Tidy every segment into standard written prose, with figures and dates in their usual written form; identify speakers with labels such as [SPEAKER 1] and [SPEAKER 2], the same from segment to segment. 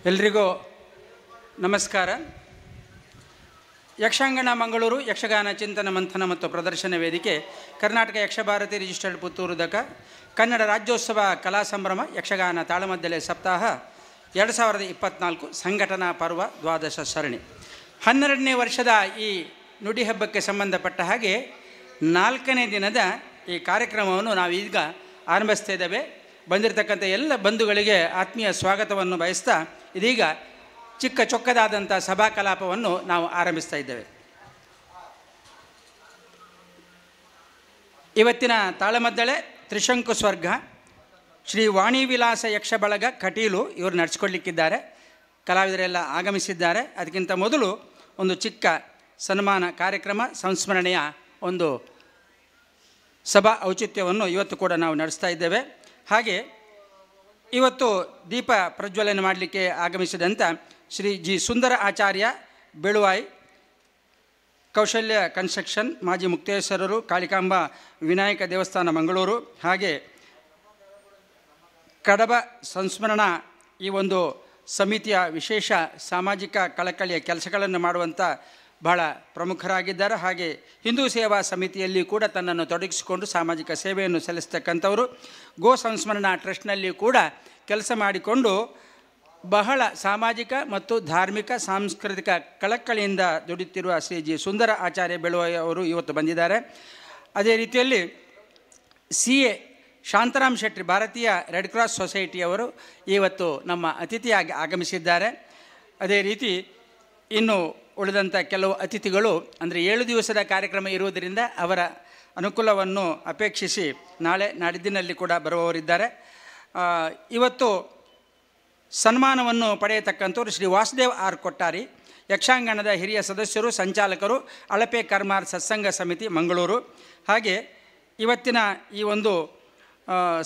[SPEAKER 1] ಎಲ್ರಿಗೂ ನಮಸ್ಕಾರ. ಯಕ್ಷಾಂಗಣ ಮಂಗಳೂರು ಯಕ್ಷಗಾನ ಚಿಂತನ ಮಂಥನ ಮತ್ತು ಪ್ರದರ್ಶನ ವೇದಿಕೆ, ಕರ್ನಾಟಕ ಯಕ್ಷಭಾರತಿ ರಿಜಿಸ್ಟರ್ಡ್ ಪುತ್ತೂರು ದಕ, ಕನ್ನಡ ರಾಜ್ಯೋತ್ಸವ ಕಲಾ ಸಂಭ್ರಮ ಯಕ್ಷಗಾನ ತಾಳಮದ್ದಲೆ ಸಪ್ತಾಹ 2024 ಸಂಘಟನಾ ಪರ್ವ ದ್ವಾದಶ ಸರಣಿ 12ನೇ ವರ್ಷದ ಈ ನುಡಿ ಹಬ್ಬಕ್ಕೆ ಸಂಬಂಧಪಟ್ಟ ಹಾಗೆ 4ನೇ ದಿನದ ಈ ಕಾರ್ಯಕ್ರಮವನ್ನು ನಾವೀಗ ಆರಂಭಿಸ್ತಾ ಇದ್ದೇವೆ. ಬಂದಿರತಕ್ಕಂಥ ಎಲ್ಲ ಬಂಧುಗಳಿಗೆ ಆತ್ಮೀಯ ಸ್ವಾಗತವನ್ನು ಬಯಸ್ತಾ ಇದೀಗ ಚಿಕ್ಕ ಚೊಕ್ಕದಾದಂಥ ಸಭಾ ಕಲಾಪವನ್ನು ನಾವು ಆರಂಭಿಸ್ತಾ ಇದ್ದೇವೆ. ಇವತ್ತಿನ ತಾಳಮದ್ದಳೆ ತ್ರಿಶಂಕು ಸ್ವರ್ಗ ಶ್ರೀ ವಾಣಿ ವಿಲಾಸ ಯಕ್ಷ ಬಳಗ ಕಟೀಲು ಇವರು ನಡೆಸ್ಕೊಳ್ಲಿಕ್ಕಿದ್ದಾರೆ. ಕಲಾವಿದರೆಲ್ಲ ಆಗಮಿಸಿದ್ದಾರೆ. ಅದಕ್ಕಿಂತ ಮೊದಲು ಒಂದು ಚಿಕ್ಕ ಸನ್ಮಾನ ಕಾರ್ಯಕ್ರಮ, ಸಂಸ್ಮರಣೆಯ ಒಂದು ಸಭಾ ಔಚಿತ್ಯವನ್ನು ಇವತ್ತು ಕೂಡ ನಾವು ನಡೆಸ್ತಾ ಇದ್ದೇವೆ. ಹಾಗೆ ಇವತ್ತು ದೀಪ ಪ್ರಜ್ವಲನೆ ಮಾಡಲಿಕ್ಕೆ ಆಗಮಿಸಿದಂಥ ಶ್ರೀ ಜಿ ಸುಂದರ ಆಚಾರ್ಯ ಬೆಳುವಾಯಿ, ಕೌಶಲ್ಯ ಕನ್ಸ್ಟ್ರಕ್ಷನ್, ಮಾಜಿ ಮುಕ್ತೇಶ್ವರರು, ಕಾಳಿಕಾಂಬ ವಿನಾಯಕ ದೇವಸ್ಥಾನ ಮಂಗಳೂರು, ಹಾಗೆ ಕಡಬ ಸಂಸ್ಮರಣಾ ಈ ಒಂದು ಸಮಿತಿಯ ವಿಶೇಷ ಸಾಮಾಜಿಕ ಕಳಕಳಿಯ ಕೆಲಸಗಳನ್ನು ಮಾಡುವಂಥ ಬಹಳ ಪ್ರಮುಖರಾಗಿದ್ದಾರೆ. ಹಾಗೆ ಹಿಂದೂ ಸೇವಾ ಸಮಿತಿಯಲ್ಲಿ ಕೂಡ ತನ್ನನ್ನು ತೊಡಗಿಸಿಕೊಂಡು ಸಾಮಾಜಿಕ ಸೇವೆಯನ್ನು ಸಲ್ಲಿಸ್ತಕ್ಕಂಥವರು. ಗೋ ಸಂಸ್ಮರಣಾ ಟ್ರಸ್ಟ್ನಲ್ಲಿ ಕೂಡ ಕೆಲಸ ಮಾಡಿಕೊಂಡು ಬಹಳ ಸಾಮಾಜಿಕ ಮತ್ತು ಧಾರ್ಮಿಕ ಸಾಂಸ್ಕೃತಿಕ ಕಳಕಳಿಯಿಂದ ದುಡಿಯುತ್ತಿರುವ ಶ್ರೀ ಜಿ ಸುಂದರ ಆಚಾರ್ಯ ಬೆಳುವಾಯಿ ಅವರು ಇವತ್ತು ಬಂದಿದ್ದಾರೆ. ಅದೇ ರೀತಿಯಲ್ಲಿ CA ಶಾಂತರಾಮ್ ಶೆಟ್ಟಿ, ಭಾರತೀಯ ರೆಡ್ ಕ್ರಾಸ್ ಸೊಸೈಟಿಯವರು ಇವತ್ತು ನಮ್ಮ ಅತಿಥಿಯಾಗಿ ಆಗಮಿಸಿದ್ದಾರೆ. ಅದೇ ರೀತಿ ಇನ್ನು ಉಳಿದಂಥ ಕೆಲವು ಅತಿಥಿಗಳು ಅಂದರೆ 7 ದಿವಸದ ಕಾರ್ಯಕ್ರಮ ಇರುವುದರಿಂದ ಅವರ ಅನುಕೂಲವನ್ನು ಅಪೇಕ್ಷಿಸಿ ನಾಳೆ ನಾಡಿದ್ದಿನಲ್ಲಿ ಕೂಡ ಬರುವವರಿದ್ದಾರೆ. ಇವತ್ತು ಸನ್ಮಾನವನ್ನು ಪಡೆಯತಕ್ಕಂಥವ್ರು ಶ್ರೀ ವಾಸುದೇವ್ ಆರ್ ಕೊಟ್ಟಾರಿ, ಯಕ್ಷಾಂಗಣದ ಹಿರಿಯ ಸದಸ್ಯರು, ಸಂಚಾಲಕರು, ಅಳಪೆ ಕರ್ಮಾರ್ ಸತ್ಸಂಗ ಸಮಿತಿ ಮಂಗಳೂರು. ಹಾಗೆ ಇವತ್ತಿನ ಈ ಒಂದು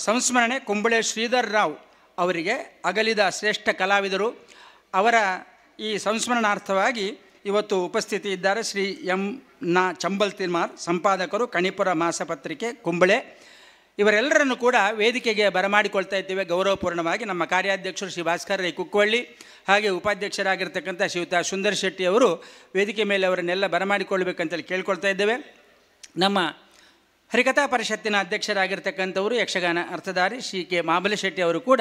[SPEAKER 1] ಸಂಸ್ಮರಣೆ ಕುಂಬಳೆ ಶ್ರೀಧರ್ ರಾವ್ ಅವರಿಗೆ, ಅಗಲಿದ ಶ್ರೇಷ್ಠ ಕಲಾವಿದರು. ಅವರ ಈ ಸಂಸ್ಮರಣಾರ್ಥವಾಗಿ ಇವತ್ತು ಉಪಸ್ಥಿತಿ ಇದ್ದಾರೆ ಶ್ರೀ ನ ಚಂಬಲ್ ತಿರ್ಮಾರ್, ಸಂಪಾದಕರು, ಕಣಿಪುರ ಮಾಸಪತ್ರಿಕೆ ಕುಂಬಳೆ. ಇವರೆಲ್ಲರನ್ನು ಕೂಡ ವೇದಿಕೆಗೆ ಬರಮಾಡಿಕೊಳ್ತಾ ಇದ್ದೇವೆ ಗೌರವಪೂರ್ಣವಾಗಿ. ನಮ್ಮ ಕಾರ್ಯಾಧ್ಯಕ್ಷರು ಶ್ರೀ ಭಾಸ್ಕರ್ ರೈ ಕುಕ್ವಳ್ಳಿ, ಹಾಗೆ ಉಪಾಧ್ಯಕ್ಷರಾಗಿರ್ತಕ್ಕಂಥ ಶ್ರೀಯುತ ಸುಂದರ್ ಶೆಟ್ಟಿ ಅವರು ವೇದಿಕೆ ಮೇಲೆ ಅವರನ್ನೆಲ್ಲ ಬರಮಾಡಿಕೊಳ್ಬೇಕಂತೇಳಿ ಕೇಳ್ಕೊಳ್ತಾ ಇದ್ದೇವೆ. ನಮ್ಮ ಹರಿಕಥಾ ಪರಿಷತ್ತಿನ ಅಧ್ಯಕ್ಷರಾಗಿರ್ತಕ್ಕಂಥವರು ಯಕ್ಷಗಾನ ಅರ್ಥಧಾರಿ ಶ್ರೀ ಕೆ ಮಾಬಲಶೆಟ್ಟಿ ಅವರು ಕೂಡ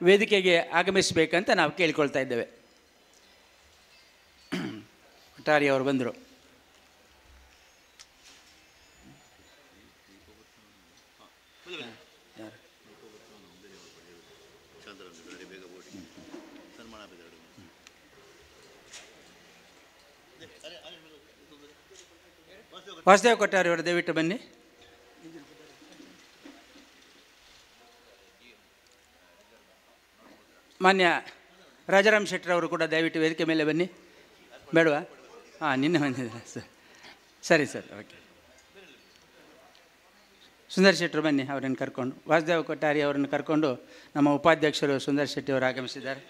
[SPEAKER 1] ವೇದಿಕೆಗೆ ಆಗಮಿಸಬೇಕಂತ ನಾವು ಕೇಳಿಕೊಳ್ತಾ ಇದ್ದೇವೆ. ಕೊಟ್ಟಾರಿ ಅವರು ಬಂದರು. ವಾಸುದೇವ್ ಕೊಟ್ಟಾರಿ ಅವರು ದಯವಿಟ್ಟು ಬನ್ನಿ. ಮಾನ್ಯ ರಾಜಾರಾಮ್ ಶೆಟ್ಟರವರು ಕೂಡ ದಯವಿಟ್ಟು ವೇದಿಕೆ ಮೇಲೆ ಬನ್ನಿ. ಬೇಡವಾ? ನಿನ್ನೆ ಬಂದಿದ್ದಾರೆ ಸರ್. ಸರಿ ಸರ್, ಓಕೆ. ಸುಂದರ್ ಶೆಟ್ಟರು ಬನ್ನಿ, ಅವರನ್ನು ಕರ್ಕೊಂಡು. ವಾಸುದೇವ್ ಕೊಟ್ಟಾರಿ ಅವರನ್ನು ಕರ್ಕೊಂಡು ನಮ್ಮ ಉಪಾಧ್ಯಕ್ಷರು ಸುಂದರ್ ಶೆಟ್ಟಿ ಅವರು ಆಗಮಿಸಿದ್ದಾರೆ.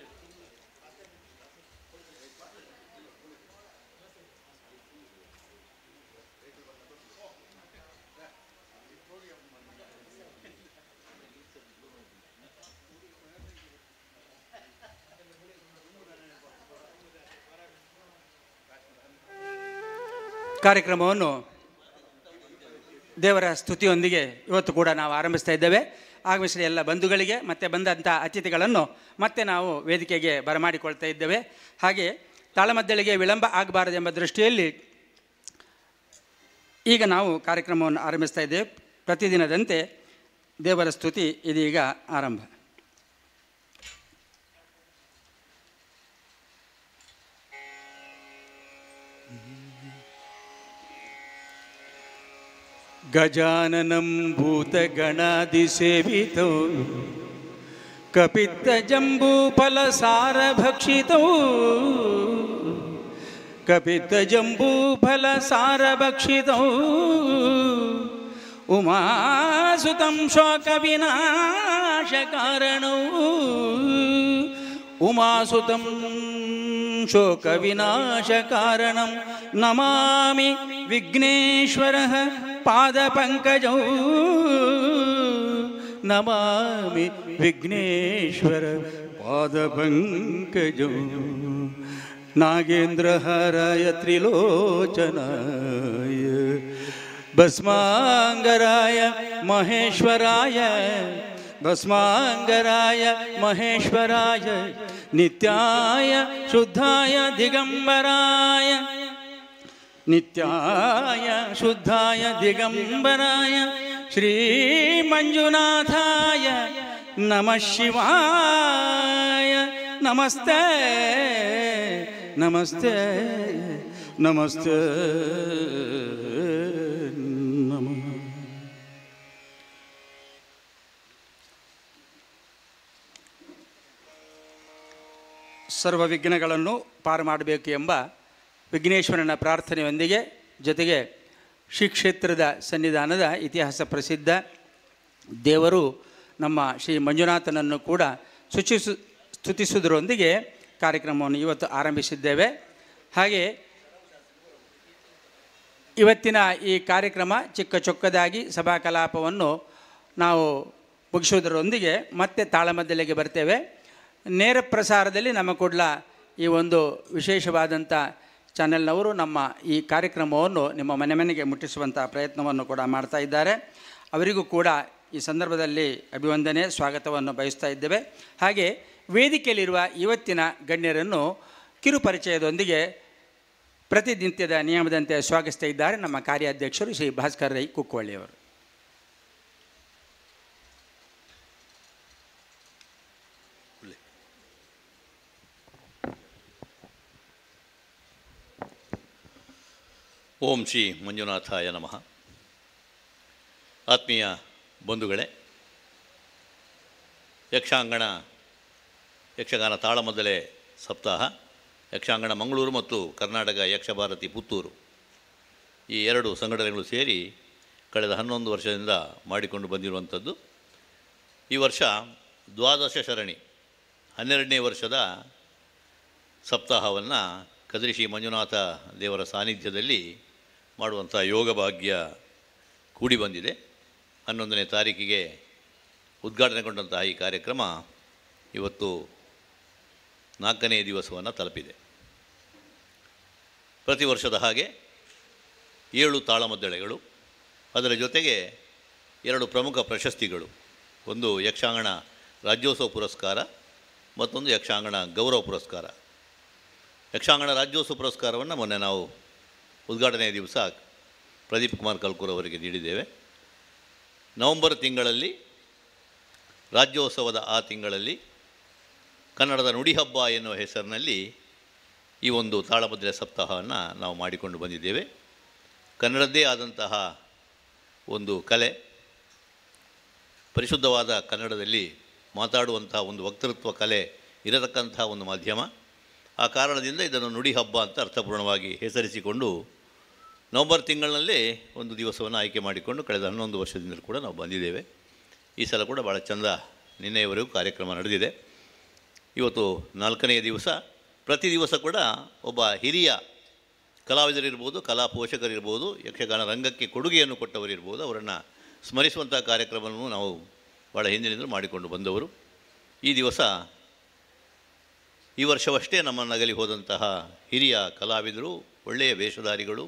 [SPEAKER 1] ಕಾರ್ಯಕ್ರಮವನ್ನು ದೇವರ ಸ್ತುತಿಯೊಂದಿಗೆ ಇವತ್ತು ಕೂಡ ನಾವು ಆರಂಭಿಸ್ತಾ ಇದ್ದೇವೆ. ಆಗಮಿಸಿದ ಎಲ್ಲ ಬಂಧುಗಳಿಗೆ ಮತ್ತು ಬಂದಂಥ ಅತಿಥಿಗಳನ್ನು ಮತ್ತೆ ನಾವು ವೇದಿಕೆಗೆ ಬರಮಾಡಿಕೊಳ್ತಾ ಇದ್ದೇವೆ. ಹಾಗೆ ತಾಳಮದ್ದಳೆಗೆ ವಿಳಂಬ ಆಗಬಾರದೆಂಬ ದೃಷ್ಟಿಯಲ್ಲಿ ಈಗ ನಾವು ಕಾರ್ಯಕ್ರಮವನ್ನು ಆರಂಭಿಸ್ತಾ ಇದ್ದೇವೆ. ಪ್ರತಿದಿನದಂತೆ ದೇವರ ಸ್ತುತಿ ಇದೀಗ ಆರಂಭ. ಗಜಾನನಂ ಭೂತಗಣಾದಿಸೇವಿತೌ ಕಪಿತ್ತಜಂಬೂಫಲಸಾರಭಕ್ಷಿತೌ ಕಪಿತ್ತಜಂಬೂಫಲಸಾರಭಕ್ಷಿತೌ ಉಮಾಸುತಂ ಶೋಕವಿನಾಶಕಾರಣೌ ಉಮಾಸುತಂ ಶೋಕವಿನಾಶಕಾರಣಂ ನಮಾಮಿ ವಿಘ್ನೇಶ್ವರಃ ಪಾದಪಂಕಜೌ
[SPEAKER 2] ನಮಾಮಿ ವಿಘ್ನೇಶ್ವರ ಪಾದಪಂಕಜಂ ನಾಗೇಂದ್ರಹಾರಾಯ ತ್ರಿಲೋಚನಾಯ ಭಸ್ಮಾಂಗರಾಯ ಮಹೇಶ್ವರಾಯ ಭಸ್ಮಾಂಗರಾಯ ಮಹೇಶ್ವರಾಯ ನಿತ್ಯಾಯ ಶುದ್ಧಾಯ ದಿಗಂಬರಾಯ ನಿತ್ಯಾಯ ಶುದ್ಧಾಯ ದಿಗಂಬರಾಯ ಶ್ರೀ ಮಂಜುನಾಥಾಯ ನಮಃ ಶಿವಾಯ ನಮಸ್ತೆ ನಮಸ್ತೆ ನಮಸ್ತೆ ನಮಃ.
[SPEAKER 1] ಸರ್ವ ವಿಘ್ನಗಳನ್ನು ಪಾರು ಮಾಡಬೇಕು ಎಂಬ ವಿಘ್ನೇಶ್ವರನ ಪ್ರಾರ್ಥನೆಯೊಂದಿಗೆ ಜೊತೆಗೆ ಶ್ರೀ ಕ್ಷೇತ್ರದ ಸನ್ನಿಧಾನದ ಇತಿಹಾಸ ಪ್ರಸಿದ್ಧ ದೇವರು ನಮ್ಮ ಶ್ರೀ ಮಂಜುನಾಥನನ್ನು ಕೂಡ ಸ್ತುತಿಸುವುದರೊಂದಿಗೆ ಕಾರ್ಯಕ್ರಮವನ್ನು ಇವತ್ತು ಆರಂಭಿಸಿದ್ದೇವೆ. ಹಾಗೆ ಇವತ್ತಿನ ಈ ಕಾರ್ಯಕ್ರಮ ಚಿಕ್ಕ ಚೊಕ್ಕದಾಗಿ ಸಭಾ ಕಲಾಪವನ್ನು ನಾವು ಮುಗಿಸುವುದರೊಂದಿಗೆ ಮತ್ತೆ ತಾಳಮದ್ದಲೆಗೆ ಬರ್ತೇವೆ. ನೇರ ಪ್ರಸಾರದಲ್ಲಿ ನಮ್ಮ ಕೂಡಲ ಈ ಒಂದು ವಿಶೇಷವಾದಂಥ ಚಾನೆಲ್ನವರು ನಮ್ಮ ಈ ಕಾರ್ಯಕ್ರಮವನ್ನು ನಿಮ್ಮ ಮನೆ ಮನೆಗೆ ಮುಟ್ಟಿಸುವಂಥ ಪ್ರಯತ್ನವನ್ನು ಕೂಡ ಮಾಡ್ತಾ ಇದ್ದಾರೆ. ಅವರಿಗೂ ಕೂಡ ಈ ಸಂದರ್ಭದಲ್ಲಿ ಅಭಿವಂದನೆ ಸ್ವಾಗತವನ್ನು ಬಯಸ್ತಾ ಇದ್ದೇವೆ. ಹಾಗೆ ವೇದಿಕೆಯಲ್ಲಿರುವ ಇವತ್ತಿನ ಗಣ್ಯರನ್ನು ಕಿರುಪರಿಚಯದೊಂದಿಗೆ ಪ್ರತಿನಿತ್ಯದ ನಿಯಮದಂತೆ ಸ್ವಾಗತಿಸ್ತಾ ಇದ್ದಾರೆ ನಮ್ಮ ಕಾರ್ಯಾಧ್ಯಕ್ಷರು ಶ್ರೀ ಭಾಸ್ಕರ್ ರೈ ಕುಕ್ಕವಳ್ಳಿಯವರು.
[SPEAKER 3] ಓಂ ಶ್ರೀ ಮಂಜುನಾಥಾಯ ನಮಃ. ಆತ್ಮೀಯ ಬಂಧುಗಳೇ, ಯಕ್ಷಗಾನ ತಾಳಮದ್ದಲೆ ಸಪ್ತಾಹ ಯಕ್ಷಾಂಗಣ ಮಂಗಳೂರು ಮತ್ತು ಕರ್ನಾಟಕ ಯಕ್ಷಭಾರತಿ ಪುತ್ತೂರು ಈ ಎರಡು ಸಂಘಟನೆಗಳು ಸೇರಿ ಕಳೆದ 11 ವರ್ಷದಿಂದ ಮಾಡಿಕೊಂಡು ಬಂದಿರುವಂಥದ್ದು. ಈ ವರ್ಷ ದ್ವಾದಶ ಶರಣಿ 12ನೇ ವರ್ಷದ ಸಪ್ತಾಹವನ್ನು ಕದ್ರಿ ಶ್ರೀ ಮಂಜುನಾಥ ದೇವರ ಸಾನ್ನಿಧ್ಯದಲ್ಲಿ ಮಾಡುವಂಥ ಯೋಗ ಭಾಗ್ಯ ಕೂಡಿ ಬಂದಿದೆ. 11ನೇ ತಾರೀಕಿಗೆ ಉದ್ಘಾಟನೆಗೊಂಡಂತಹ ಈ ಕಾರ್ಯಕ್ರಮ ಇವತ್ತು 4ನೇ ದಿವಸವನ್ನು ತಲುಪಿದೆ. ಪ್ರತಿ ವರ್ಷದ ಹಾಗೆ 7 ತಾಳಮದ್ದಳೆಗಳು, ಅದರ ಜೊತೆಗೆ 2 ಪ್ರಮುಖ ಪ್ರಶಸ್ತಿಗಳು, ಒಂದು ಯಕ್ಷಾಂಗಣ ರಾಜ್ಯೋತ್ಸವ ಪುರಸ್ಕಾರ, ಮತ್ತೊಂದು ಯಕ್ಷಾಂಗಣ ಗೌರವ ಪುರಸ್ಕಾರ. ಯಕ್ಷಾಂಗಣ ರಾಜ್ಯೋತ್ಸವ ಪುರಸ್ಕಾರವನ್ನು ಮೊನ್ನೆ ನಾವು ಉದ್ಘಾಟನೆಯ ದಿವಸ ಪ್ರದೀಪ್ ಕುಮಾರ್ ಕಲ್ಕೂರ್ ಅವರಿಗೆ ನೀಡಿದ್ದೇವೆ. ನವಂಬರ್ ತಿಂಗಳಲ್ಲಿ ರಾಜ್ಯೋತ್ಸವದ ಆ ತಿಂಗಳಲ್ಲಿ ಕನ್ನಡದ ನುಡಿ ಹಬ್ಬ ಎನ್ನುವ ಹೆಸರಿನಲ್ಲಿ ಈ ಒಂದು ತಾಳಮದ್ದಲೆ ಸಪ್ತಾಹವನ್ನು ನಾವು ಮಾಡಿಕೊಂಡು ಬಂದಿದ್ದೇವೆ. ಕನ್ನಡದ್ದೇ ಆದಂತಹ ಒಂದು ಕಲೆ, ಪರಿಶುದ್ಧವಾದ ಕನ್ನಡದಲ್ಲಿ ಮಾತಾಡುವಂತಹ ಒಂದು ವಕ್ತೃತ್ವ ಕಲೆ ಇರತಕ್ಕಂಥ ಒಂದು ಮಾಧ್ಯಮ. ಆ ಕಾರಣದಿಂದ ಇದನ್ನು ನುಡಿ ಹಬ್ಬ ಅಂತ ಅರ್ಥಪೂರ್ಣವಾಗಿ ಹೆಸರಿಸಿಕೊಂಡು ನವಂಬರ್ ತಿಂಗಳಿನಲ್ಲೇ ಒಂದು ದಿವಸವನ್ನು ಆಯ್ಕೆ ಮಾಡಿಕೊಂಡು ಕಳೆದ 11 ವರ್ಷದಿಂದ ಕೂಡ ನಾವು ಬಂದಿದ್ದೇವೆ. ಈ ಸಲ ಕೂಡ ಭಾಳ ಚೆಂದ ನಿನ್ನೆಯವರೆಗೂ ಕಾರ್ಯಕ್ರಮ ನಡೆದಿದೆ. ಇವತ್ತು 4ನೇ ದಿವಸ. ಪ್ರತಿ ದಿವಸ ಕೂಡ ಒಬ್ಬ ಹಿರಿಯ ಕಲಾವಿದರಿರ್ಬೋದು, ಕಲಾ ಪೋಷಕರಿರ್ಬೋದು, ಯಕ್ಷಗಾನ ರಂಗಕ್ಕೆ ಕೊಡುಗೆಯನ್ನು ಕೊಟ್ಟವರಿರ್ಬೋದು, ಅವರನ್ನು ಸ್ಮರಿಸುವಂಥ ಕಾರ್ಯಕ್ರಮವನ್ನು ನಾವು ಭಾಳ ಹಿಂದಿನಿಂದಲೂ ಮಾಡಿಕೊಂಡು ಬಂದವರು. ಈ ದಿವಸ ಈ ವರ್ಷವಷ್ಟೇ ನಮ್ಮನ್ನಗಲಿ ಹೋದಂತಹ ಹಿರಿಯ ಕಲಾವಿದರು, ಒಳ್ಳೆಯ ವೇಷಧಾರಿಗಳು,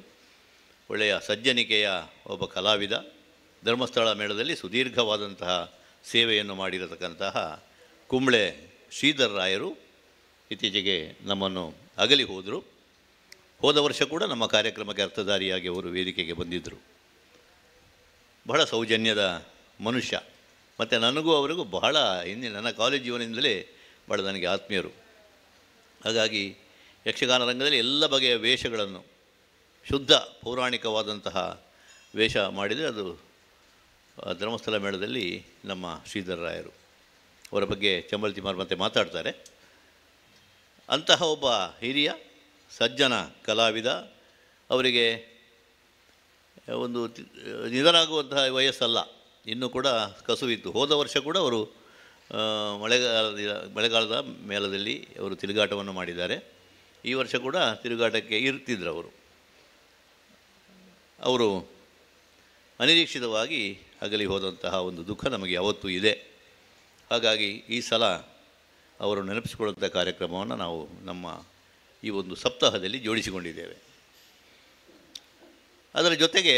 [SPEAKER 3] ಒಳ್ಳೆಯ ಸಜ್ಜನಿಕೆಯ ಒಬ್ಬ ಕಲಾವಿದ, ಧರ್ಮಸ್ಥಳ ಮೇಳದಲ್ಲಿ ಸುದೀರ್ಘವಾದಂತಹ ಸೇವೆಯನ್ನು ಮಾಡಿರತಕ್ಕಂತಹ ಕುಂಬಳೆ ಶ್ರೀಧರ್ ರಾಯರು ಇತ್ತೀಚೆಗೆ ನಮ್ಮನ್ನು ಅಗಲಿ ಹೋದರು. ಹೋದ ವರ್ಷ ಕೂಡ ನಮ್ಮ ಕಾರ್ಯಕ್ರಮಕ್ಕೆ ಅರ್ಥಧಾರಿಯಾಗಿ ಅವರು ವೇದಿಕೆಗೆ ಬಂದಿದ್ದರು. ಬಹಳ ಸೌಜನ್ಯದ ಮನುಷ್ಯ, ಮತ್ತು ನನಗೂ ಅವರಿಗೂ ಬಹಳ ನನ್ನ ಕಾಲೇಜ್ ಜೀವನದಿಂದಲೇ ಭಾಳ ನನಗೆ ಆತ್ಮೀಯರು. ಹಾಗಾಗಿ ಯಕ್ಷಗಾನ ರಂಗದಲ್ಲಿ ಎಲ್ಲ ಬಗೆಯ ವೇಷಗಳನ್ನು, ಶುದ್ಧ ಪೌರಾಣಿಕವಾದಂತಹ ವೇಷ ಮಾಡಿದರೆ ಅದು ಧರ್ಮಸ್ಥಳ ಮೇಳದಲ್ಲಿ ನಮ್ಮ ಶ್ರೀಧರ್ ರಾಯರು. ಅವರ ಬಗ್ಗೆ ಚಂಬಲ್ ತಿಮ್ಮರ್ ಮತ್ತೆ ಮಾತಾಡ್ತಾರೆ. ಅಂತಹ ಒಬ್ಬ ಹಿರಿಯ ಸಜ್ಜನ ಕಲಾವಿದ, ಅವರಿಗೆ ಒಂದು ನಿಧನಾಗುವಂತಹ ವಯಸ್ಸಲ್ಲ, ಇನ್ನೂ ಕೂಡ ಕಸುವಿತ್ತು. ಹೋದ ವರ್ಷ ಕೂಡ ಅವರು ಮಳೆಗಾಲದ ಮೇಳದಲ್ಲಿ ಅವರು ತಿರುಗಾಟವನ್ನು ಮಾಡಿದ್ದಾರೆ. ಈ ವರ್ಷ ಕೂಡ ತಿರುಗಾಟಕ್ಕೆ ಇರ್ತಿದ್ರು ಅವರು. ಅನಿರೀಕ್ಷಿತವಾಗಿ ಅಗಲಿ ಹೋದಂತಹ ಒಂದು ದುಃಖ ನಮಗೆ ಯಾವತ್ತೂ ಇದೆ. ಹಾಗಾಗಿ ಈ ಸಲ ಅವರು ನೆನಪಿಸಿಕೊಳ್ಳುವಂಥ ಕಾರ್ಯಕ್ರಮವನ್ನು ನಾವು ನಮ್ಮ ಈ ಒಂದು ಸಪ್ತಾಹದಲ್ಲಿ ಜೋಡಿಸಿಕೊಂಡಿದ್ದೇವೆ. ಅದರ ಜೊತೆಗೆ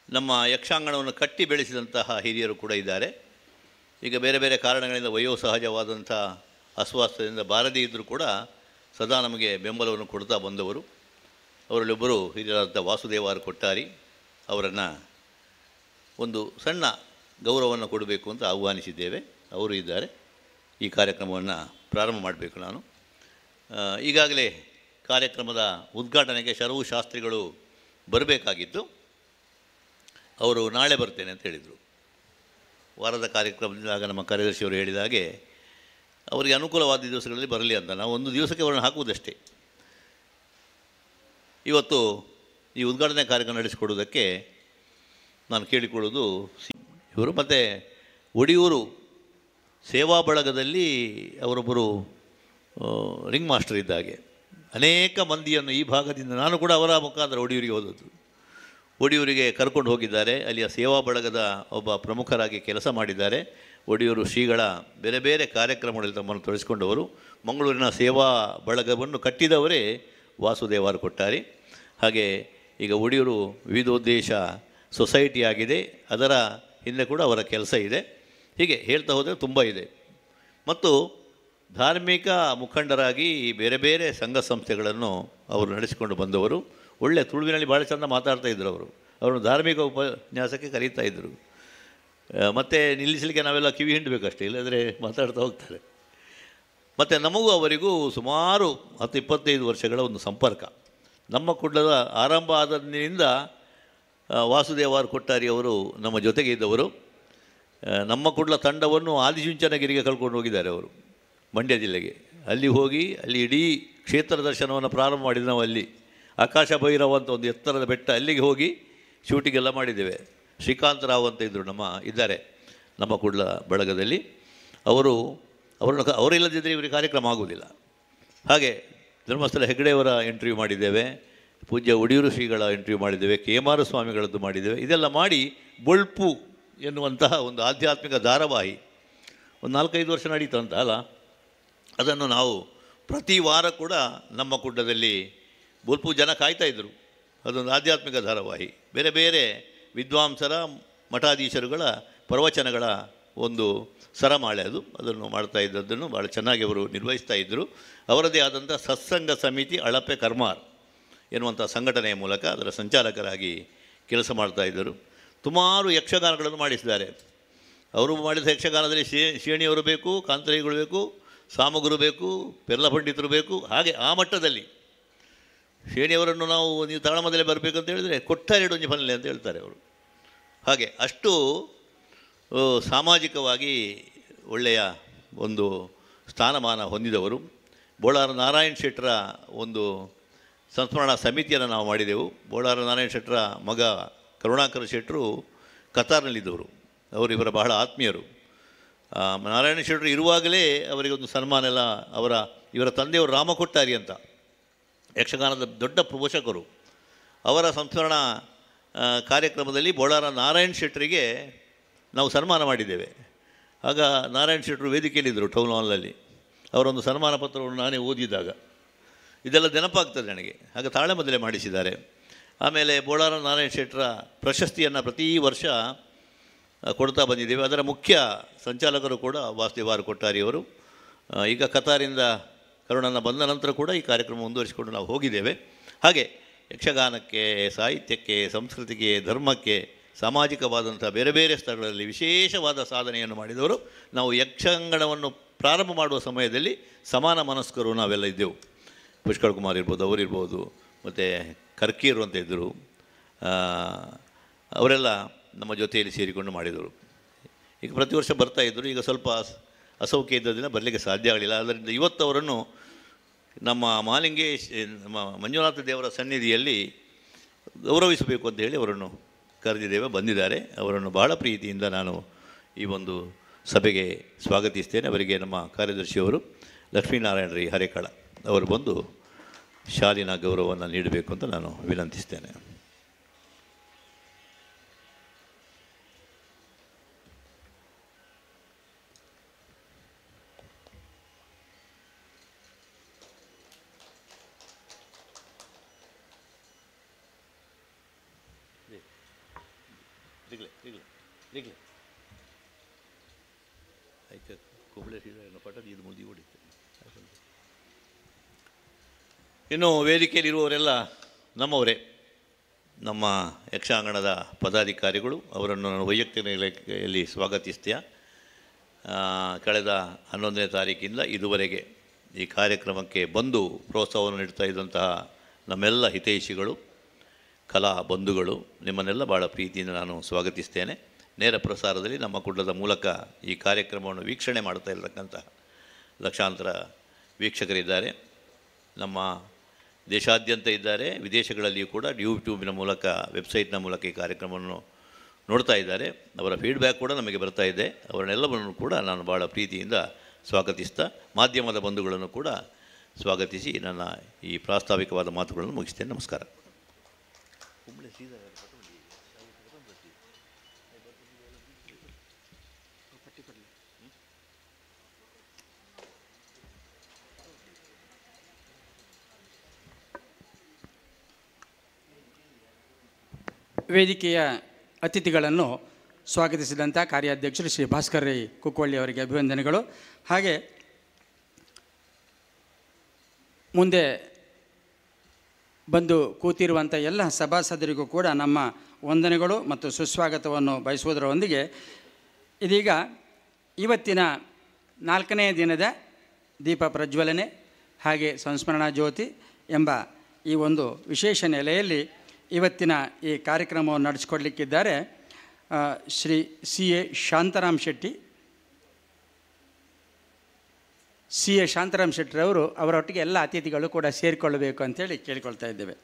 [SPEAKER 3] ನಮ್ಮ ಯಕ್ಷಾಂಗಣವನ್ನು ಕಟ್ಟಿ ಬೆಳೆಸಿದಂತಹ ಹಿರಿಯರು ಕೂಡ ಇದ್ದಾರೆ. ಈಗ ಬೇರೆ ಬೇರೆ ಕಾರಣಗಳಿಂದ ವಯೋಸಹಜವಾದಂಥ ಅಸ್ವಾಸ್ಥ್ಯದಿಂದ ಬಾರದೇ ಇದ್ದರೂ ಕೂಡ ಸದಾ ನಮಗೆ ಬೆಂಬಲವನ್ನು ಕೊಡ್ತಾ ಬಂದವರು. ಅವರಲ್ಲೊಬ್ಬರು ಹಿರಿಯರಾದ ವಾಸುದೇವಾರ್ ಕೊಟ್ಟಾರಿ. ಅವರನ್ನು ಒಂದು ಸಣ್ಣ ಗೌರವವನ್ನು ಕೊಡಬೇಕು ಅಂತ ಆಹ್ವಾನಿಸಿದ್ದೇವೆ. ಅವರು ಇದ್ದಾರೆ. ಈ ಕಾರ್ಯಕ್ರಮವನ್ನು ಪ್ರಾರಂಭ ಮಾಡಬೇಕು ನಾನು. ಈಗಾಗಲೇ ಕಾರ್ಯಕ್ರಮದ ಉದ್ಘಾಟನೆಗೆ ಶರವು ಶಾಸ್ತ್ರಿಗಳು ಬರಬೇಕಾಗಿತ್ತು. ಅವರು ನಾಳೆ ಬರ್ತೇನೆ ಅಂತ ಹೇಳಿದರು. ವಾರದ ಕಾರ್ಯಕ್ರಮದಾಗ ನಮ್ಮ ಕಾರ್ಯದರ್ಶಿಯವರು ಹೇಳಿದ ಹಾಗೆ ಅವರಿಗೆ ಅನುಕೂಲವಾದ ದಿವಸಗಳಲ್ಲಿ ಬರಲಿ ಅಂತ. ನಾವು ಒಂದು ದಿವಸಕ್ಕೆ ಅವರನ್ನು ಹಾಕುವುದಷ್ಟೇ. ಇವತ್ತು ಈ ಉದ್ಘಾಟನೆ ಕಾರ್ಯಕ್ರಮ ನಡೆಸಿಕೊಡುವುದಕ್ಕೆ ನಾನು ಕೇಳಿಕೊಳ್ಳೋದು ಇವರು. ಮತ್ತು ಒಡಿಯೂರು ಸೇವಾ ಬಳಗದಲ್ಲಿ ಅವರೊಬ್ಬರು ರಿಂಗ್ ಮಾಸ್ಟರ್ ಇದ್ದಾಗೆ ಅನೇಕ ಮಂದಿಯನ್ನು ಈ ಭಾಗದಿಂದ, ನಾನು ಕೂಡ ಅವರ ಮುಖಾಂತರ ಒಡಿಯೂರಿಗೆ ಹೋದದ್ದು, ಒಡಿಯೂರಿಗೆ ಕರ್ಕೊಂಡು ಹೋಗಿದ್ದಾರೆ. ಅಲ್ಲಿಯ ಸೇವಾ ಬಳಗದ ಒಬ್ಬ ಪ್ರಮುಖರಾಗಿ ಕೆಲಸ ಮಾಡಿದ್ದಾರೆ. ಒಡಿಯೂರು ಶ್ರೀಗಳ ಬೇರೆ ಬೇರೆ ಕಾರ್ಯಕ್ರಮಗಳಲ್ಲಿ ತಮ್ಮನ್ನು ತೊಡಗಿಸಿಕೊಂಡವರು. ಮಂಗಳೂರಿನ ಸೇವಾ ಬಳಗವನ್ನು ಕಟ್ಟಿದವರೇ ವಾಸುದೇವಾರ್ ಕೊಟ್ಟಾರಿ. ಹಾಗೆ ಈಗ ಒಡಿಯೂರು ವಿವಿಧೋದ್ದೇಶ ಸೊಸೈಟಿ ಆಗಿದೆ, ಅದರ ಹಿಂದೆ ಕೂಡ ಅವರ ಕೆಲಸ ಇದೆ. ಹೀಗೆ ಹೇಳ್ತಾ ಹೋದರೆ ತುಂಬ ಇದೆ. ಮತ್ತು ಧಾರ್ಮಿಕ ಮುಖಂಡರಾಗಿ ಬೇರೆ ಬೇರೆ ಸಂಘ ಸಂಸ್ಥೆಗಳನ್ನು ಅವರು ನಡೆಸಿಕೊಂಡು ಬಂದವರು. ಒಳ್ಳೆ ತುಳುವಿನಲ್ಲಿ ಭಾಳ ಚೆಂದ ಮಾತಾಡ್ತಾ ಇದ್ದರು. ಅವರನ್ನು ಧಾರ್ಮಿಕ ಉಪನ್ಯಾಸಕ್ಕೆ ಕರೀತಾ ಇದ್ದರು. ಮತ್ತು ನಿಲ್ಲಿಸಲಿಕ್ಕೆ ನಾವೆಲ್ಲ ಕಿವಿ ಹಿಂಡಬೇಕಷ್ಟೇ, ಇಲ್ಲಂದರೆ ಮಾತಾಡ್ತಾ ಹೋಗ್ತಾರೆ. ಮತ್ತು ನಮಗೂ ಅವರಿಗೂ ಸುಮಾರು 10-25 ವರ್ಷಗಳ ಒಂದು ಸಂಪರ್ಕ. ನಮ್ಮ ಕುಡ್ಲದ ಆರಂಭ ಆದದಿಂದ ವಾಸುದೇವಾರ್ ಕೊಟ್ಟಾರಿ ಅವರು ನಮ್ಮ ಜೊತೆಗೆ ಇದ್ದವರು. ನಮ್ಮ ಕುಡ್ಲ ತಂಡವನ್ನು ಆದಿಚುಂಚನಗಿರಿಗೆ ಕರ್ಕೊಂಡು ಹೋಗಿದ್ದಾರೆ ಅವರು, ಮಂಡ್ಯ ಜಿಲ್ಲೆಗೆ. ಅಲ್ಲಿ ಹೋಗಿ ಅಲ್ಲಿ ಇಡೀ ಕ್ಷೇತ್ರ ದರ್ಶನವನ್ನು ಪ್ರಾರಂಭ ಮಾಡಿದ ನಾವು. ಅಲ್ಲಿ ಆಕಾಶ ಭೈರವ ಅಂತ ಒಂದು ಎತ್ತರದ ಬೆಟ್ಟ, ಅಲ್ಲಿಗೆ ಹೋಗಿ ಶೂಟಿಂಗೆಲ್ಲ ಮಾಡಿದ್ದೇವೆ. ಶ್ರೀಕಾಂತ್ ರಾವ್ ಅಂತ ಇದ್ದಾರೆ ನಮ್ಮ ಕುಡ್ಲ ಬಳಗದಲ್ಲಿ. ಅವರಿಲ್ಲದಿದ್ದರೆ ಇವರಿಗೆ ಕಾರ್ಯಕ್ರಮ ಆಗುವುದಿಲ್ಲ. ಹಾಗೆ ಧರ್ಮಸ್ಥಳ ಹೆಗ್ಡೆಯವರ ಇಂಟರ್ವ್ಯೂ ಮಾಡಿದ್ದೇವೆ, ಪೂಜ್ಯ ಒಡಿಯೂರು ಶ್ರೀಗಳ ಇಂಟರ್ವ್ಯೂ ಮಾಡಿದ್ದೇವೆ, ಕೇಮಾರ ಸ್ವಾಮಿಗಳದ್ದು ಮಾಡಿದ್ದೇವೆ. ಇದೆಲ್ಲ ಮಾಡಿ ಬೊಳ್ಪು ಎನ್ನುವಂತಹ ಒಂದು ಆಧ್ಯಾತ್ಮಿಕ ಧಾರಾವಾಹಿ ಒಂದು 4-5 ವರ್ಷ ನಡೀತು ಅಂತ ಅಲ್ಲ, ಅದನ್ನು ನಾವು ಪ್ರತಿ ವಾರ ಕೂಡ ನಮ್ಮ ಕುಡ್ಡದಲ್ಲಿ ಬೊಳ್ಪು ಜನ ಕಾಯ್ತಾಯಿದ್ರು. ಅದೊಂದು ಆಧ್ಯಾತ್ಮಿಕ ಧಾರಾವಾಹಿ. ಬೇರೆ ಬೇರೆ ವಿದ್ವಾಂಸರ ಮಠಾಧೀಶರುಗಳ ಪ್ರವಚನಗಳ ಒಂದು ಸರಮಾಳೆ ಅದನ್ನು ಮಾಡ್ತಾ ಇದ್ದದ್ದನ್ನು ಭಾಳ ಚೆನ್ನಾಗಿ ಅವರು ನಿರ್ವಹಿಸ್ತಾ ಇದ್ದರು. ಅವರದೇ ಆದಂಥ ಸತ್ಸಂಗ ಸಮಿತಿ ಅಳಪೆ ಕರ್ಮಾರ್ ಎನ್ನುವಂಥ ಸಂಘಟನೆಯ ಮೂಲಕ ಅದರ ಸಂಚಾಲಕರಾಗಿ ಕೆಲಸ ಮಾಡ್ತಾಯಿದ್ದರು. ಸುಮಾರು ಯಕ್ಷಗಾನಗಳನ್ನು ಮಾಡಿಸಿದ್ದಾರೆ. ಅವರು ಮಾಡಿದ ಯಕ್ಷಗಾನದಲ್ಲಿ ಶೇಣಿಯವರು ಬೇಕು, ಕಾಂತರಿಗಳು ಬೇಕು, ಸಾಮಗುರು ಬೇಕು, ಪೆರ್ಲ ಪಂಡಿತರು ಬೇಕು. ಹಾಗೆ ಆ ಮಟ್ಟದಲ್ಲಿ ಶೇಣಿಯವರನ್ನು ನೀವು ತಾಳಮದಲ್ಲೇ ಬರಬೇಕು ಅಂತ ಹೇಳಿದರೆ ಕೊಟ್ಟಾರೆಡೊಂಜಿ ಫನ್ಲೆ ಅಂತ ಹೇಳ್ತಾರೆ ಅವರು. ಹಾಗೆ ಅಷ್ಟು ಸಾಮಾಜಿಕವಾಗಿ ಒಳ್ಳೆಯ ಒಂದು ಸ್ಥಾನಮಾನ ಹೊಂದಿದವರು. ಬೋಳಾರ ನಾರಾಯಣ ಶೆಟ್ಟರ ಒಂದು ಸಂಸ್ಮರಣಾ ಸಮಿತಿಯನ್ನು ನಾವು ಮಾಡಿದೆವು. ಬೋಳಾರ ನಾರಾಯಣ ಶೆಟ್ಟರ ಮಗ ಕರುಣಾಕರ ಶೆಟ್ಟರು ಕತಾರ್ನಲ್ಲಿದ್ದವರು. ಇವರ ಬಹಳ ಆತ್ಮೀಯರು. ನಾರಾಯಣ ಶೆಟ್ಟರು ಇರುವಾಗಲೇ ಅವರಿಗೊಂದು ಸನ್ಮಾನ ಎಲ್ಲ ಇವರ ತಂದೆಯವರು ರಾಮ ಕೊಟ್ಟಾರಿ ಅಂತ ಯಕ್ಷಗಾನದ ದೊಡ್ಡ ಪೋಷಕರು. ಅವರ ಸಂಸ್ಮರಣಾ ಕಾರ್ಯಕ್ರಮದಲ್ಲಿ ಬೋಳಾರ ನಾರಾಯಣ ಶೆಟ್ಟರಿಗೆ ನಾವು ಸನ್ಮಾನ ಮಾಡಿದ್ದೇವೆ. ಆಗ ನಾರಾಯಣ ಶೆಟ್ಟರು ವೇದಿಕೆಯಲ್ಲಿದ್ದರು ಟೌನ್ ಹಾಲ್ನಲ್ಲಿ. ಅವರೊಂದು ಸನ್ಮಾನ ಪತ್ರವನ್ನು ನಾನೇ ಓದಿದಾಗ ಇದೆಲ್ಲ ನೆನಪಾಗ್ತದೆ ನನಗೆ. ಆಗ ತಾಳಮದ್ದಲೆ ಮಾಡಿಸಿದ್ದಾರೆ. ಆಮೇಲೆ ಬೋಳಾರ ನಾರಾಯಣ ಶೆಟ್ಟರ ಪ್ರಶಸ್ತಿಯನ್ನು ಪ್ರತಿ ವರ್ಷ ಕೊಡ್ತಾ ಬಂದಿದ್ದೇವೆ. ಅದರ ಮುಖ್ಯ ಸಂಚಾಲಕರು ಕೂಡ ವಾಸುದೇವಾರ್ ಕೊಟ್ಟಾರಿಯವರು. ಈಗ ಕತಾರಿಂದ ಕರುಣನ ಬಂದ ನಂತರ ಕೂಡ ಈ ಕಾರ್ಯಕ್ರಮ ಮುಂದುವರಿಸಿಕೊಂಡು ನಾವು ಹೋಗಿದ್ದೇವೆ. ಹಾಗೆ ಯಕ್ಷಗಾನಕ್ಕೆ, ಸಾಹಿತ್ಯಕ್ಕೆ, ಸಂಸ್ಕೃತಿಗೆ, ಧರ್ಮಕ್ಕೆ, ಸಾಮಾಜಿಕವಾದಂಥ ಬೇರೆ ಬೇರೆ ಸ್ಥಳಗಳಲ್ಲಿ ವಿಶೇಷವಾದ ಸಾಧನೆಯನ್ನು ಮಾಡಿದವರು. ನಾವು ಯಕ್ಷಗಾನವನ್ನು ಪ್ರಾರಂಭ ಮಾಡುವ ಸಮಯದಲ್ಲಿ ಸಮಾನ ಮನಸ್ಕರು ನಾವೆಲ್ಲ ಇದ್ದೆವು. ಪುಷ್ಕರ್ ಕುಮಾರ್ ಇರ್ಬೋದು, ಅವರಿರ್ಬೋದು, ಮತ್ತು ಕರ್ಕೀರು ಅಂತ ಇದ್ದರು. ಅವರೆಲ್ಲ ನಮ್ಮ ಜೊತೆಯಲ್ಲಿ ಸೇರಿಕೊಂಡು ಮಾಡಿದರು. ಈಗ ಪ್ರತಿ ವರ್ಷ ಬರ್ತಾಯಿದ್ದರು. ಈಗ ಸ್ವಲ್ಪ ಅಸೌಖ್ಯ ಇದ್ದದನ್ನು ಬರಲಿಕ್ಕೆ ಸಾಧ್ಯ ಆಗಲಿಲ್ಲ. ಅದರಿಂದ ಇವತ್ತು ಅವರನ್ನು ನಮ್ಮ ನಮ್ಮ ಮಂಜುನಾಥ ದೇವರ ಸನ್ನಿಧಿಯಲ್ಲಿ ಗೌರವಿಸಬೇಕು ಅಂತ ಹೇಳಿ ಅವರನ್ನು ಕರೆದಿದ್ದೇವೆ. ಬಂದಿದ್ದಾರೆ. ಅವರನ್ನು ಬಹಳ ಪ್ರೀತಿಯಿಂದ ನಾನು ಈ ಒಂದು ಸಭೆಗೆ ಸ್ವಾಗತಿಸ್ತೇನೆ. ಅವರಿಗೆ ನಮ್ಮ ಕಾರ್ಯದರ್ಶಿಯವರು ಲಕ್ಷ್ಮೀನಾರಾಯಣ ರೈ ಹರೇಕಳ ಅವರು ಬಂದು ಶಾಲಿನ ಗೌರವವನ್ನು ನೀಡಬೇಕು ಅಂತ ನಾನು ವಿನಂತಿಸ್ತೇನೆ. ಇನ್ನು ವೇದಿಕೆಯಲ್ಲಿರುವವರೆಲ್ಲ ನಮ್ಮವರೇ, ನಮ್ಮ ಯಕ್ಷಾಂಗಣದ ಪದಾಧಿಕಾರಿಗಳು. ಅವರನ್ನು ನಾನು ವೈಯಕ್ತಿಕ ನೆಲೆಯಲ್ಲಿ ಸ್ವಾಗತಿಸ್ತೀಯ. ಕಳೆದ 11ನೇ ತಾರೀಕಿಂದ ಇದುವರೆಗೆ ಈ ಕಾರ್ಯಕ್ರಮಕ್ಕೆ ಬಂದು ಪ್ರೋತ್ಸಾಹವನ್ನು ನೀಡ್ತಾ ಇದ್ದಂತಹ ನಮ್ಮೆಲ್ಲ ಹಿತೈಷಿಗಳು, ಕಲಾ ಬಂಧುಗಳು, ನಿಮ್ಮನ್ನೆಲ್ಲ ಭಾಳ ಪ್ರೀತಿಯಿಂದ ನಾನು ಸ್ವಾಗತಿಸ್ತೇನೆ. ನೇರ ಪ್ರಸಾರದಲ್ಲಿ ನಮ್ಮ ಕುಂಡದ ಮೂಲಕ ಈ ಕಾರ್ಯಕ್ರಮವನ್ನು ವೀಕ್ಷಣೆ ಮಾಡ್ತಾ ಇರತಕ್ಕಂತಹ ಲಕ್ಷಾಂತರ ವೀಕ್ಷಕರಿದ್ದಾರೆ. ನಮ್ಮ ದೇಶಾದ್ಯಂತ ಇದ್ದಾರೆ, ವಿದೇಶಗಳಲ್ಲಿಯೂ ಕೂಡ ಯೂಟ್ಯೂಬಿನ ಮೂಲಕ, ವೆಬ್ಸೈಟ್ನ ಮೂಲಕ ಈ ಕಾರ್ಯಕ್ರಮವನ್ನು ನೋಡ್ತಾ ಇದ್ದಾರೆ. ಅವರ ಫೀಡ್ಬ್ಯಾಕ್ ಕೂಡ ನಮಗೆ ಬರ್ತಾ ಇದೆ. ಅವರನ್ನೆಲ್ಲವನ್ನು ಕೂಡ ನಾನು ಭಾಳ ಪ್ರೀತಿಯಿಂದ ಸ್ವಾಗತಿಸ್ತಾ ಮಾಧ್ಯಮದ ಬಂಧುಗಳನ್ನು ಕೂಡ ಸ್ವಾಗತಿಸಿ ನನ್ನ ಈ ಪ್ರಾಸ್ತಾವಿಕವಾದ ಮಾತುಗಳನ್ನು ಮುಗಿಸ್ತೇನೆ. ನಮಸ್ಕಾರ.
[SPEAKER 1] ವೇದಿಕೆಯ ಅತಿಥಿಗಳನ್ನು ಸ್ವಾಗತಿಸಿದಂಥ ಕಾರ್ಯಾಧ್ಯಕ್ಷರು ಶ್ರೀ ಭಾಸ್ಕರ್ ರೈ ಕುಕ್ವಳ್ಳಿ ಅವರಿಗೆ ಅಭಿವಂದನೆಗಳು. ಹಾಗೆ ಮುಂದೆ ಬಂದು ಕೂತಿರುವಂಥ ಎಲ್ಲ ಸಭಾಸದರಿಗೂ ಕೂಡ ನಮ್ಮ ವಂದನೆಗಳು ಮತ್ತು ಸುಸ್ವಾಗತವನ್ನು ಬಯಸುವುದರೊಂದಿಗೆ ಇದೀಗ ಇವತ್ತಿನ 4ನೇ ದಿನದ ದೀಪ ಪ್ರಜ್ವಲನೆ ಹಾಗೆ ಸಂಸ್ಮರಣಾ ಜ್ಯೋತಿ ಎಂಬ ಈ ಒಂದು ವಿಶೇಷ ನೆಲೆಯಲ್ಲಿ ಇವತ್ತಿನ ಈ ಕಾರ್ಯಕ್ರಮವನ್ನು ನಡೆಸಿಕೊಡ್ಲಿಕ್ಕಿದ್ದಾರೆ ಶ್ರೀ CA ಶಾಂತಾರಾಮ್ ಶೆಟ್ಟಿ. CA ಶಾಂತಾರಾಮ್ ಶೆಟ್ಟಿರವರು, ಅವರೊಟ್ಟಿಗೆ ಎಲ್ಲ ಅತಿಥಿಗಳು ಕೂಡ ಸೇರಿಕೊಳ್ಳಬೇಕು ಅಂತೇಳಿ ಕೇಳಿಕೊಳ್ತಾ ಇದ್ದೇವೆ.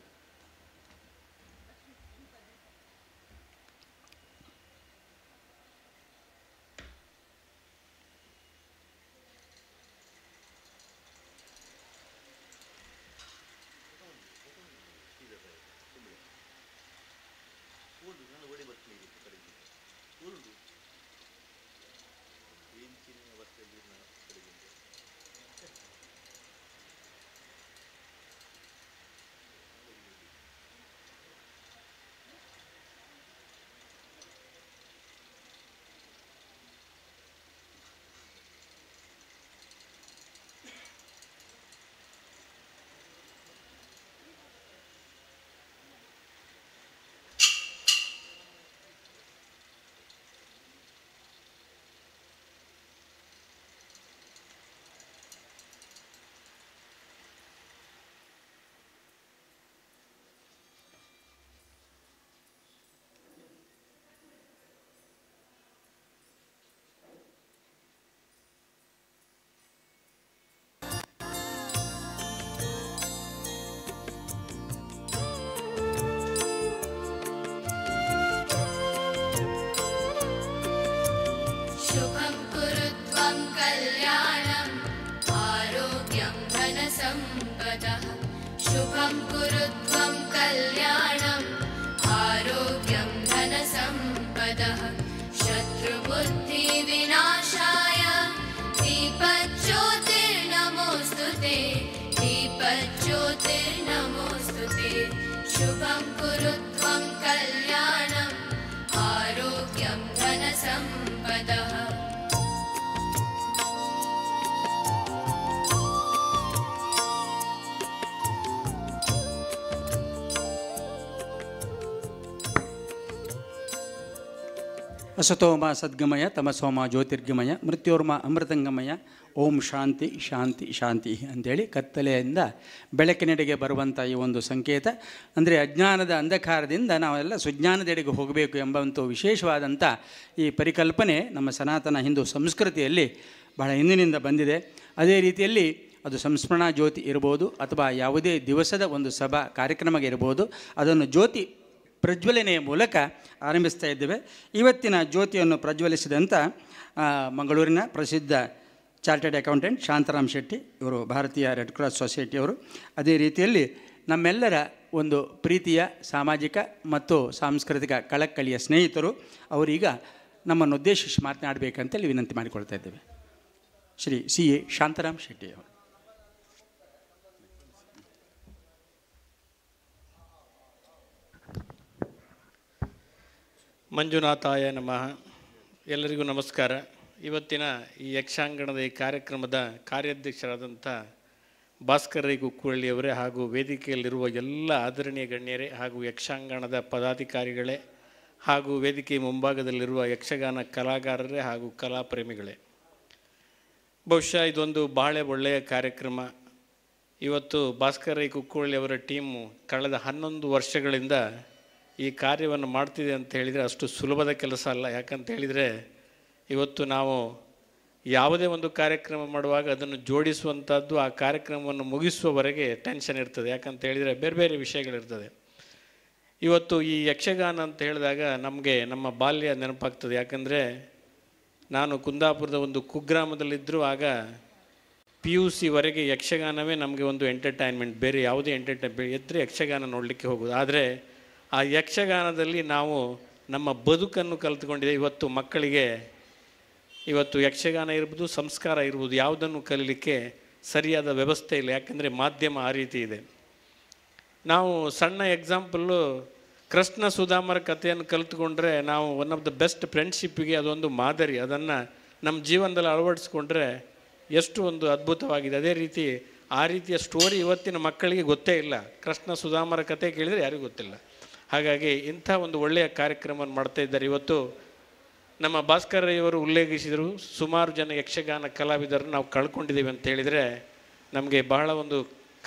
[SPEAKER 4] शुभं कुरु त्वं कल्याणम् आरोग्यं धनसम्पदः शत्रुबुद्धिविनाशाय दीपज्योतिर्नमोऽस्तु ते दीपज्योतिर्नमोऽस्तु ते शुभं कुरु त्वं कल्याणम् आरोग्यं धनसम्पदः
[SPEAKER 1] असतोमा सद्गमय तमसोमा ಜ್ಯೋತಿರ್ಗಮಯ ಮೃತ್ಯೋರ್ಮ ಅಮೃತಂಗಮಯ ಓಂ ಶಾಂತಿ ಶಾಂತಿ ಶಾಂತಿ ಅಂಥೇಳಿ ಕತ್ತಲೆಯಿಂದ ಬೆಳಕಿನೆಡೆಗೆ ಬರುವಂಥ ಈ ಒಂದು ಸಂಕೇತ. ಅಂದರೆ ಅಜ್ಞಾನದ ಅಂಧಕಾರದಿಂದ ನಾವೆಲ್ಲ ಸುಜ್ಞಾನದೆಡೆಗೆ ಹೋಗಬೇಕು ಎಂಬಂಥ ವಿಶೇಷವಾದಂಥ ಈ ಪರಿಕಲ್ಪನೆ ನಮ್ಮ ಸನಾತನ ಹಿಂದೂ ಸಂಸ್ಕೃತಿಯಲ್ಲಿ ಬಹಳ ಹಿಂದಿನಿಂದ ಬಂದಿದೆ. ಅದೇ ರೀತಿಯಲ್ಲಿ ಅದು ಸಂಸ್ಮರಣಾ ಜ್ಯೋತಿ ಇರ್ಬೋದು ಅಥವಾ ಯಾವುದೇ ದಿವಸದ ಒಂದು ಸಭಾ ಕಾರ್ಯಕ್ರಮ ಇರ್ಬೋದು, ಅದನ್ನು ಜ್ಯೋತಿ ಪ್ರಜ್ವಲನೆಯ ಮೂಲಕ ಆರಂಭಿಸ್ತಾ ಇದ್ದೇವೆ. ಇವತ್ತಿನ ಜ್ಯೋತಿಯನ್ನು ಪ್ರಜ್ವಲಿಸಿದಂಥ ಮಂಗಳೂರಿನ ಪ್ರಸಿದ್ಧ ಚಾರ್ಟರ್ಡ್ ಅಕೌಂಟೆಂಟ್ ಶಾಂತಾರಾಮ್ ಶೆಟ್ಟಿ ಇವರು ಭಾರತೀಯ ರೆಡ್ ಕ್ರಾಸ್ ಸೊಸೈಟಿಯವರು. ಅದೇ ರೀತಿಯಲ್ಲಿ ನಮ್ಮೆಲ್ಲರ ಒಂದು ಪ್ರೀತಿಯ ಸಾಮಾಜಿಕ ಮತ್ತು ಸಾಂಸ್ಕೃತಿಕ ಕಳಕಳಿಯ ಸ್ನೇಹಿತರು. ಅವರೀಗ ನಮ್ಮನ್ನು ಉದ್ದೇಶಿಸಿ ಮಾತನಾಡಬೇಕಂತೇಳಿ ವಿನಂತಿ ಮಾಡಿಕೊಳ್ತಾ ಇದ್ದೇವೆ. ಶ್ರೀ CA ಶಾಂತಾರಾಮ್ ಶೆಟ್ಟಿ ಅವರು.
[SPEAKER 5] ಮಂಜುನಾಥಾಯ ನಮಃ. ಎಲ್ಲರಿಗೂ ನಮಸ್ಕಾರ. ಇವತ್ತಿನ ಈ ಯಕ್ಷಾಂಗಣದ ಈ ಕಾರ್ಯಕ್ರಮದ ಕಾರ್ಯಾಧ್ಯಕ್ಷರಾದಂಥ ಭಾಸ್ಕರ್ ರೈ ಕುಕ್ಕುಳ್ಳಿಯವರೇ ಹಾಗೂ ವೇದಿಕೆಯಲ್ಲಿರುವ ಎಲ್ಲ ಆದರಣೀಯ ಗಣ್ಯರೇ ಹಾಗೂ ಯಕ್ಷಾಂಗಣದ ಪದಾಧಿಕಾರಿಗಳೇ ಹಾಗೂ ವೇದಿಕೆ ಮುಂಭಾಗದಲ್ಲಿರುವ ಯಕ್ಷಗಾನ ಕಲಾಕಾರರೇ ಹಾಗೂ ಕಲಾಪ್ರೇಮಿಗಳೇ, ಬಹುಶಃ ಇದೊಂದು ಬಹಳ ಒಳ್ಳೆಯ ಕಾರ್ಯಕ್ರಮ. ಇವತ್ತು ಭಾಸ್ಕರ್ ರೈ ಕುಕ್ಕುಳ್ಳಿಯವರ ಟೀಮು ಕಳೆದ 11 ವರ್ಷಗಳಿಂದ ಈ ಕಾರ್ಯವನ್ನು ಮಾಡ್ತಿದೆ ಅಂತ ಹೇಳಿದರೆ ಅಷ್ಟು ಸುಲಭದ ಕೆಲಸ ಅಲ್ಲ. ಯಾಕಂತ ಹೇಳಿದರೆ ಇವತ್ತು ನಾವು ಯಾವುದೇ ಒಂದು ಕಾರ್ಯಕ್ರಮ ಮಾಡುವಾಗ ಅದನ್ನು ಜೋಡಿಸುವಂಥದ್ದು, ಆ ಕಾರ್ಯಕ್ರಮವನ್ನು ಮುಗಿಸುವವರೆಗೆ ಟೆನ್ಷನ್ ಇರ್ತದೆ. ಯಾಕಂತ ಹೇಳಿದರೆ ಬೇರೆ ಬೇರೆ ವಿಷಯಗಳಿರ್ತದೆ. ಇವತ್ತು ಈ ಯಕ್ಷಗಾನ ಅಂತ ಹೇಳಿದಾಗ ನಮಗೆ ನಮ್ಮ ಬಾಲ್ಯ ನೆನಪಾಗ್ತದೆ. ಯಾಕಂದರೆ ನಾನು ಕುಂದಾಪುರದ ಒಂದು ಕುಗ್ರಾಮದಲ್ಲಿದ್ದರೂ ಆಗ PUC ಯಕ್ಷಗಾನವೇ ನಮಗೆ ಒಂದು ಎಂಟರ್ಟೈನ್ಮೆಂಟ್, ಬೇರೆ ಯಾವುದೇ ಎಂಟರ್ಟೈನ್ಮೆಂಟ್ ಎದ್ದರೆ ಯಕ್ಷಗಾನ ನೋಡಲಿಕ್ಕೆ ಹೋಗೋದು. ಆದರೆ ಆ ಯಕ್ಷಗಾನದಲ್ಲಿ ನಾವು ನಮ್ಮ ಬದುಕನ್ನು ಕಲಿತುಕೊಂಡಿದೆ. ಇವತ್ತು ಮಕ್ಕಳಿಗೆ ಇವತ್ತು ಯಕ್ಷಗಾನ ಇರ್ಬೋದು, ಸಂಸ್ಕಾರ ಇರ್ಬೋದು, ಯಾವುದನ್ನು ಕಲೀಲಿಕ್ಕೆ ಸರಿಯಾದ ವ್ಯವಸ್ಥೆ ಇಲ್ಲ. ಯಾಕೆಂದರೆ ಮಾಧ್ಯಮ ಆ ರೀತಿ ಇದೆ. ನಾವು ಸಣ್ಣ ಎಕ್ಸಾಂಪಲ್ಲು ಕೃಷ್ಣ ಸುಧಾಮರ ಕಥೆಯನ್ನು ಕಲಿತುಕೊಂಡ್ರೆ ನಾವು ಒನ್ ಆಫ್ ದ ಬೆಸ್ಟ್ ಫ್ರೆಂಡ್ಶಿಪ್ಪಿಗೆ ಅದೊಂದು ಮಾದರಿ. ಅದನ್ನು ನಮ್ಮ ಜೀವನದಲ್ಲಿ ಅಳವಡಿಸ್ಕೊಂಡ್ರೆ ಎಷ್ಟು ಒಂದು ಅದ್ಭುತವಾಗಿದೆ. ಅದೇ ರೀತಿ ಆ ರೀತಿಯ ಸ್ಟೋರಿ ಇವತ್ತಿನ ಮಕ್ಕಳಿಗೆ ಗೊತ್ತೇ ಇಲ್ಲ. ಕೃಷ್ಣ ಸುಧಾಮರ ಕಥೆ ಕೇಳಿದರೆ ಯಾರಿಗೂ ಗೊತ್ತಿಲ್ಲ. ಹಾಗಾಗಿ ಇಂಥ ಒಂದು ಒಳ್ಳೆಯ ಕಾರ್ಯಕ್ರಮವನ್ನು ಮಾಡ್ತಾ ಇದ್ದಾರೆ. ಇವತ್ತು ನಮ್ಮ ಭಾಸ್ಕರ್ ರೈ ಅವರು ಉಲ್ಲೇಖಿಸಿದರು, ಸುಮಾರು ಜನ ಯಕ್ಷಗಾನ ಕಲಾವಿದರನ್ನು ನಾವು ಕಳ್ಕೊಂಡಿದ್ದೀವಿ ಅಂತ ಹೇಳಿದರೆ ನಮಗೆ ಬಹಳ ಒಂದು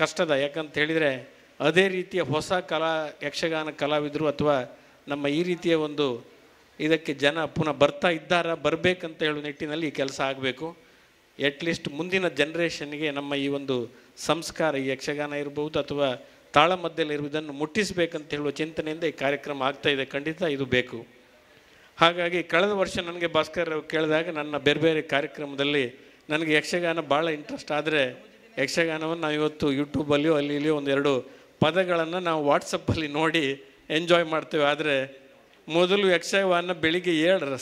[SPEAKER 5] ಕಷ್ಟದ. ಯಾಕಂತ ಹೇಳಿದರೆ ಅದೇ ರೀತಿಯ ಹೊಸ ಯಕ್ಷಗಾನ ಕಲಾವಿದರು ಅಥವಾ ನಮ್ಮ ಈ ರೀತಿಯ ಒಂದು ಇದಕ್ಕೆ ಜನ ಪುನಃ ಬರ್ತಾ ಇದ್ದಾರಾ, ಬರಬೇಕಂತ ಹೇಳೋ ನಿಟ್ಟಿನಲ್ಲಿ ಈ ಕೆಲಸ ಆಗಬೇಕು. ಎಟ್ಲೀಸ್ಟ್ ಮುಂದಿನ ಜನ್ರೇಷನ್ಗೆ ನಮ್ಮ ಈ ಒಂದು ಸಂಸ್ಕಾರ, ಈ ಯಕ್ಷಗಾನ ಇರ್ಬೋದು ಅಥವಾ ತಾಳಮದ್ದಲ್ಲಿರುವುದನ್ನು ಮುಟ್ಟಿಸಬೇಕಂತ ಹೇಳುವ ಚಿಂತನೆಯಿಂದ ಈ ಕಾರ್ಯಕ್ರಮ ಆಗ್ತಾಯಿದೆ. ಖಂಡಿತ ಇದು ಬೇಕು. ಹಾಗಾಗಿ ಕಳೆದ ವರ್ಷ ನನಗೆ ಭಾಸ್ಕರ್ ಕೇಳಿದಾಗ ನನ್ನ ಬೇರೆ ಬೇರೆ ಕಾರ್ಯಕ್ರಮದಲ್ಲಿ ನನಗೆ ಯಕ್ಷಗಾನ ಭಾಳ ಇಂಟ್ರೆಸ್ಟ್. ಆದರೆ ಯಕ್ಷಗಾನವನ್ನು ನಾವು ಇವತ್ತು ಯೂಟ್ಯೂಬಲ್ಲಿಯೋ ಅಲ್ಲಿ ಇಲ್ಲಿಯೋ ಒಂದೆರಡು ಪದಗಳನ್ನು ನಾವು ವಾಟ್ಸಪ್ಪಲ್ಲಿ ನೋಡಿ ಎಂಜಾಯ್ ಮಾಡ್ತೇವೆ. ಆದರೆ ಮೊದಲು ಯಕ್ಷಗಾನ ಬೆಳಿಗ್ಗೆ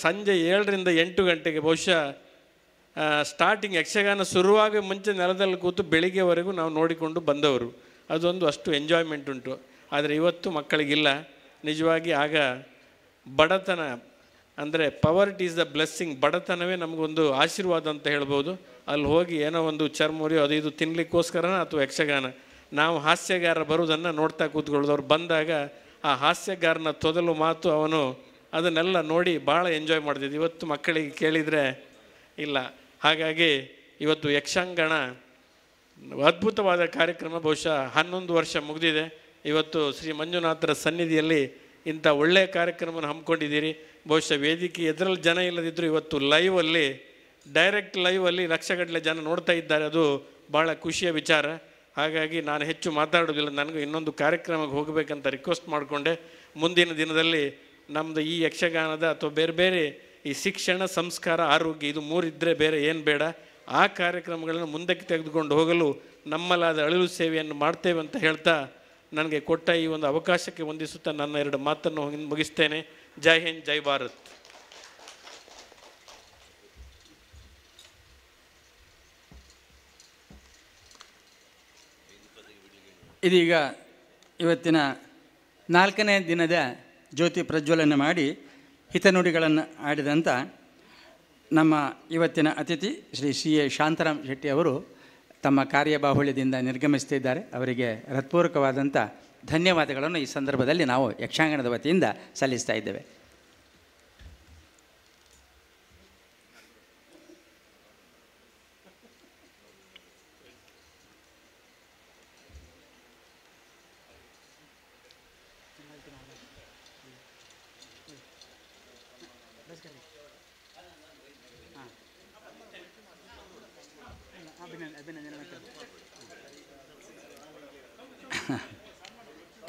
[SPEAKER 5] ಸಂಜೆ 7ರಿಂದ 8 ಗಂಟೆಗೆ, ಬಹುಶಃ ಸ್ಟಾರ್ಟಿಂಗ್ ಯಕ್ಷಗಾನ ಶುರುವಾಗ ಮುಂಚೆ ನೆಲದಲ್ಲಿ ಕೂತು ಬೆಳಿಗ್ಗೆವರೆಗೂ ನಾವು ನೋಡಿಕೊಂಡು ಬಂದವರು. ಅದೊಂದು ಅಷ್ಟು ಎಂಜಾಯ್ಮೆಂಟ್ ಉಂಟು. ಆದರೆ ಇವತ್ತು ಮಕ್ಕಳಿಗಿಲ್ಲ. ನಿಜವಾಗಿ ಆಗ ಬಡತನ ಅಂದರೆ ಪವರ್ಟಿ ಈಸ್ ದ ಬ್ಲೆಸ್ಸಿಂಗ್, ಬಡತನವೇ ನಮಗೊಂದು ಆಶೀರ್ವಾದ ಅಂತ ಹೇಳ್ಬೋದು. ಅಲ್ಲಿ ಹೋಗಿ ಏನೋ ಒಂದು ಚರ್ಮುರಿ ಅದು ಇದು ತಿನ್ನಲಿಕ್ಕೋಸ್ಕರನ ಅಥವಾ ಯಕ್ಷಗಾನ, ನಾವು ಹಾಸ್ಯಗಾರ ಬರೋದನ್ನು ನೋಡ್ತಾ ಕೂತ್ಕೊಳ್ಳೋದು. ಅವ್ರು ಬಂದಾಗ ಆ ಹಾಸ್ಯಗಾರನ ತೊದಲು ಮಾತು ಅವನು ಅದನ್ನೆಲ್ಲ ನೋಡಿ ಭಾಳ ಎಂಜಾಯ್ ಮಾಡ್ತಿದ್ದೆ. ಇವತ್ತು ಮಕ್ಕಳಿಗೆ ಕೇಳಿದರೆ ಇಲ್ಲ. ಹಾಗಾಗಿ ಇವತ್ತು ಯಕ್ಷಾಂಗಣ ಅದ್ಭುತವಾದ ಕಾರ್ಯಕ್ರಮ. ಬಹುಶಃ 11 ವರ್ಷ ಮುಗಿದಿದೆ. ಇವತ್ತು ಶ್ರೀ ಮಂಜುನಾಥರ ಸನ್ನಿಧಿಯಲ್ಲಿ ಇಂಥ ಒಳ್ಳೆಯ ಕಾರ್ಯಕ್ರಮವನ್ನು ಹಮ್ಮಿಕೊಂಡಿದ್ದೀರಿ. ಬಹುಶಃ ವೇದಿಕೆ ಎದುರಲ್ಲಿ ಜನ ಇಲ್ಲದಿದ್ದರೂ ಇವತ್ತು ಲೈವಲ್ಲಿ, ಡೈರೆಕ್ಟ್ ಲೈವಲ್ಲಿ ಲಕ್ಷಗಟ್ಟಲೆ ಜನ ನೋಡ್ತಾ ಇದ್ದಾರೆ. ಅದು ಭಾಳ ಖುಷಿಯ ವಿಚಾರ. ಹಾಗಾಗಿ ನಾನು ಹೆಚ್ಚು ಮಾತಾಡೋದಿಲ್ಲ. ನನಗೂ ಇನ್ನೊಂದು ಕಾರ್ಯಕ್ರಮಕ್ಕೆ ಹೋಗಬೇಕಂತ ರಿಕ್ವೆಸ್ಟ್ ಮಾಡಿಕೊಂಡೆ. ಮುಂದಿನ ದಿನದಲ್ಲಿ ನಮ್ಮದು ಈ ಯಕ್ಷಗಾನದ ಅಥವಾ ಬೇರೆ ಬೇರೆ ಈ ಶಿಕ್ಷಣ, ಸಂಸ್ಕಾರ, ಆರೋಗ್ಯ ಇದು 3 ಇದ್ದರೆ ಬೇರೆ ಏನು ಬೇಡ. ಆ ಕಾರ್ಯಕ್ರಮಗಳನ್ನು ಮುಂದಕ್ಕೆ ತೆಗೆದುಕೊಂಡು ಹೋಗಲು ನಮ್ಮಲ್ಲಾದ ಅಳಿಲು ಸೇವೆಯನ್ನು ಮಾಡ್ತೇವೆ ಅಂತ ಹೇಳ್ತಾ ನನಗೆ ಕೊಟ್ಟ ಈ ಒಂದು ಅವಕಾಶಕ್ಕೆ ವಂದಿಸುತ್ತಾ ನನ್ನ 2 ಮಾತನ್ನು ಮುಗಿಸ್ತೇನೆ. ಜೈ ಹಿಂದ್, ಜೈ ಭಾರತ್.
[SPEAKER 1] ಇದೀಗ ಇವತ್ತಿನ 4ನೇ ದಿನದ ಜ್ಯೋತಿ ಪ್ರಜ್ವಲನೆ ಮಾಡಿ ಹಿತನುಡಿಗಳನ್ನು ಆಡಿದಂಥ ನಮ್ಮ ಇವತ್ತಿನ ಅತಿಥಿ ಶ್ರೀ CA ಶಾಂತರಾಮ್ ಶೆಟ್ಟಿ ಅವರು ತಮ್ಮ ಕಾರ್ಯಬಾಹುಳ್ಯದಿಂದ ನಿರ್ಗಮಿಸ್ತಿದ್ದಾರೆ. ಅವರಿಗೆ ಹೃತ್ಪೂರ್ವಕವಾದಂಥ ಧನ್ಯವಾದಗಳನ್ನು ಈ ಸಂದರ್ಭದಲ್ಲಿ ನಾವು ಯಕ್ಷಾಂಗಣದ ವತಿಯಿಂದ ಸಲ್ಲಿಸ್ತಾ ಇದ್ದೇವೆ.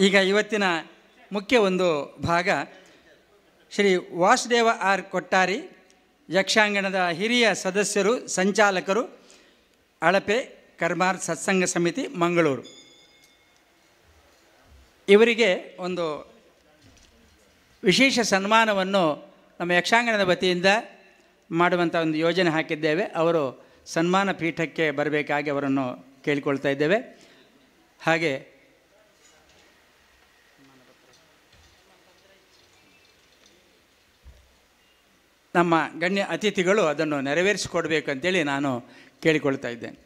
[SPEAKER 1] ಈಗ ಇವತ್ತಿನ ಮುಖ್ಯ ಒಂದು ಭಾಗ ಶ್ರೀ ವಾಸುದೇವ ಆರ್ ಕೊಟ್ಟಾರಿ, ಯಕ್ಷಾಂಗಣದ ಹಿರಿಯ ಸದಸ್ಯರು, ಸಂಚಾಲಕರು, ಅಳಪೆ ಕರ್ಮಾರ್ ಸತ್ಸಂಗ ಸಮಿತಿ, ಮಂಗಳೂರು. ಇವರಿಗೆ ಒಂದು ವಿಶೇಷ ಸನ್ಮಾನವನ್ನು ನಮ್ಮ ಯಕ್ಷಾಂಗಣದ ವತಿಯಿಂದ ಮಾಡುವಂಥ ಒಂದು ಯೋಜನೆ ಹಾಕಿದ್ದೇವೆ. ಅವರು ಸನ್ಮಾನ ಪೀಠಕ್ಕೆ ಬರಬೇಕಾಗಿ ಅವರನ್ನು ಕೇಳಿಕೊಳ್ತಾ ಇದ್ದೇವೆ. ಹಾಗೆ ನಮ್ಮ ಗಣ್ಯ ಅತಿಥಿಗಳು ಅದನ್ನು ನೆರವೇರಿಸಿಕೊಡ್ಬೇಕಂತೇಳಿ ನಾನು ಕೇಳಿಕೊಳ್ತಾ ಇದ್ದೇನೆ.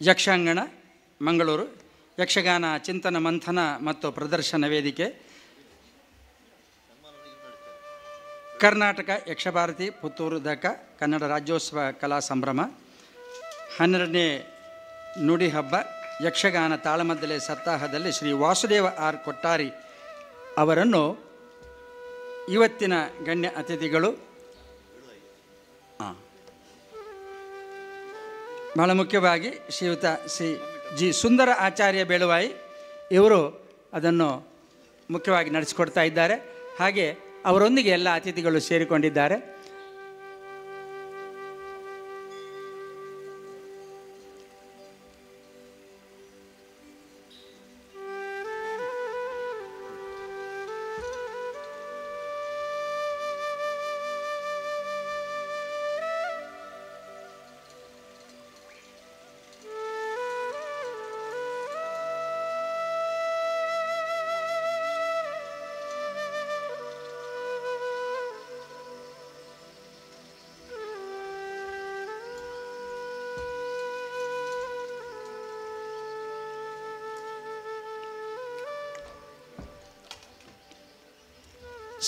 [SPEAKER 1] ಯಕ್ಷಾಂಗಣ ಮಂಗಳೂರು ಯಕ್ಷಗಾನ ಚಿಂತನ ಮಂಥನ ಮತ್ತು ಪ್ರದರ್ಶನ ವೇದಿಕೆ, ಕರ್ನಾಟಕ ಯಕ್ಷಭಾರತಿ ಪುತ್ತೂರು ದಕ ಕನ್ನಡ ರಾಜ್ಯೋತ್ಸವ ಕಲಾ ಸಂಭ್ರಮ, 12ನೇ ನುಡಿ ಹಬ್ಬ ಯಕ್ಷಗಾನ ತಾಳಮದ್ದಲೆ ಸಪ್ತಾಹದಲ್ಲಿ ಶ್ರೀ ವಾಸುದೇವ ಆರ್ ಕೊಟ್ಟಾರಿ ಅವರನ್ನು ಇವತ್ತಿನ ಗಣ್ಯ ಅತಿಥಿಗಳು ಬಹಳ ಮುಖ್ಯವಾಗಿ ಶ್ರೀಯುತ ಶ್ರೀ ಜಿ ಸುಂದರ ಆಚಾರ್ಯ ಬೇಳುವಾಯಿ ಇವರು ಅದನ್ನು ಮುಖ್ಯವಾಗಿ ನಡೆಸಿಕೊಡ್ತಾ ಇದ್ದಾರೆ. ಹಾಗೆ ಅವರೊಂದಿಗೆ ಎಲ್ಲ ಅತಿಥಿಗಳು ಸೇರಿಕೊಂಡಿದ್ದಾರೆ.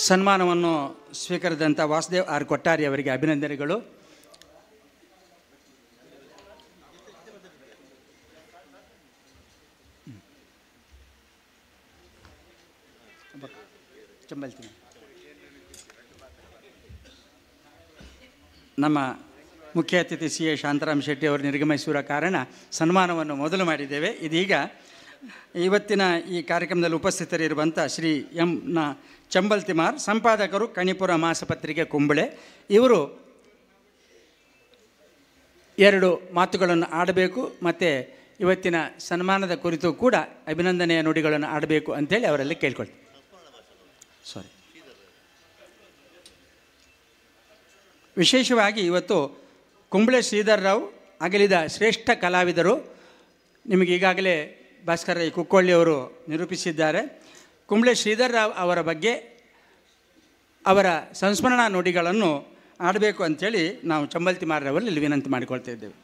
[SPEAKER 1] ಸನ್ಮಾನವನ್ನು ಸ್ವೀಕರಿಸಿದಂಥ ವಾಸುದೇವ್ ಆರ್ ಕೊಟ್ಟಾರಿ ಅವರಿಗೆ ಅಭಿನಂದನೆಗಳು. ನಮ್ಮ ಮುಖ್ಯ ಅತಿಥಿ ಸಿ ಎ ಶಾಂತರಾಮ್ ಶೆಟ್ಟಿ ಅವರು ನಿರ್ಗಮಿಸುವ ಕಾರಣ ಸನ್ಮಾನವನ್ನು ಮೊದಲು ಮಾಡಿದ್ದೇವೆ. ಇದೀಗ ಇವತ್ತಿನ ಈ ಕಾರ್ಯಕ್ರಮದಲ್ಲಿ ಉಪಸ್ಥಿತರಿರುವಂಥ ಶ್ರೀ ಎಂ ನ ಚಂಬಲ್ತಿಮಾರ್, ಸಂಪಾದಕರು ಕಣಿಪುರ ಮಾಸಪತ್ರಿಕೆ ಕುಂಬಳೆ, ಇವರು 2 ಮಾತುಗಳನ್ನು ಆಡಬೇಕು ಮತ್ತು ಇವತ್ತಿನ ಸನ್ಮಾನದ ಕುರಿತು ಕೂಡ ಅಭಿನಂದನೆಯ ನುಡಿಗಳನ್ನು ಆಡಬೇಕು ಅಂಥೇಳಿ ಅವರಲ್ಲಿ ಕೇಳ್ಕೊಳ್ತೀನಿ. ವಿಶೇಷವಾಗಿ ಇವತ್ತು ಕುಂಬಳೆ ಶ್ರೀಧರ್ ರಾವ್ ಅಗಲಿದ ಶ್ರೇಷ್ಠ ಕಲಾವಿದರು. ನಿಮಗೆ ಈಗಾಗಲೇ ಭಾಸ್ಕರ ರೈ ಕುಕ್ಕೊಳ್ಳಿಯವರು ನಿರೂಪಿಸಿದ್ದಾರೆ. ಕುಂಬಳೆ ಶ್ರೀಧರ್ ರಾವ್ ಅವರ ಬಗ್ಗೆ ಅವರ ಸಂಸ್ಮರಣಾ ನುಡಿಗಳನ್ನು ಆಡಬೇಕು ಅಂಥೇಳಿ ನಾವು ಚಂಬಲ್ತಿಮಾರವರಲ್ಲಿ ಇಲ್ಲಿ ವಿನಂತಿ ಮಾಡಿಕೊಳ್ತಾ ಇದ್ದೇವೆ.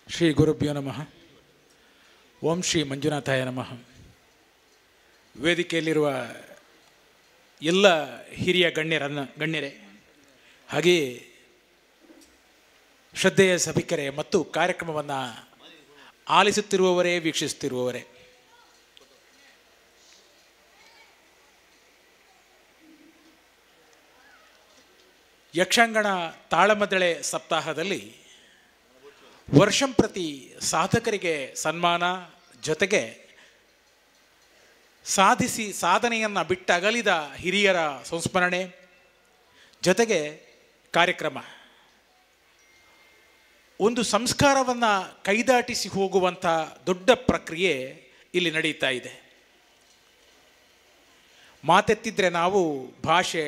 [SPEAKER 6] ಶ್ರೀ ಗುರುಭ್ಯೋ ನಮಃ. ಓಂ ಶ್ರೀ ಮಂಜುನಾಥಾಯ ನಮಃ. ವೇದಿಕೆಯಲ್ಲಿರುವ ಎಲ್ಲ ಹಿರಿಯ ಗಣ್ಯರೇ ಹಾಗೆಯೇ ಶ್ರದ್ಧೆಯ ಸಭಿಕರೇ ಮತ್ತು ಕಾರ್ಯಕ್ರಮವನ್ನು ಆಲಿಸುತ್ತಿರುವವರೇ ವೀಕ್ಷಿಸುತ್ತಿರುವವರೇ, ಯಕ್ಷಾಂಗಣ ತಾಳಮದ್ದಳೆ ಸಪ್ತಾಹದಲ್ಲಿ ವರ್ಷಂಪ್ರತಿ ಸಾಧಕರಿಗೆ ಸನ್ಮಾನ ಜೊತೆಗೆ ಸಾಧನೆಯನ್ನು ಬಿಟ್ಟಗಲಿದ ಹಿರಿಯರ ಸಂಸ್ಮರಣೆ ಜೊತೆಗೆ ಕಾರ್ಯಕ್ರಮ, ಒಂದು ಸಂಸ್ಕಾರವನ್ನು ಕೈದಾಟಿಸಿ ಹೋಗುವಂಥ ದೊಡ್ಡ ಪ್ರಕ್ರಿಯೆ ಇಲ್ಲಿ ನಡೀತಾ ಇದೆ. ಮಾತೆತ್ತಿದ್ರೆ ನಾವು ಭಾಷೆ,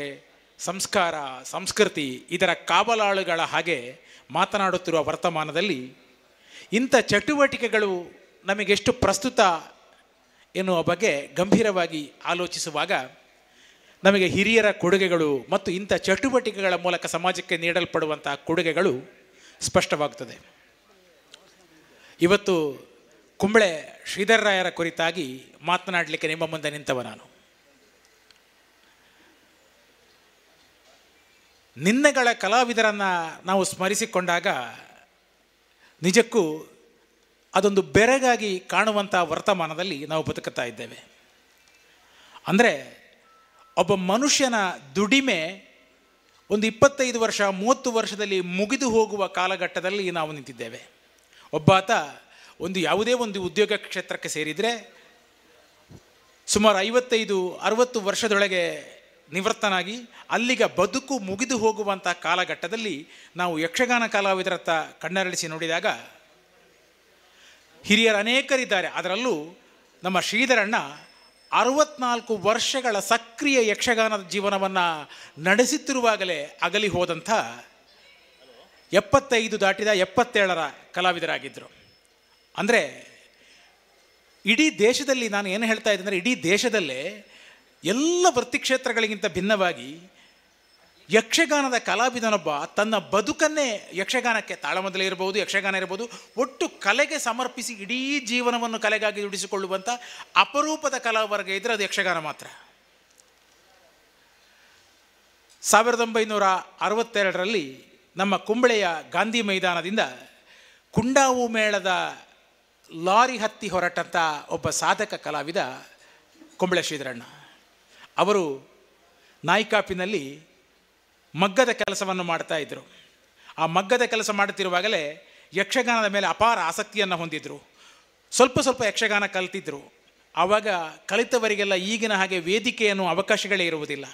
[SPEAKER 6] ಸಂಸ್ಕಾರ, ಸಂಸ್ಕೃತಿ ಇದರ ಕಾವಲಾಳುಗಳ ಹಾಗೆ ಮಾತನಾಡುತ್ತಿರುವ ವರ್ತಮಾನದಲ್ಲಿ ಇಂಥ ಚಟುವಟಿಕೆಗಳು ನಮಗೆಷ್ಟು ಪ್ರಸ್ತುತ ಎನ್ನುವ ಬಗ್ಗೆ ಗಂಭೀರವಾಗಿ ಆಲೋಚಿಸುವಾಗ ನಮಗೆ ಹಿರಿಯರ ಕೊಡುಗೆಗಳು ಮತ್ತು ಇಂಥ ಚಟುವಟಿಕೆಗಳ ಮೂಲಕ ಸಮಾಜಕ್ಕೆ ನೀಡಲ್ಪಡುವಂಥ ಕೊಡುಗೆಗಳು ಸ್ಪಷ್ಟವಾಗುತ್ತದೆ. ಇವತ್ತು ಕುಂಬಳೆ ಶ್ರೀಧರ್ ರಾಯರ ಕುರಿತಾಗಿ ಮಾತನಾಡಲಿಕ್ಕೆ ನಿಮ್ಮ ಮುಂದೆ ನಿಂತವ ನಾನು. ನಿನ್ನೆಗಳ ಕಲಾವಿದರನ್ನು ನಾವು ಸ್ಮರಿಸಿಕೊಂಡಾಗ ನಿಜಕ್ಕೂ ಅದೊಂದು ಬೆರಗಾಗಿ ಕಾಣುವಂಥ ವರ್ತಮಾನದಲ್ಲಿ ನಾವು ಬದುಕುತ್ತಾ ಇದ್ದೇವೆ. ಅಂದರೆ ಒಬ್ಬ ಮನುಷ್ಯನ ದುಡಿಮೆ ಒಂದು 25 ವರ್ಷ 30 ವರ್ಷದಲ್ಲಿ ಮುಗಿದು ಹೋಗುವ ಕಾಲಘಟ್ಟದಲ್ಲಿ ನಾವು ನಿಂತಿದ್ದೇವೆ. ಒಬ್ಬಾತ ಯಾವುದೇ ಒಂದು ಉದ್ಯೋಗ ಕ್ಷೇತ್ರಕ್ಕೆ ಸೇರಿದರೆ ಸುಮಾರು 55-60 ವರ್ಷದೊಳಗೆ ನಿವೃತ್ತನಾಗಿ ಅಲ್ಲಿಗ ಬದುಕು ಮುಗಿದು ಹೋಗುವಂಥ ಕಾಲಘಟ್ಟದಲ್ಲಿ ನಾವು ಯಕ್ಷಗಾನ ಕಲಾವಿದರತ್ತ ಕಣ್ಣರಳಿಸಿ ನೋಡಿದಾಗ ಹಿರಿಯರು ಅನೇಕರಿದ್ದಾರೆ. ಅದರಲ್ಲೂ ನಮ್ಮ ಶ್ರೀಧರಣ್ಣ 64 ವರ್ಷಗಳ ಸಕ್ರಿಯ ಯಕ್ಷಗಾನದ ಜೀವನವನ್ನು ನಡೆಸುತ್ತಿರುವಾಗಲೇ ಅಗಲಿ ಹೋದಂಥ 75 ದಾಟಿದ 77ರ ಕಲಾವಿದರಾಗಿದ್ದರು. ಅಂದರೆ ಇಡೀ ದೇಶದಲ್ಲಿ, ನಾನು ಏನು ಹೇಳ್ತಾ ಇದ್ದೆ ಅಂದರೆ, ಇಡೀ ದೇಶದಲ್ಲೇ ಎಲ್ಲ ವೃತ್ತಿಕ್ಷೇತ್ರಗಳಿಗಿಂತ ಭಿನ್ನವಾಗಿ ಯಕ್ಷಗಾನದ ಕಲಾವಿದನೊಬ್ಬ ತನ್ನ ಬದುಕನ್ನೇ ಯಕ್ಷಗಾನಕ್ಕೆ, ತಾಳಮದ್ದಲೆ ಇರ್ಬೋದು, ಯಕ್ಷಗಾನ ಇರ್ಬೋದು, ಒಟ್ಟು ಕಲೆಗೆ ಸಮರ್ಪಿಸಿ ಇಡೀ ಜೀವನವನ್ನು ಕಲೆಗಾಗಿ ದುಡಿಸಿಕೊಳ್ಳುವಂಥ ಅಪರೂಪದ ಕಲಾವರ್ಗ ಇದ್ದರೆ ಅದು ಯಕ್ಷಗಾನ ಮಾತ್ರ. 1962ರಲ್ಲಿ ನಮ್ಮ ಕುಂಬಳೆಯ ಗಾಂಧಿ ಮೈದಾನದಿಂದ ಕುಂಡಾವು ಮೇಳದ ಲಾರಿ ಹತ್ತಿ ಹೊರಟಂಥ ಒಬ್ಬ ಸಾಧಕ ಕಲಾವಿದ ಕುಂಬಳೆ ಶ್ರೀಧರಣ್ಣ. ಅವರು ನಾಯ್ಕಾಪಿನಲ್ಲಿ ಮಗ್ಗದ ಕೆಲಸವನ್ನು ಮಾಡ್ತಾ ಇದ್ದರು. ಆ ಮಗ್ಗದ ಕೆಲಸ ಮಾಡುತ್ತಿರುವಾಗಲೇ ಯಕ್ಷಗಾನದ ಮೇಲೆ ಅಪಾರ ಆಸಕ್ತಿಯನ್ನು ಹೊಂದಿದ್ರು. ಸ್ವಲ್ಪ ಯಕ್ಷಗಾನ ಕಲಿತಿದ್ರು. ಆವಾಗ ಕಲಿತವರಿಗೆಲ್ಲ ಈಗಿನ ಹಾಗೆ ವೇದಿಕೆಯನ್ನು ಅವಕಾಶಗಳೇ ಇರುವುದಿಲ್ಲ.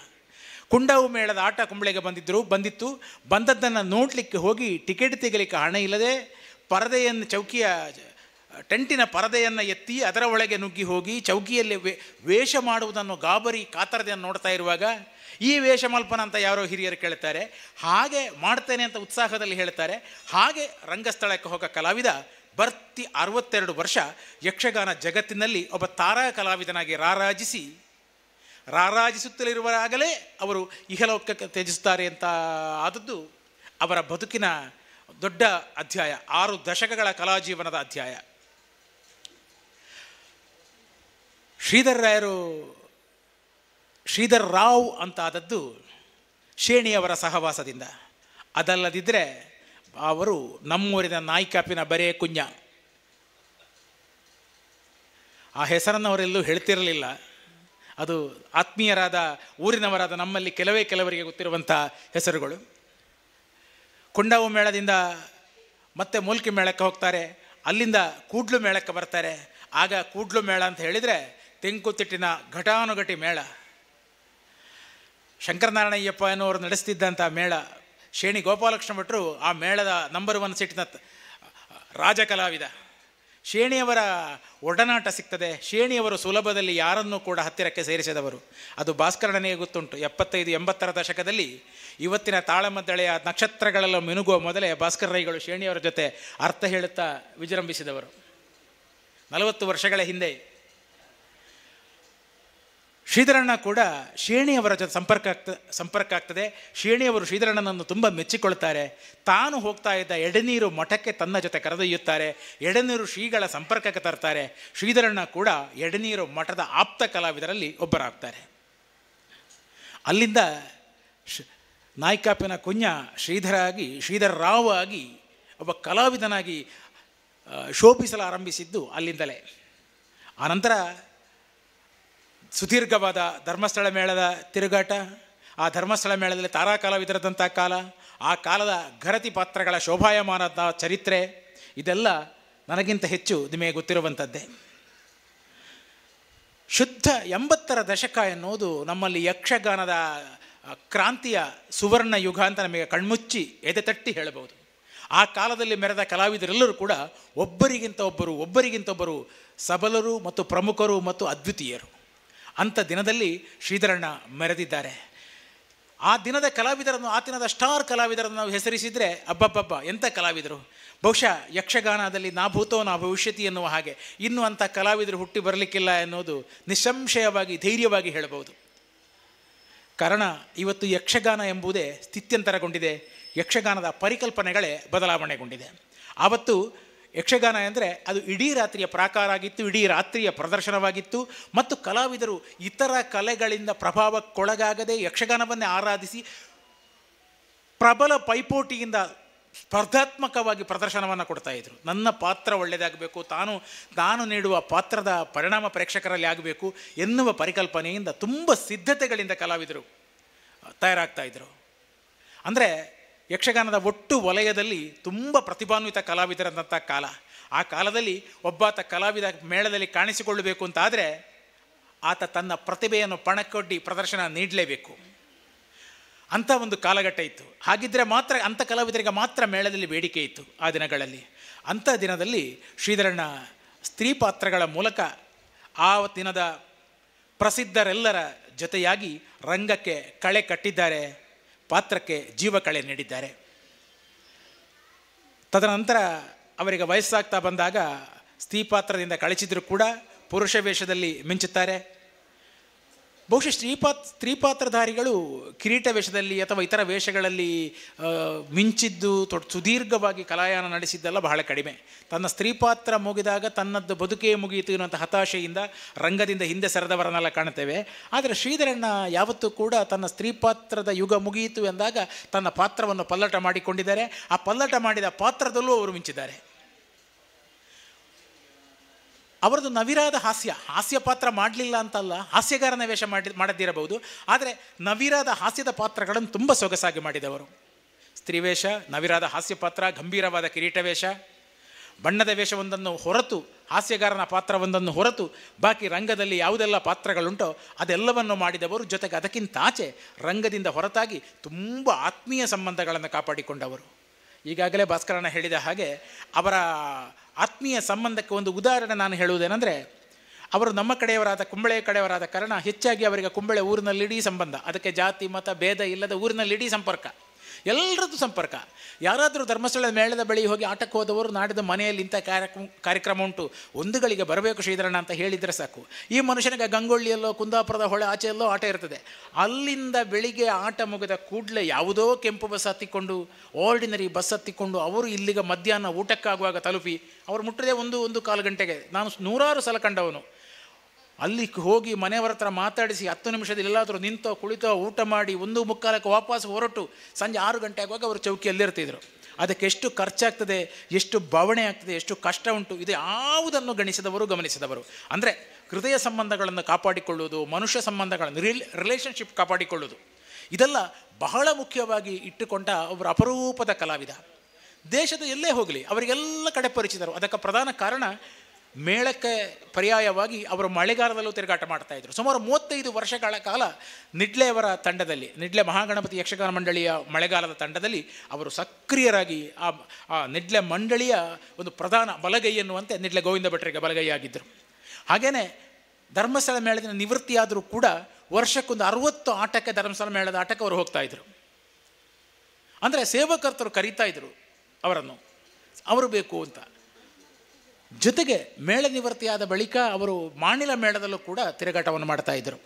[SPEAKER 6] ಕುಂಡಾವು ಮೇಳದ ಆಟ ಕುಂಬಳೆಗೆ ಬಂದಿತ್ತು. ಬಂದದ್ದನ್ನು ನೋಡಲಿಕ್ಕೆ ಹೋಗಿ ಟಿಕೆಟ್ ತೆಗಲಿಕ್ಕೆ ಹಣ ಇಲ್ಲದೆ ಪರದೆಯನ್ನು, ಚೌಕಿಯ ಟೆಂಟಿನ ಪರದೆಯನ್ನು ಎತ್ತಿ ಅದರ ಒಳಗೆ ನುಗ್ಗಿ ಹೋಗಿ ಚೌಕಿಯಲ್ಲಿ ವೇಷ ಮಾಡುವುದನ್ನು ಗಾಬರಿ ಕಾತರದೆಯನ್ನು ನೋಡ್ತಾ ಇರುವಾಗ ಈ ವೇಷ ಮಲ್ಪನ ಅಂತ ಯಾರೋ ಹಿರಿಯರು ಕೇಳ್ತಾರೆ. ಹಾಗೆ ಮಾಡ್ತೇನೆ ಅಂತ ಉತ್ಸಾಹದಲ್ಲಿ ಹೇಳ್ತಾರೆ. ಹಾಗೆ ರಂಗಸ್ಥಳಕ್ಕೆ ಹೋಗೋ ಕಲಾವಿದ ಬರ್ತಿ 62 ವರ್ಷ ಯಕ್ಷಗಾನ ಜಗತ್ತಿನಲ್ಲಿ ಒಬ್ಬ ತಾರಾ ಕಲಾವಿದನಾಗಿ ರಾರಾಜಿಸುತ್ತಲಿರುವಾಗಲೇ ಅವರು ಇಹಲೋಕಕ್ಕೆ ತ್ಯಜಿಸುತ್ತಾರೆ ಅಂತ ಆದದ್ದು ಅವರ ಬದುಕಿನ ದೊಡ್ಡ ಅಧ್ಯಾಯ. 6 ದಶಕಗಳ ಕಲಾಜೀವನದ ಅಧ್ಯಾಯ. ಶ್ರೀಧರ್ ರಾವ್ ಅಂತ ಆದದ್ದು ಶೇಣಿಯವರ ಸಹವಾಸದಿಂದ. ಅದಲ್ಲದಿದ್ದರೆ ಅವರು ನಮ್ಮೂರಿನ ನಾಯ್ಕಾಪಿನ ಬರೇ ಕುಂಜ. ಆ ಹೆಸರನ್ನು ಅವರೆಲ್ಲೂ ಹೇಳ್ತಿರಲಿಲ್ಲ. ಅದು ಆತ್ಮೀಯರಾದ ಊರಿನವರಾದ ನಮ್ಮಲ್ಲಿ ಕೆಲವರಿಗೆ ಗೊತ್ತಿರುವಂಥ ಹೆಸರುಗಳು. ಕುಂಡಾವು ಮೇಳದಿಂದ ಮತ್ತೆ ಮೂಲ್ಕಿ ಮೇಳಕ್ಕೆ ಹೋಗ್ತಾರೆ. ಅಲ್ಲಿಂದ ಕೂಡ್ಲು ಮೇಳಕ್ಕೆ ಬರ್ತಾರೆ. ಆಗ ಕೂಡ್ಲು ಮೇಳ ಅಂತ ಹೇಳಿದರೆ ತೆಂಕುತಿಟ್ಟಿನ ಘಟಾನುಘಟಿ ಮೇಳ. ಶಂಕರನಾರಾಯಣಯ್ಯಪ್ಪ ಎನ್ನುವರು ನಡೆಸ್ತಿದ್ದಂಥ ಮೇಳ. ಶೇಣಿ ಗೋಪಾಲಕೃಷ್ಣ ಭಟ್ರು ಆ ಮೇಳದ ನಂಬರ್ 1 ಸೀಟಿನ ರಾಜ ಕಲಾವಿದ. ಶೇಣಿಯವರ ಒಡನಾಟ ಸಿಗ್ತದೆ. ಶೇಣಿಯವರು ಸುಲಭದಲ್ಲಿ ಯಾರನ್ನೂ ಕೂಡ ಹತ್ತಿರಕ್ಕೆ ಸೇರಿಸಿದವರು. ಅದು ಭಾಸ್ಕರನಿಗೆ ಗೊತ್ತುಂಟು. 75-80ರ ದಶಕದಲ್ಲಿ ಇವತ್ತಿನ ತಾಳಮದ್ದಳೆಯ ನಕ್ಷತ್ರಗಳೆಲ್ಲ ಮಿನುಗುವ ಮೊದಲೇ ಭಾಸ್ಕರ ರೈಗಳು ಶೇಣಿಯವರ ಜೊತೆ ಅರ್ಥ ಹೇಳುತ್ತಾ ವಿಜೃಂಭಿಸಿದವರು. 40 ವರ್ಷಗಳ ಹಿಂದೆ ಶ್ರೀಧರಣ್ಣ ಕೂಡ ಶೇಣಿಯವರ ಜೊತೆ ಸಂಪರ್ಕ ಆಗ್ತದೆ. ಶೇಣಿಯವರು ಶ್ರೀಧರಣ್ಣನನ್ನು ತುಂಬ ಮೆಚ್ಚಿಕೊಳ್ತಾರೆ. ತಾನು ಹೋಗ್ತಾ ಇದ್ದ ಎಡೆನೀರು ಮಠಕ್ಕೆ ತನ್ನ ಜೊತೆ ಕರೆದೊಯ್ಯುತ್ತಾರೆ. ಎಡೆನೀರು ಶ್ರೀಗಳ ಸಂಪರ್ಕಕ್ಕೆ ತರ್ತಾರೆ. ಶ್ರೀಧರಣ್ಣ ಕೂಡ ಎಡೆನೀರು ಮಠದ ಆಪ್ತ ಕಲಾವಿದರಲ್ಲಿ ಒಬ್ಬರಾಗ್ತಾರೆ. ಅಲ್ಲಿಂದ ನಾಯ್ಕಾಪಿನ ಕುಂಜ ಶ್ರೀಧರ್ ರಾವ್ ಆಗಿ ಒಬ್ಬ ಕಲಾವಿದನಾಗಿ ಶೋಭಿಸಲು ಆರಂಭಿಸಿದ್ದು ಅಲ್ಲಿಂದಲೇ. ಆನಂತರ ಸುದೀರ್ಘವಾದ ಧರ್ಮಸ್ಥಳ ಮೇಳದ ತಿರುಗಾಟ, ಆ ಧರ್ಮಸ್ಥಳ ಮೇಳದಲ್ಲಿ ತಾರಾ ಕಲಾವಿದರದಂಥ ಕಾಲ, ಆ ಕಾಲದ ಘರತಿ ಪಾತ್ರಗಳ ಶೋಭಾಯಮಾನದ ಚರಿತ್ರೆ, ಇದೆಲ್ಲ ನನಗಿಂತ ಹೆಚ್ಚು ನಿಮಗೆ ಗೊತ್ತಿರುವಂಥದ್ದೇ. ಶುದ್ಧ 80ರ ದಶಕ ಎನ್ನುವುದು ನಮ್ಮಲ್ಲಿ ಯಕ್ಷಗಾನದ ಕ್ರಾಂತಿಯ ಸುವರ್ಣ ಯುಗ ಅಂತ ನಮಗೆ ಕಣ್ಮುಚ್ಚಿ ಎದೆ ತಟ್ಟಿ ಹೇಳಬಹುದು. ಆ ಕಾಲದಲ್ಲಿ ಮೆರೆದ ಕಲಾವಿದರೆಲ್ಲರೂ ಕೂಡ ಒಬ್ಬರಿಗಿಂತ ಒಬ್ಬರು ಸಬಲರು ಮತ್ತು ಪ್ರಮುಖರು ಮತ್ತು ಅದ್ವಿತೀಯರು. ಅಂಥ ದಿನದಲ್ಲಿ ಶ್ರೀಧರಣ್ಣ ಮೆರೆದಿದ್ದಾರೆ. ಆ ದಿನದ ಕಲಾವಿದರನ್ನು, ಆ ದಿನದ ಸ್ಟಾರ್ ಕಲಾವಿದರನ್ನು ನಾವು ಹೆಸರಿಸಿದರೆ ಅಬ್ಬಬ್ಬಬ್ಬ ಎಂಥ ಕಲಾವಿದರು. ಬಹುಶಃ ಯಕ್ಷಗಾನದಲ್ಲಿ ನಾ ಭೂತೋ ನಾ ಭವಿಷ್ಯತಿ ಎನ್ನುವ ಹಾಗೆ ಇನ್ನೂ ಅಂಥ ಕಲಾವಿದರು ಹುಟ್ಟಿ ಬರಲಿಕ್ಕಿಲ್ಲ ಎನ್ನುವುದು ನಿಸ್ಸಂಶಯವಾಗಿ ಧೈರ್ಯವಾಗಿ ಹೇಳಬಹುದು. ಕಾರಣ ಇವತ್ತು ಯಕ್ಷಗಾನ ಎಂಬುದೇ ಸ್ಥಿತ್ಯಂತರಗೊಂಡಿದೆ. ಯಕ್ಷಗಾನದ ಪರಿಕಲ್ಪನೆಗಳೇ ಬದಲಾವಣೆಗೊಂಡಿದೆ. ಆವತ್ತು ಯಕ್ಷಗಾನ ಅಂದರೆ ಅದು ಇಡೀ ರಾತ್ರಿಯ ಪ್ರಾಕಾರ ಆಗಿತ್ತು, ಇಡೀ ರಾತ್ರಿಯ ಪ್ರದರ್ಶನವಾಗಿತ್ತು. ಮತ್ತು ಕಲಾವಿದರು ಇತರ ಕಲೆಗಳಿಂದ ಪ್ರಭಾವಕ್ಕೊಳಗಾಗದೆ ಯಕ್ಷಗಾನವನ್ನೇ ಆರಾಧಿಸಿ ಪ್ರಬಲ ಪೈಪೋಟಿಯಿಂದ ಸ್ಪರ್ಧಾತ್ಮಕವಾಗಿ ಪ್ರದರ್ಶನವನ್ನು ಕೊಡ್ತಾಯಿದ್ರು. ನನ್ನ ಪಾತ್ರ ಒಳ್ಳೆಯದಾಗಬೇಕು, ನಾನು ನೀಡುವ ಪಾತ್ರದ ಪರಿಣಾಮ ಪ್ರೇಕ್ಷಕರಲ್ಲಿ ಆಗಬೇಕು ಎನ್ನುವ ಪರಿಕಲ್ಪನೆಯಿಂದ ತುಂಬ ಸಿದ್ಧತೆಗಳಿಂದ ಕಲಾವಿದರು ತಯಾರಾಗ್ತಾಯಿದ್ರು. ಅಂದರೆ ಯಕ್ಷಗಾನದ ಒಟ್ಟು ವಲಯದಲ್ಲಿ ತುಂಬ ಪ್ರತಿಭಾನ್ವಿತ ಕಲಾವಿದರಂಥ ಕಾಲ. ಆ ಕಾಲದಲ್ಲಿ ಒಬ್ಬಾತ ಕಲಾವಿದ ಮೇಳದಲ್ಲಿ ಕಾಣಿಸಿಕೊಳ್ಳಬೇಕು ಅಂತಾದರೆ ಆತ ತನ್ನ ಪ್ರತಿಭೆಯನ್ನು ಪಣಕ್ಕೊಡ್ಡಿ ಪ್ರದರ್ಶನ ನೀಡಲೇಬೇಕು. ಅಂಥ ಒಂದು ಕಾಲಘಟ್ಟ ಇತ್ತು. ಹಾಗಿದ್ದರೆ ಮಾತ್ರ ಅಂಥ ಕಲಾವಿದರಿಗೆ ಮಾತ್ರ ಮೇಳದಲ್ಲಿ ಬೇಡಿಕೆ ಇತ್ತು ಆ ದಿನಗಳಲ್ಲಿ. ಅಂಥ ದಿನದಲ್ಲಿ ಶ್ರೀಧರಣ್ಣ ಸ್ತ್ರೀ ಪಾತ್ರಗಳ ಮೂಲಕ ಆ ದಿನದ ಪ್ರಸಿದ್ಧರೆಲ್ಲರ ಜೊತೆಯಾಗಿ ರಂಗಕ್ಕೆ ಕಳೆ ಕಟ್ಟಿದ್ದಾರೆ, ಪಾತ್ರಕ್ಕೆ ಜೀವ ಕಳೆ ನೀಡಿದ್ದಾರೆ. ತದನಂತರ ಅವರಿಗೆ ವಯಸ್ಸಾಗ್ತಾ ಬಂದಾಗ ಸ್ತ್ರೀ ಪಾತ್ರದಿಂದ ಕಳಿಸಿದ್ರು ಕೂಡ ಪುರುಷ ವೇಷದಲ್ಲಿ ಮಿಂಚುತ್ತಾರೆ. ಬಹುಶಃ ಸ್ತ್ರೀ ಪಾತ್ರಧಾರಿಗಳು ಕಿರೀಟ ವೇಷದಲ್ಲಿ ಅಥವಾ ಇತರ ವೇಷಗಳಲ್ಲಿ ಮಿಂಚಿದ್ದು ಸುದೀರ್ಘವಾಗಿ ಕಲಾಯಾನ ನಡೆಸಿದ್ದೆಲ್ಲ ಬಹಳ ಕಡಿಮೆ. ತನ್ನ ಸ್ತ್ರೀ ಪಾತ್ರ ಮುಗಿದಾಗ ತನ್ನದ್ದು ಬದುಕೇ ಮುಗಿಯಿತು ಎನ್ನುವಂಥ ಹತಾಶೆಯಿಂದ ರಂಗದಿಂದ ಹಿಂದೆ ಸರಿದವರನ್ನೆಲ್ಲ ಕಾಣುತ್ತೇವೆ. ಆದರೆ ಶ್ರೀಧರಣ್ಣ ಯಾವತ್ತೂ ಕೂಡ ತನ್ನ ಸ್ತ್ರೀ ಪಾತ್ರದ ಯುಗ ಮುಗಿಯಿತು ಎಂದಾಗ ತನ್ನ ಪಾತ್ರವನ್ನು ಪಲ್ಲಟ ಮಾಡಿಕೊಂಡಿದ್ದಾರೆ. ಆ ಪಲ್ಲಟ ಮಾಡಿದ ಪಾತ್ರದಲ್ಲೂ ಅವರು ಮಿಂಚಿದ್ದಾರೆ. ಅವರದ್ದು ನವಿರಾದ ಹಾಸ್ಯ ಪಾತ್ರ ಮಾಡಲಿಲ್ಲ ಅಂತಲ್ಲ, ಹಾಸ್ಯಗಾರನ ವೇಷ ಮಾಡದಿರಬಹುದು, ಆದರೆ ನವಿರಾದ ಹಾಸ್ಯದ ಪಾತ್ರಗಳನ್ನು ತುಂಬ ಸೊಗಸಾಗಿ ಮಾಡಿದವರು. ಸ್ತ್ರೀ ವೇಷ, ನವಿರಾದ ಹಾಸ್ಯ ಪಾತ್ರ, ಗಂಭೀರವಾದ ಕಿರೀಟ ವೇಷ, ಬಣ್ಣದ ವೇಷವೊಂದನ್ನು ಹೊರತು, ಹಾಸ್ಯಗಾರನ ಪಾತ್ರವೊಂದನ್ನು ಹೊರತು ಬಾಕಿ ರಂಗದಲ್ಲಿ ಯಾವುದೆಲ್ಲ ಪಾತ್ರಗಳುಂಟೋ ಅದೆಲ್ಲವನ್ನು ಮಾಡಿದವರು. ಜೊತೆಗೆ ಅದಕ್ಕಿಂತ ಆಚೆ ರಂಗದಿಂದ ಹೊರತಾಗಿ ತುಂಬ ಆತ್ಮೀಯ ಸಂಬಂಧಗಳನ್ನು ಕಾಪಾಡಿಕೊಂಡವರು. ಈಗಾಗಲೇ ಭಾಸ್ಕರಣ್ಣ ಹೇಳಿದ ಹಾಗೆ ಅವರ ಆತ್ಮೀಯ ಸಂಬಂಧಕ್ಕೆ ಒಂದು ಉದಾಹರಣೆ ನಾನು ಹೇಳುವುದೇನೆಂದರೆ, ಅವರು ನಮ್ಮ ಕಡೆಯವರಾದ ಕುಂಬಳೆ ಕಡೆಯವರಾದ ಕಾರಣ ಹೆಚ್ಚಾಗಿ ಅವರಿಗೆ ಕುಂಬಳೆ ಊರಿನಲ್ಲಿಡೀ ಸಂಬಂಧ, ಅದಕ್ಕೆ ಜಾತಿ ಮತ ಭೇದ ಇಲ್ಲದ ಊರಿನಲ್ಲಿಡೀ ಸಂಪರ್ಕ, ಎಲ್ಲರದ್ದು ಸಂಪರ್ಕ. ಯಾರಾದರೂ ಧರ್ಮಸ್ಥಳದ ಮೇಳದ ಬಳಿ ಹೋಗಿ ಆಟಕ್ಕೆ ಹೋದವರು ನಾಡಿದ ಮನೆಯಲ್ಲಿ ಇಂಥ ಕಾರ್ಯಕ್ರಮ ಉಂಟು, ಒಂದು ಗಳಿಗೆ ಬರಬೇಕು ಶ್ರೀಧರಣ್ಣ ಅಂತ ಹೇಳಿದರೆ ಸಾಕು. ಈ ಮನುಷ್ಯನಿಗೆ ಗಂಗೊಳ್ಳಿಯಲ್ಲೋ ಕುಂದಾಪುರದ ಹೊಳೆ ಆಚೆಯಲ್ಲೋ ಆಟ ಇರ್ತದೆ. ಅಲ್ಲಿಂದ ಬೆಳಿಗ್ಗೆ ಆಟ ಮುಗಿದ ಕೂಡಲೇ ಯಾವುದೋ ಕೆಂಪು ಬಸ್ ಹತ್ತಿಕೊಂಡು, ಆರ್ಡಿನರಿ ಬಸ್ ಹತ್ತಿಕೊಂಡು ಅವರು ಇಲ್ಲಿಗೆ ಮಧ್ಯಾಹ್ನ ಊಟಕ್ಕಾಗುವಾಗ ತಲುಪಿ ಅವರು ಮುಟ್ಟದೆ 1-1.25 ಗಂಟೆಗೆ. ನಾನು 100 ಸಲ ಕಂಡವನು. ಅಲ್ಲಿ ಹೋಗಿ ಮನೆಯವರ ಹತ್ರ ಮಾತಾಡಿಸಿ 10 ನಿಮಿಷದಲ್ಲಿ ಎಲ್ಲಾದರೂ ನಿಂತೋ ಕುಳಿತೋ ಊಟ ಮಾಡಿ 1:45 ವಾಪಸ್ ಹೊರಟು ಸಂಜೆ 6 ಗಂಟೆ ಆಗುವಾಗ ಅವರು ಚೌಕಿಯಲ್ಲಿರ್ತಿದ್ರು. ಅದಕ್ಕೆ ಎಷ್ಟು ಖರ್ಚಾಗ್ತದೆ, ಎಷ್ಟು ಬವಣೆ ಆಗ್ತದೆ, ಎಷ್ಟು ಕಷ್ಟ ಉಂಟು, ಇದು ಯಾವುದನ್ನು ಗಮನಿಸಿದವರು. ಅಂದರೆ ಹೃದಯ ಸಂಬಂಧಗಳನ್ನು ಕಾಪಾಡಿಕೊಳ್ಳುವುದು, ಮನುಷ್ಯ ಸಂಬಂಧಗಳನ್ನು ರಿಲೇಷನ್ಶಿಪ್ ಕಾಪಾಡಿಕೊಳ್ಳುವುದು, ಇದೆಲ್ಲ ಬಹಳ ಮುಖ್ಯವಾಗಿ ಇಟ್ಟುಕೊಂಡ ಒಬ್ಬರು ಅಪರೂಪದ ಕಲಾವಿದ. ದೇಶದ ಎಲ್ಲೇ ಹೋಗಲಿ ಅವರಿಗೆಲ್ಲ ಕಡೆ ಪರಿಚಿತರು. ಅದಕ್ಕೆ ಪ್ರಧಾನ ಕಾರಣ ಮೇಳಕ್ಕೆ ಪರ್ಯಾಯವಾಗಿ ಅವರು ಮಳೆಗಾಲದಲ್ಲೂ ತಿರುಗಾಟ ಮಾಡ್ತಾಯಿದ್ರು. ಸುಮಾರು 35 ವರ್ಷಗಳ ಕಾಲ ನಿಡ್ಲೆಯವರ ತಂಡದಲ್ಲಿ, ನಿಡ್ಲೆ ಮಹಾಗಣಪತಿ ಯಕ್ಷಗಾನ ಮಂಡಳಿಯ ಮಳೆಗಾಲದ ತಂಡದಲ್ಲಿ ಅವರು ಸಕ್ರಿಯರಾಗಿ ಆ ನಿಡ್ಲೆ ಮಂಡಳಿಯ ಒಂದು ಪ್ರಧಾನ ಬಲಗೈ ಎನ್ನುವಂತೆ ನಿಡ್ಲೆ ಗೋವಿಂದ ಭಟ್ರಿಗೆ ಬಲಗೈ ಆಗಿದ್ದರು. ಹಾಗೆಯೇ ಧರ್ಮಸ್ಥಳ ಮೇಳದಿಂದ ನಿವೃತ್ತಿಯಾದರೂ ಕೂಡ ವರ್ಷಕ್ಕೊಂದು 60 ಆಟಕ್ಕೆ ಧರ್ಮಸ್ಥಳ ಮೇಳದ ಆಟಕ್ಕೆ ಅವರು ಹೋಗ್ತಾಯಿದ್ರು. ಅಂದರೆ ಸೇವಕರ್ತರು ಕರೀತಾ ಇದ್ರು ಅವರನ್ನು, ಅವರು ಬೇಕು ಅಂತ. ಜೊತೆಗೆ ಮೇಳ ನಿವೃತ್ತಿಯಾದ ಬಳಿಕ ಅವರು ಮಾಣಿಲ ಮೇಳದಲ್ಲೂ ಕೂಡ ತಿರುಗಾಟವನ್ನು ಮಾಡ್ತಾ ಇದ್ದರು.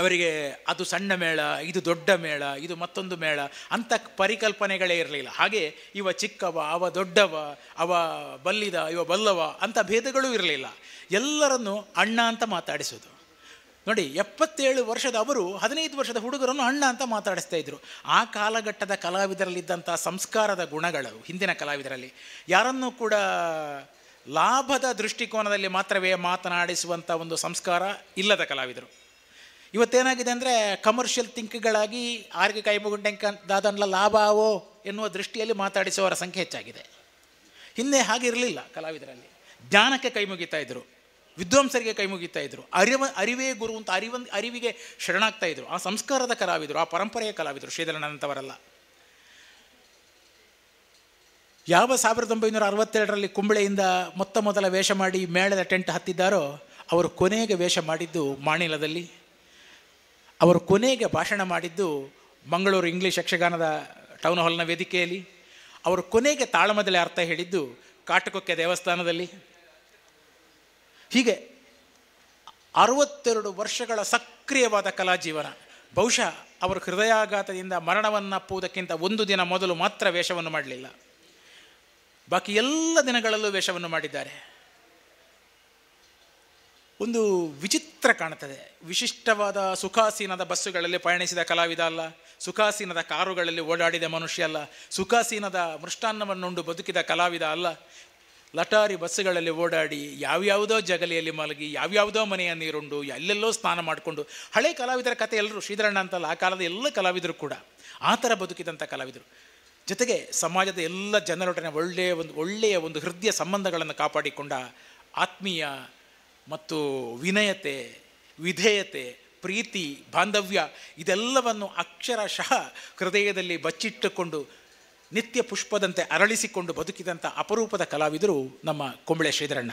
[SPEAKER 6] ಅವರಿಗೆ ಅದು ಸಣ್ಣ ಮೇಳ, ಇದು ದೊಡ್ಡ ಮೇಳ, ಇದು ಮತ್ತೊಂದು ಮೇಳ ಅಂತ ಪರಿಕಲ್ಪನೆಗಳೇ ಇರಲಿಲ್ಲ. ಹಾಗೆ ಇವ ಚಿಕ್ಕವ, ಅವ ದೊಡ್ಡವ, ಅವ ಬಲ್ಲಿದ, ಇವ ಬಲ್ಲವ ಅಂತ ಭೇದಗಳೂ ಇರಲಿಲ್ಲ. ಎಲ್ಲರನ್ನೂ ಅಣ್ಣ ಅಂತ ಮಾತಾಡಿಸೋದು. ನೋಡಿ, 77 ವರ್ಷದ ಅವರು 15 ವರ್ಷದ ಹುಡುಗರನ್ನು ಅಣ್ಣ ಅಂತ ಮಾತಾಡಿಸ್ತಾ ಇದ್ರು. ಆ ಕಾಲಘಟ್ಟದ ಕಲಾವಿದರಲ್ಲಿದ್ದಂಥ ಸಂಸ್ಕಾರದ ಗುಣಗಳು ಹಿಂದಿನ ಕಲಾವಿದರಲ್ಲಿ. ಯಾರನ್ನೂ ಕೂಡ ಲಾಭದ ದೃಷ್ಟಿಕೋನದಲ್ಲಿ ಮಾತ್ರವೇ ಮಾತನಾಡಿಸುವಂಥ ಒಂದು ಸಂಸ್ಕಾರ ಇಲ್ಲದ ಕಲಾವಿದರು. ಇವತ್ತೇನಾಗಿದೆ ಅಂದರೆ ಕಮರ್ಷಿಯಲ್ ಥಿಂಕ್ಗಳಾಗಿ ಆರ್ಗೆ ಕೈ ಮುಗುಂಡೆಂಕದಾದನ್ಲ ಲಾಭವೋ ಎನ್ನುವ ದೃಷ್ಟಿಯಲ್ಲಿ ಮಾತಾಡಿಸುವವರ ಸಂಖ್ಯೆ ಹೆಚ್ಚಾಗಿದೆ. ಹಿಂದೆ ಹಾಗಿರಲಿಲ್ಲ. ಕಲಾವಿದರಲ್ಲಿ ಜ್ಞಾನಕ್ಕೆ ಕೈ ಮುಗಿತಾ ಇದ್ರು, ವಿದ್ವಾಂಸರಿಗೆ ಕೈ ಮುಗಿತಾ ಇದ್ರು, ಅರಿವೇ ಗುರು ಅಂತ ಅರಿವಿಗೆ ಶರಣಾಗ್ತಾ ಇದ್ರು. ಆ ಸಂಸ್ಕಾರದ ಕಲಾವಿದರು, ಆ ಪರಂಪರೆಯ ಕಲಾವಿದರು ಶ್ರೀಧರಣ್ಣನಂತವರೆಲ್ಲ. ಯಾವ 1962ರಲ್ಲಿ ಕುಂಬಳೆಯಿಂದ ಮೊದಲ ವೇಷ ಮಾಡಿ ಮೇಳದ ಟೆಂಟ್ ಹತ್ತಿದ್ದಾರೋ ಅವರು ಕೊನೆಗೆ ವೇಷ ಮಾಡಿದ್ದು ಮಾಣಿಲದಲ್ಲಿ. ಅವರು ಕೊನೆಗೆ ಭಾಷಣ ಮಾಡಿದ್ದು ಮಂಗಳೂರು ಇಂಗ್ಲೀಷ್ ಯಕ್ಷಗಾನದ ಟೌನ್ ಹಾಲ್ನ ವೇದಿಕೆಯಲ್ಲಿ. ಅವರು ಕೊನೆಗೆ ತಾಳಮದಲೆ ಅರ್ಥ ಹೇಳಿದ್ದು ಕಾಟುಕೊಕ್ಕೆ ದೇವಸ್ಥಾನದಲ್ಲಿ. ಹೀಗೆ 62 ವರ್ಷಗಳ ಸಕ್ರಿಯವಾದ ಕಲಾ ಜೀವನ. ಬಹುಶಃ ಅವರು ಹೃದಯಾಘಾತದಿಂದ ಮರಣವನ್ನಪ್ಪುವುದಕ್ಕಿಂತ 1 ದಿನ ಮೊದಲು ಮಾತ್ರ ವೇಷವನ್ನು ಮಾಡಲಿಲ್ಲ, ಬಾಕಿ ಎಲ್ಲ ದಿನಗಳಲ್ಲೂ ವೇಷವನ್ನು ಮಾಡಿದ್ದಾರೆ. ಒಂದು ವಿಚಿತ್ರ ಕಾಣುತ್ತದೆ. ವಿಶಿಷ್ಟವಾದ ಸುಖಾಸೀನದ ಬಸ್ಸುಗಳಲ್ಲಿ ಪಯಣಿಸಿದ ಕಲಾವಿದ ಅಲ್ಲ, ಸುಖಾಸೀನದ ಕಾರುಗಳಲ್ಲಿ ಓಡಾಡಿದ ಮನುಷ್ಯ ಅಲ್ಲ, ಸುಖಾಸೀನದ ಮೃಷ್ಟಾನ್ನವನ್ನುಂಡು ಬದುಕಿದ ಕಲಾವಿದ ಅಲ್ಲ. ಲಟಾರಿ ಬಸ್ಸುಗಳಲ್ಲಿ ಓಡಾಡಿ ಯಾವ್ಯಾವುದೋ ಜಗಲಿಯಲ್ಲಿ ಮಲಗಿ ಯಾವ್ಯಾವುದೋ ಮನೆಯ ನೀರುಂಡು ಎಲ್ಲೆಲ್ಲೋ ಸ್ನಾನ ಮಾಡಿಕೊಂಡು, ಹಳೆ ಕಲಾವಿದರ ಕಥೆ ಎಲ್ಲರೂ, ಶ್ರೀಧರಣ್ಣ ಅಂತಲ್ಲ, ಆ ಕಾಲದ ಎಲ್ಲ ಕಲಾವಿದರು ಕೂಡ ಆ ಥರ ಬದುಕಿದಂಥ ಕಲಾವಿದರು. ಜೊತೆಗೆ ಸಮಾಜದ ಎಲ್ಲ ಜನರೊಡನೆ ಒಳ್ಳೆಯ ಒಂದು ಹೃದಯ ಸಂಬಂಧಗಳನ್ನು ಕಾಪಾಡಿಕೊಂಡ ಆತ್ಮೀಯ ಮತ್ತು ವಿನಯತೆ, ವಿಧೇಯತೆ, ಪ್ರೀತಿ, ಬಾಂಧವ್ಯ ಇದೆಲ್ಲವನ್ನು ಅಕ್ಷರಶಃ ಹೃದಯದಲ್ಲಿ ಬಚ್ಚಿಟ್ಟುಕೊಂಡು ನಿತ್ಯ ಪುಷ್ಪದಂತೆ ಅರಳಿಸಿಕೊಂಡು ಬದುಕಿದಂಥ ಅಪರೂಪದ ಕಲಾವಿದರು ನಮ್ಮ ಕುಂಬಳೆ ಶ್ರೀಧರಣ್ಣ.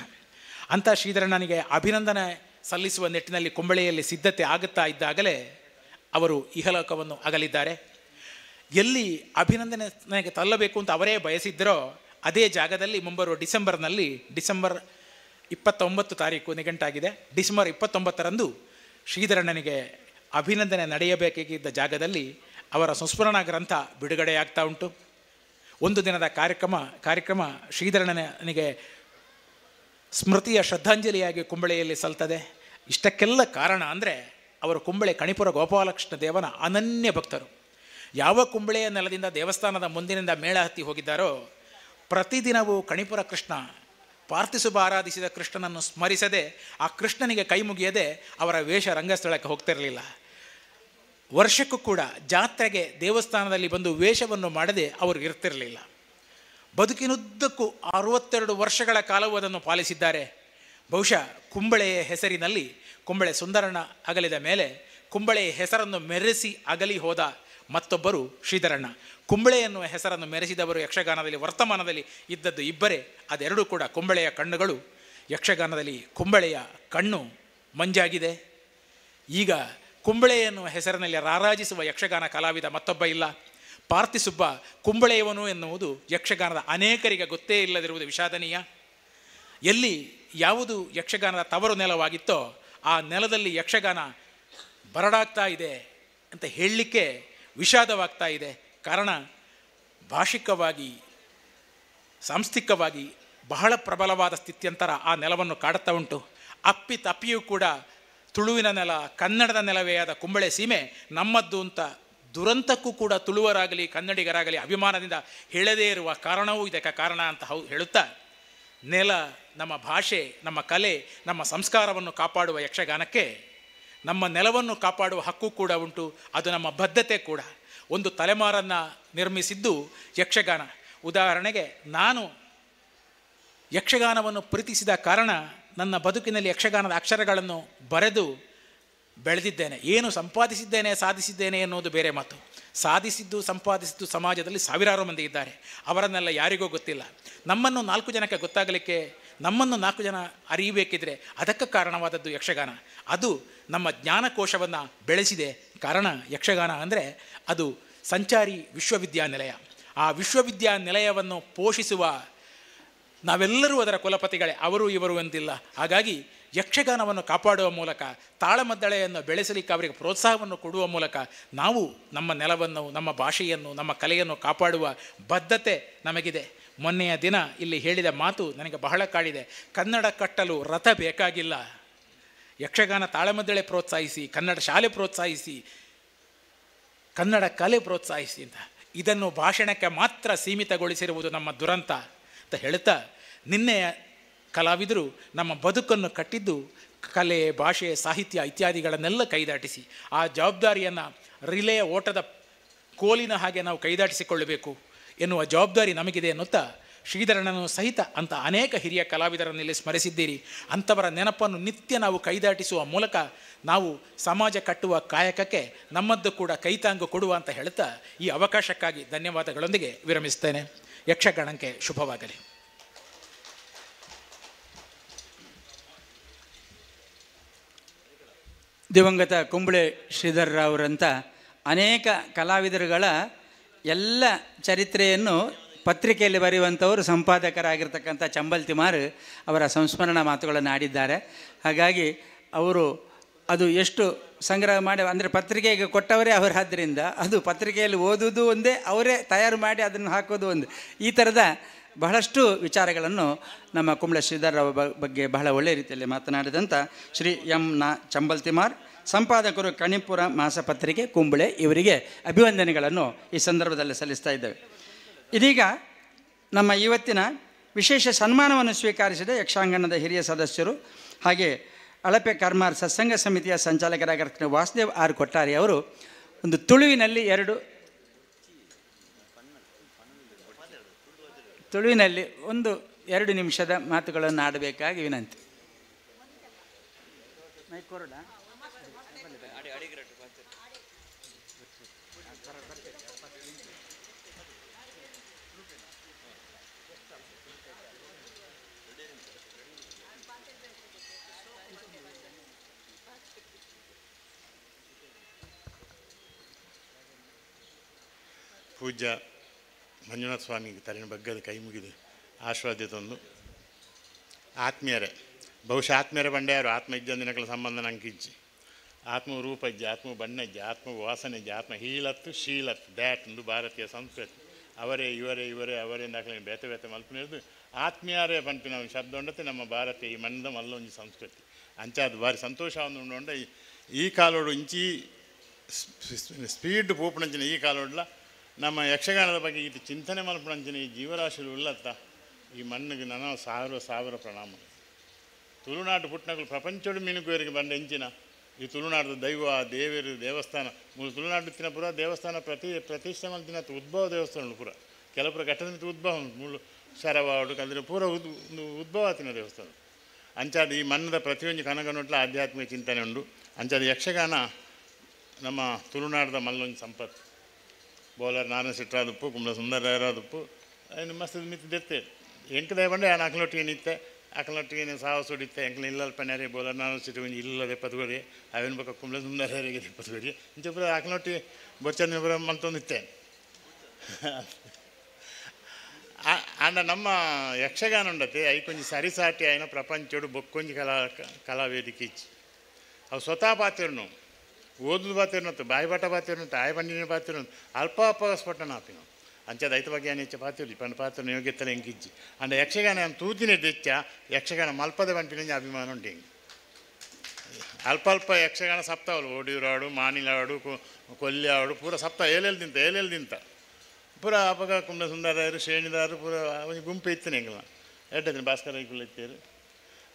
[SPEAKER 6] ಅಂಥ ಶ್ರೀಧರಣ್ಣನಿಗೆ ಅಭಿನಂದನೆ ಸಲ್ಲಿಸುವ ನಿಟ್ಟಿನಲ್ಲಿ ಕುಂಬಳೆಯಲ್ಲಿ ಸಿದ್ಧತೆ ಆಗುತ್ತಾ ಇದ್ದಾಗಲೇ ಅವರು ಇಹಲೋಕವನ್ನು ಅಗಲಿದ್ದಾರೆ. ಎಲ್ಲಿ ಅಭಿನಂದನೆಗೆ ತಲ್ಲಬೇಕು ಅಂತ ಅವರೇ ಬಯಸಿದ್ದರೋ ಅದೇ ಜಾಗದಲ್ಲಿ ಮುಂಬರುವ ಡಿಸೆಂಬರ್ 29 ತಾರೀಕು ನಿಗಂಟಾಗಿದೆ. ಡಿಸೆಂಬರ್ 29ರಂದು ಶ್ರೀಧರಣ್ಣನಿಗೆ ಅಭಿನಂದನೆ ನಡೆಯಬೇಕಾಗಿದ್ದ ಜಾಗದಲ್ಲಿ ಅವರ ಸಂಸ್ಮರಣಾ ಗ್ರಂಥ ಬಿಡುಗಡೆಯಾಗ್ತಾ ಉಂಟು. ಒಂದು ದಿನದ ಕಾರ್ಯಕ್ರಮ ಶ್ರೀಧರಣ್ಣನಿಗೆ ಸ್ಮೃತಿಯ ಶ್ರದ್ಧಾಂಜಲಿಯಾಗಿ ಕುಂಬಳೆಯಲ್ಲಿ ಸಲ್ತದೆ. ಇಷ್ಟಕ್ಕೆಲ್ಲ ಕಾರಣ ಅಂದರೆ ಅವರು ಕುಂಬಳೆ ಕಣಿಪುರ ಗೋಪಾಲಕೃಷ್ಣ ದೇವನ ಅನನ್ಯ ಭಕ್ತರು. ಯಾವ ಕುಂಬಳೆಯ ನೆಲದಿಂದ ದೇವಸ್ಥಾನದ ಮುಂದಿನಿಂದ ಮೇಳ ಹತ್ತಿ ಹೋಗಿದ್ದಾರೋ ಪ್ರತಿದಿನವೂ ಕಣಿಪುರ ಕೃಷ್ಣ ಪಾರ್ಥಿಸುಬ ಆರಾಧಿಸಿದ ಕೃಷ್ಣನನ್ನು ಸ್ಮರಿಸದೆ ಆ ಕೃಷ್ಣನಿಗೆ ಕೈ ಮುಗಿಯದೆ ಅವರ ವೇಷ ರಂಗಸ್ಥಳಕ್ಕೆ ಹೋಗ್ತಿರಲಿಲ್ಲ. ವರ್ಷಕ್ಕೂ ಕೂಡ ಜಾತ್ರೆಗೆ ದೇವಸ್ಥಾನದಲ್ಲಿ ಬಂದು ವೇಷವನ್ನು ಮಾಡದೆ ಅವರು ಇರ್ತಿರಲಿಲ್ಲ. ಬದುಕಿನುದ್ದಕ್ಕೂ 62 ವರ್ಷಗಳ ಕಾಲವೂ ಅದನ್ನು ಪಾಲಿಸಿದ್ದಾರೆ. ಬಹುಶಃ ಕುಂಬಳೆಯ ಹೆಸರಿನಲ್ಲಿ ಕುಂಬಳೆ ಸುಂದರಣ್ಣ ಅಗಲಿದ ಮೇಲೆ ಕುಂಬಳೆಯ ಹೆಸರನ್ನು ಮೆರೆಸಿ ಅಗಲಿ ಹೋದ ಮತ್ತೊಬ್ಬರು ಶ್ರೀಧರಣ್ಣ. ಕುಂಬಳೆ ಎನ್ನುವ ಹೆಸರನ್ನು ಮೆರೆಸಿದವರು ಯಕ್ಷಗಾನದಲ್ಲಿ ವರ್ತಮಾನದಲ್ಲಿ ಇದ್ದದ್ದು ಇಬ್ಬರೇ. ಅದೆರಡೂ ಕೂಡ ಕುಂಬಳೆಯ ಕಣ್ಣುಗಳು. ಯಕ್ಷಗಾನದಲ್ಲಿ ಕುಂಬಳೆಯ ಕಣ್ಣು ಮಂಜಾಗಿದೆ. ಈಗ ಕುಂಬಳೆ ಎನ್ನುವ ಹೆಸರಿನಲ್ಲಿ ರಾರಾಜಿಸುವ ಯಕ್ಷಗಾನ ಕಲಾವಿದ ಮತ್ತೊಬ್ಬ ಇಲ್ಲ. ಪಾರ್ಥಿಸುಬ್ಬ ಕುಂಬಳೆಯವನು ಎನ್ನುವುದು ಯಕ್ಷಗಾನದ ಅನೇಕರಿಗೆ ಗೊತ್ತೇ ಇಲ್ಲದಿರುವುದು ವಿಷಾದನೀಯ. ಎಲ್ಲಿ ಯಾವುದು ಯಕ್ಷಗಾನದ ತವರು ನೆಲವಾಗಿತ್ತೋ ಆ ನೆಲದಲ್ಲಿ ಯಕ್ಷಗಾನ ಬರಡಾಗ್ತಾ ಇದೆ ಅಂತ ಹೇಳಲಿಕ್ಕೆ ವಿಷಾದವಾಗ್ತಾ ಇದೆ. ಕಾರಣ ಭಾಷಿಕವಾಗಿ ಸಾಂಸ್ಥಿಕವಾಗಿ ಬಹಳ ಪ್ರಬಲವಾದ ಸ್ಥಿತ್ಯಂತರ ಆ ನೆಲವನ್ನು ಕಾಡುತ್ತಾ ಉಂಟು. ಅಪ್ಪಿತಪ್ಪಿಯೂ ಕೂಡ ತುಳುವಿನ ನೆಲ ಕನ್ನಡದ ನೆಲವೇ ಆದ ಕುಂಬಳೆ ಸೀಮೆ ನಮ್ಮದ್ದು ಅಂತ ದುರಂತಕ್ಕೂ ಕೂಡ ತುಳುವರಾಗಲಿ ಕನ್ನಡಿಗರಾಗಲಿ ಅಭಿಮಾನದಿಂದ ಹೇಳದೇ ಇರುವ ಕಾರಣವೂ ಇದಕ್ಕೆ ಕಾರಣ ಅಂತ ಹೇಳುತ್ತಾ, ನೆಲ, ನಮ್ಮ ಭಾಷೆ, ನಮ್ಮ ಕಲೆ, ನಮ್ಮ ಸಂಸ್ಕಾರವನ್ನು ಕಾಪಾಡುವ ಯಕ್ಷಗಾನಕ್ಕೆ ನಮ್ಮ ನೆಲವನ್ನು ಕಾಪಾಡುವ ಹಕ್ಕು ಕೂಡ ಉಂಟು. ಅದು ನಮ್ಮ ಬದ್ಧತೆ ಕೂಡ. ಒಂದು ತಲೆಮಾರನ್ನು ನಿರ್ಮಿಸಿದ್ದು ಯಕ್ಷಗಾನ. ಉದಾಹರಣೆಗೆ ನಾನು ಯಕ್ಷಗಾನವನ್ನು ಪ್ರೀತಿಸಿದ ಕಾರಣ ನನ್ನ ಬದುಕಿನಲ್ಲಿ ಯಕ್ಷಗಾನದ ಅಕ್ಷರಗಳನ್ನು ಬರೆದು ಬೆಳೆದಿದ್ದೇನೆ. ಏನು ಸಂಪಾದಿಸಿದ್ದೇನೆ ಸಾಧಿಸಿದ್ದೇನೆ ಎನ್ನುವುದು ಬೇರೆ ಮಾತು. ಸಂಪಾದಿಸಿದ್ದು ಸಮಾಜದಲ್ಲಿ ಸಾವಿರಾರು ಮಂದಿ ಇದ್ದಾರೆ. ಅವರನ್ನೆಲ್ಲ ಯಾರಿಗೂ ಗೊತ್ತಿಲ್ಲ. ನಮ್ಮನ್ನು 4 ಜನಕ್ಕೆ ಗೊತ್ತಾಗಲಿಕ್ಕೆ, ನಮ್ಮನ್ನು 4 ಜನ ಅರಿಯಬೇಕಿದ್ರೆ ಅದಕ್ಕೆ ಕಾರಣವಾದದ್ದು ಯಕ್ಷಗಾನ. ಅದು ನಮ್ಮ ಜ್ಞಾನಕೋಶವನ್ನು ಬೆಳೆಸಿದೆ. ಕಾರಣ ಯಕ್ಷಗಾನ ಅಂದರೆ ಅದು ಸಂಚಾರಿ ವಿಶ್ವವಿದ್ಯಾನಿಲಯ. ಆ ವಿಶ್ವವಿದ್ಯಾನಿಲಯವನ್ನು ಪೋಷಿಸುವ ನಾವೆಲ್ಲರೂ ಅದರ ಕುಲಪತಿಗಳೇ, ಅವರು ಇವರು ಎಂದಿಲ್ಲ. ಹಾಗಾಗಿ ಯಕ್ಷಗಾನವನ್ನು ಕಾಪಾಡುವ ಮೂಲಕ, ತಾಳಮದ್ದಳೆಯನ್ನು ಬೆಳೆಸಲಿಕ್ಕೆ ಅವರಿಗೆ ಪ್ರೋತ್ಸಾಹವನ್ನು ಕೊಡುವ ಮೂಲಕ ನಾವು ನಮ್ಮ ನೆಲವನ್ನು, ನಮ್ಮ ಭಾಷೆಯನ್ನು, ನಮ್ಮ ಕಲೆಯನ್ನು ಕಾಪಾಡುವ ಬದ್ಧತೆ ನಮಗಿದೆ. ಮೊನ್ನೆಯ ದಿನ ಇಲ್ಲಿ ಹೇಳಿದ ಮಾತು ನನಗೆ ಬಹಳ ಕಾಡಿದೆ. ಕನ್ನಡ ಕಟ್ಟಲು ರಥ ಬೇಕಾಗಿಲ್ಲ, ಯಕ್ಷಗಾನ ತಾಳಮದ್ದಳೆ ಪ್ರೋತ್ಸಾಹಿಸಿ, ಕನ್ನಡ ಶಾಲೆ ಪ್ರೋತ್ಸಾಹಿಸಿ, ಕನ್ನಡ ಕಲೆ ಪ್ರೋತ್ಸಾಹಿಸಿ ಅಂತ. ಇದನ್ನು ಭಾಷಣಕ್ಕೆ ಮಾತ್ರ ಸೀಮಿತಗೊಳಿಸಿರುವುದು ನಮ್ಮ ದುರಂತ ಅಂತ ಹೇಳುತ್ತಾ, ನಿನ್ನೆಯ ಕಲಾವಿದರು ನಮ್ಮ ಬದುಕನ್ನು ಕಟ್ಟಿದ್ದು ಕಲೆ, ಭಾಷೆ, ಸಾಹಿತ್ಯ ಇತ್ಯಾದಿಗಳನ್ನೆಲ್ಲ ಕೈದಾಟಿಸಿ ಆ ಜವಾಬ್ದಾರಿಯನ್ನು ರಿಲೆಯ ಓಟದ ಕೋಲಿನ ಹಾಗೆ ನಾವು ಕೈದಾಟಿಸಿಕೊಳ್ಳಬೇಕು ಎನ್ನುವ ಜವಾಬ್ದಾರಿ ನಮಗಿದೆ ಎನ್ನುತ್ತಾ ಶ್ರೀಧರಣ್ಣನು ಸಹಿತ ಅಂತ ಅನೇಕ ಹಿರಿಯ ಕಲಾವಿದರನ್ನು ಇಲ್ಲಿ ಸ್ಮರಿಸಿದ್ದೀರಿ. ಅಂಥವರ ನೆನಪನ್ನು ನಿತ್ಯ ನಾವು ಕೈದಾಟಿಸುವ ಮೂಲಕ ನಾವು ಸಮಾಜ ಕಟ್ಟುವ ಕಾಯಕಕ್ಕೆ ನಮ್ಮದ್ದು ಕೂಡ ಕೈತಾಂಗು ಕೊಡುವ ಅಂತ ಹೇಳುತ್ತಾ ಈ ಅವಕಾಶಕ್ಕಾಗಿ ಧನ್ಯವಾದಗಳೊಂದಿಗೆ ವಿರಮಿಸ್ತೇನೆ. ಯಕ್ಷಗಾನಕ್ಕೆ ಶುಭವಾಗಲಿ.
[SPEAKER 1] ದಿವಂಗತ ಕುಂಬಳೆ ಶ್ರೀಧರರಾವರಂಥ ಅನೇಕ ಕಲಾವಿದರುಗಳ ಎಲ್ಲ ಚರಿತ್ರೆಯನ್ನು ಪತ್ರಿಕೆಯಲ್ಲಿ ಬರೆಯುವಂಥವರು ಸಂಪಾದಕರಾಗಿರ್ತಕ್ಕಂಥ ಚಂಬಲ್ ತಿಮಾರ್ ಅವರ ಸಂಸ್ಮರಣಾ ಮಾತುಗಳನ್ನು ಆಡಿದ್ದಾರೆ. ಹಾಗಾಗಿ ಅವರು ಅದು ಎಷ್ಟು ಸಂಗ್ರಹ ಮಾಡಿ ಅಂದರೆ ಪತ್ರಿಕೆಗೆ ಕೊಟ್ಟವರೇ ಅವರಾದ್ದರಿಂದ ಅದು ಪತ್ರಿಕೆಯಲ್ಲಿ ಓದುವುದು ಒಂದೇ, ಅವರೇ ತಯಾರು ಮಾಡಿ ಅದನ್ನು ಹಾಕೋದು ಒಂದು. ಈ ಥರದ ಬಹಳಷ್ಟು ವಿಚಾರಗಳನ್ನು ನಮ್ಮ ಕುಂಬಳೆ ಶ್ರೀಧರರಾವ್ ಬಗ್ಗೆ ಬಹಳ ಒಳ್ಳೆಯ ರೀತಿಯಲ್ಲಿ ಮಾತನಾಡಿದಂಥ ಶ್ರೀ ಚಂಬಲ್ ತಿಮಾರ್, ಸಂಪಾದಕರು ಕಣಿಪುರ ಮಾಸಪತ್ರಿಕೆ ಕುಂಬಳೆ, ಇವರಿಗೆ ಅಭಿವಂದನೆಗಳನ್ನು ಈ ಸಂದರ್ಭದಲ್ಲಿ ಸಲ್ಲಿಸ್ತಾ ಇದ್ದೇವೆ. ಇದೀಗ ನಮ್ಮ ಇವತ್ತಿನ ವಿಶೇಷ ಸನ್ಮಾನವನ್ನು ಸ್ವೀಕರಿಸಿದ ಯಕ್ಷಾಂಗಣದ ಹಿರಿಯ ಸದಸ್ಯರು ಹಾಗೆ ಅಳಪೆ ಕರ್ಮಾರ್ ಸತ್ಸಂಗ ಸಮಿತಿಯ ಸಂಚಾಲಕರಾಗಿರ್ತಕ್ಕಂಥ ವಾಸುದೇವ್ ಆರ್ ಕೊಟ್ಟಾರಿ ಅವರು ಒಂದು ತುಳುವಿನಲ್ಲಿ 2 ನಿಮಿಷದ ಮಾತುಗಳನ್ನು ಆಡಬೇಕಾಗಿ ವಿನಂತಿ.
[SPEAKER 7] ಪೂಜ್ಯ ಮಂಜುನಾಥ ಸ್ವಾಮಿಗೆ ತರಿನ ಬಗ್ಗದ ಕೈ ಮುಗಿದು ಆಶೀರ್ವಾದ ತಂದು ಆತ್ಮೀಯರೇ ಬಹುಶಃ ಆತ್ಮೀಯರ ಬಂಡೆ ಯಾರು ಆತ್ಮ ಇಜ್ಜಂದಿನಗಳ ಸಂಬಂಧ ನಂಗೆ ಇಜ್ಜಿ ಆತ್ಮ ರೂಪ ಇಜ್ಜಿ ಆತ್ಮ ಬಣ್ಣ ಇಜ್ಜಿ ಆತ್ಮ ವಾಸನೆ ಇಜ್ಜಿ ಆತ್ಮ ಹೀಲತ್ತು ಶೀಲತ್ತು ದ್ಯಾಟ್ ಒಂದು ಭಾರತೀಯ ಸಂಸ್ಕೃತಿ ಅವರೇ ಇವರೇ ಅವರೇ ದಾಖಲೆ ಬೇತೆ ಮಲ್ಪನಿರ್ದು ಆತ್ಮೀಯರೇ ಪಂಪಿನ ಶಬ್ದ ಉಂಡತೆ ನಮ್ಮ ಭಾರತೀಯ ಈ ಮಣ್ಣದ ಮಲ್ಲೊಂಜಿ ಸಂಸ್ಕೃತಿ ಅಂಚೆ ಅದು ಭಾರಿ ಸಂತೋಷವನ್ನು ಉಂಡ ಈ ಕಾಲೋಡು ಇಂಚಿ ಸ್ಪೀಡ್ ಪೋಪಣಂಚಿನ ಈ ಕಾಲೋಡ್ಲ ನಮ್ಮ ಯಕ್ಷಗಾನದ ಬಗ್ಗೆ ಇದು ಚಿಂತನೆ ಮಲ್ಪಣಂಚಿನ ಈ ಜೀವರಾಶಿಗಳು ಉಳ್ಳತ್ತ ಈ ಮಣ್ಣಿಗೆ ನಾನು ಸಾವಿರ ಪ್ರಣಾಮ ತುಳುನಾಡು ಪುಟ್ನಗಳು ಪ್ರಪಂಚೋಡು ಮೀನುಗುವರಿಗೆ ಬಂದ ಎಂಚಿನ ಈ ತುಳುನಾಡದ ದೈವ ದೇವರು ದೇವಸ್ಥಾನ ಮೂಲ ತುಳುನಾಡು ತಿನ್ನ ಪುರ ದೇವಸ್ಥಾನ ಪ್ರತಿಷ್ಠೆ ಮಲ್ತಿನ ಉದ್ಭವ ದೇವಸ್ಥಾನ ಪುರ ಕೆಲಪುರ ಘಟ್ಟದ ಉದ್ಭವ ಮೂಲು ಶರವಾಡು ಕಲ್ದಿನ ಪೂರ ಉದ್ಭವ ತಿನ್ನ ದೇವಸ್ಥಾನ ಅಂಚಾದ ಈ ಮಣ್ಣದ ಪ್ರತಿಯೊಂದು ಕನಗನೊಟ್ಲ ಆಧ್ಯಾತ್ಮಿಕ ಚಿಂತನೆ ಉಂಡು ಅಂಚಾದ ಯಕ್ಷಗಾನ ನಮ್ಮ ತುಳುನಾಡದ ಮಲ್ಲೊಂದು ಸಂಪತ್ತು ಬೋಲರ್ ನಾರಾಯಣ ಸಿಟ್ರಾದುಪ್ಪು ಕುಂಬಳ ಸುಂದರರಾದುಪ್ಪು ಇನ್ನು ಮಸ್ತ್ ಮಿತ್ತಿದ್ದೆ ಎಂಕದೇ ಬಂಡೆ ನಾನು ಅಕಲೊಟ್ಟಿಗೆ ನಿತ್ತೆ ಅಕಲೊಟ್ಟಿಗೆ ಸಾಹಸ ಹೊಡಿತೆ ಎಂಕಲ ಇಲ್ಲಲ್ಪನ್ಯಾರೆ ಬೋಲರ್ ನಾರಾಯಣ ಸಿಟ್ಟು ಇಲ್ಲದೆ ಪತ್ಗೋರಿ ಅವೇನು ಬೇಕಾ ಕುಂಬಳ ಸುಂದರರಿಗೆ ಪತ್ಗೋರಿ ಇಂಚ ಪುರ ಅಕಲೊಟ್ಟಿ ಬೊಚ್ಚನ ಪುರ ಮಲ್ತೊಂದಿತ್ತೆ ಆಂಡ ನಮ್ಮ ಯಕ್ಷಗಾನ ಉಂಡತೆ ಐಕೊಂಜಿ ಸರಿಸಾಟಿ ಆಯ್ನ ಪ್ರಪಂಚೋಡು ಬೊಕ್ಕೊಂಜಿ ಕಲಾವೇದಿಕೆ ಇಚ್ಚಿ ಅವು ಸ್ವತಃ ಪಾತಿರ್ನು ಓದುದು ಪಾತಿರ್ನತ್ತು ಬಾಯಿ ಬಾಟ ಪಾತಿರ್ನತ್ತು ಆಯ ಬಂಡಿನ ಪಾತಿರ್ನತ್ತು ಅಲ್ಪ ಸ್ಫೋಟನ ಆಪಿನ ಅಂಚದ ಐತ ಬಗ್ಗೆ ಹೆಚ್ಚ ಪಾತಿರ್ಲಿ ಪಂಡ ಪಾತ್ರ ಯೋಗ್ಯತನ ಎಂಕಿಜ್ಜಿ ಅಂಡ ಯಕ್ಷಗಾನ ತೂತಿನ ದೆಚ್ಚ ಯಕ್ಷಗಾನ ಮಲ್ಪದ ಬಂಪಿನ ಅಭಿಮಾನ ಉಂಟು ಹೆಂಗೆ ಅಲ್ಪ ಯಕ್ಷಗಾನ ಸಪ್ತಾವಲು ಓಡಿಯೂರಾಡು ಮಾನಿಲಾಡು ಕೊಲ್ಯಾಡು ಪೂರ ಸಪ್ತ ಏಳೆಲ್ದಿಂತ ಪೂರ ಅಪಗ ಕುಂಡ ಸುಂದರಾಯರು ಶ್ರೇಣಿದಾರು ಪೂರ ಅವನಿಗೆ ಗುಂಪು ಇತ್ತನೆ ಹೆಂಗಲ್ಲ ಎಡ್ಡದಿನ ಭಾಸ್ಕರ ಐಕುಲ್ಲ ಇತ್ತೇರು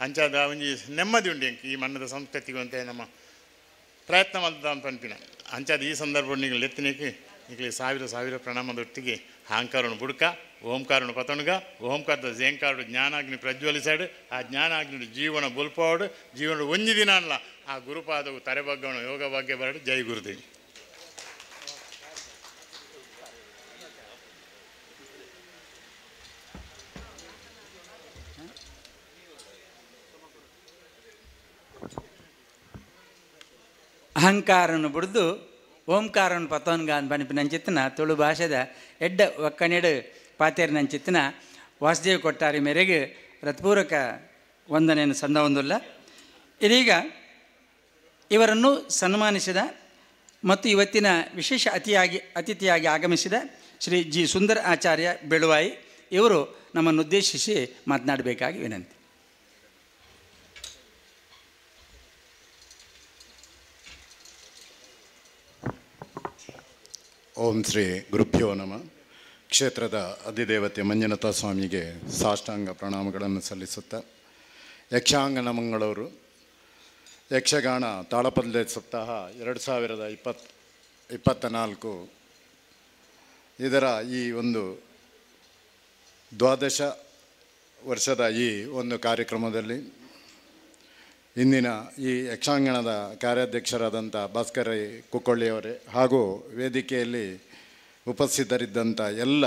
[SPEAKER 7] ಅಂಚಾದ ಅವನಿಗೆ ನೆಮ್ಮದಿ ಉಂಟು ಹೆಂಗೆ ಈ ಮಣ್ಣದ ಸಂಸ್ಕೃತಿಗೂ ಅಂತ ನಮ್ಮ ಪ್ರಯತ್ನ ಮಾಡ್ದ ಅಂತ ಅನ್ಪಿನ ಅಂಚಾದ ಈ ಸಂದರ್ಭ ನೀವು ಎತ್ತಿನಕ್ಕೆ ಈಗ ಸಾವಿರ ಪ್ರಣಾಮದೊಟ್ಟಿಗೆ ಅಹಂಕಾರನು ಬುಡ್ಕ ಓಂಕಾರನು ಪತೊಣಗ ಓಂಕಾರದ ಜೇಂಕಾರಡು ಜ್ಞಾನಾಗ್ನಿ ಪ್ರಜ್ವಲಿಸಾಡು ಆ ಜ್ಞಾನಾಗ್ನಿ ಜೀವನ ಬುಲ್ಪಾಡು ಜೀವನ ಒಂಜಿ ದಿನ ಅಲ್ಲ ಆ ಗುರುಪಾದವು ತರೆಬಗ್ಗವನು ಯೋಗ ಭಾಗ್ಯ ಬರಡು ಜೈ ಗುರುದೇವಿ.
[SPEAKER 1] ಅಹಂಕಾರನು ಬಿಡ್ದು ಓಂಕಾರನು ಪತೋನ್ಗ ಅಂತ ಬನಿಪಿ ನಂಚಿತ್ತಿನ ತುಳು ಭಾಷೆದ ಎಡ್ಡ ಒಕ್ಕನೆಡು ಪಾತೇರಿ ನಂಚಿತ್ತಿನ ವಾಸುದೇವ ಕೊಟ್ಟಾರಿ ಮೇರೆಗೆ ಹೃತ್ಪೂರ್ವಕ ವಂದನೆಯನ್ನು ಸಂದವೊಂದಿಲ್ಲ. ಇದೀಗ ಇವರನ್ನು ಸನ್ಮಾನಿಸಿದ ಮತ್ತು ಇವತ್ತಿನ ವಿಶೇಷ ಅತಿಥಿಯಾಗಿ ಆಗಮಿಸಿದ ಶ್ರೀ ಜಿ ಸುಂದರ ಆಚಾರ್ಯ ಬೆಳುವಾಯಿ ಇವರು ನಮ್ಮನ್ನುದ್ದೇಶಿಸಿ ಮಾತನಾಡಬೇಕಾಗಿ ವಿನಂತಿ.
[SPEAKER 8] ಓಂ ಶ್ರೀ ಗುರುಭ್ಯೋ ನಮಃ. ಕ್ಷೇತ್ರದ ಅಧಿದೇವತೆ ಮಂಜುನಾಥ ಸ್ವಾಮಿಗೆ ಸಾಷ್ಟಾಂಗ ಪ್ರಣಾಮಗಳನ್ನು ಸಲ್ಲಿಸುತ್ತಾ ಯಕ್ಷಾಂಗನ ಮಂಗಳೂರು ಯಕ್ಷಗಾನ ತಾಳಪಲ್ಲೆ ಸಪ್ತಾಹ 2024 ಇದರ ಈ ಒಂದು 12 ವರ್ಷದ ಈ ಒಂದು ಕಾರ್ಯಕ್ರಮದಲ್ಲಿ ಇಂದಿನ ಈ ಯಕ್ಷಾಂಗಣದ ಕಾರ್ಯಾಧ್ಯಕ್ಷರಾದಂಥ ಭಾಸ್ಕರ ಕುಕ್ಕೊಳ್ಳಿಯವರೇ ಹಾಗೂ ವೇದಿಕೆಯಲ್ಲಿ ಉಪಸ್ಥಿತರಿದ್ದಂಥ ಎಲ್ಲ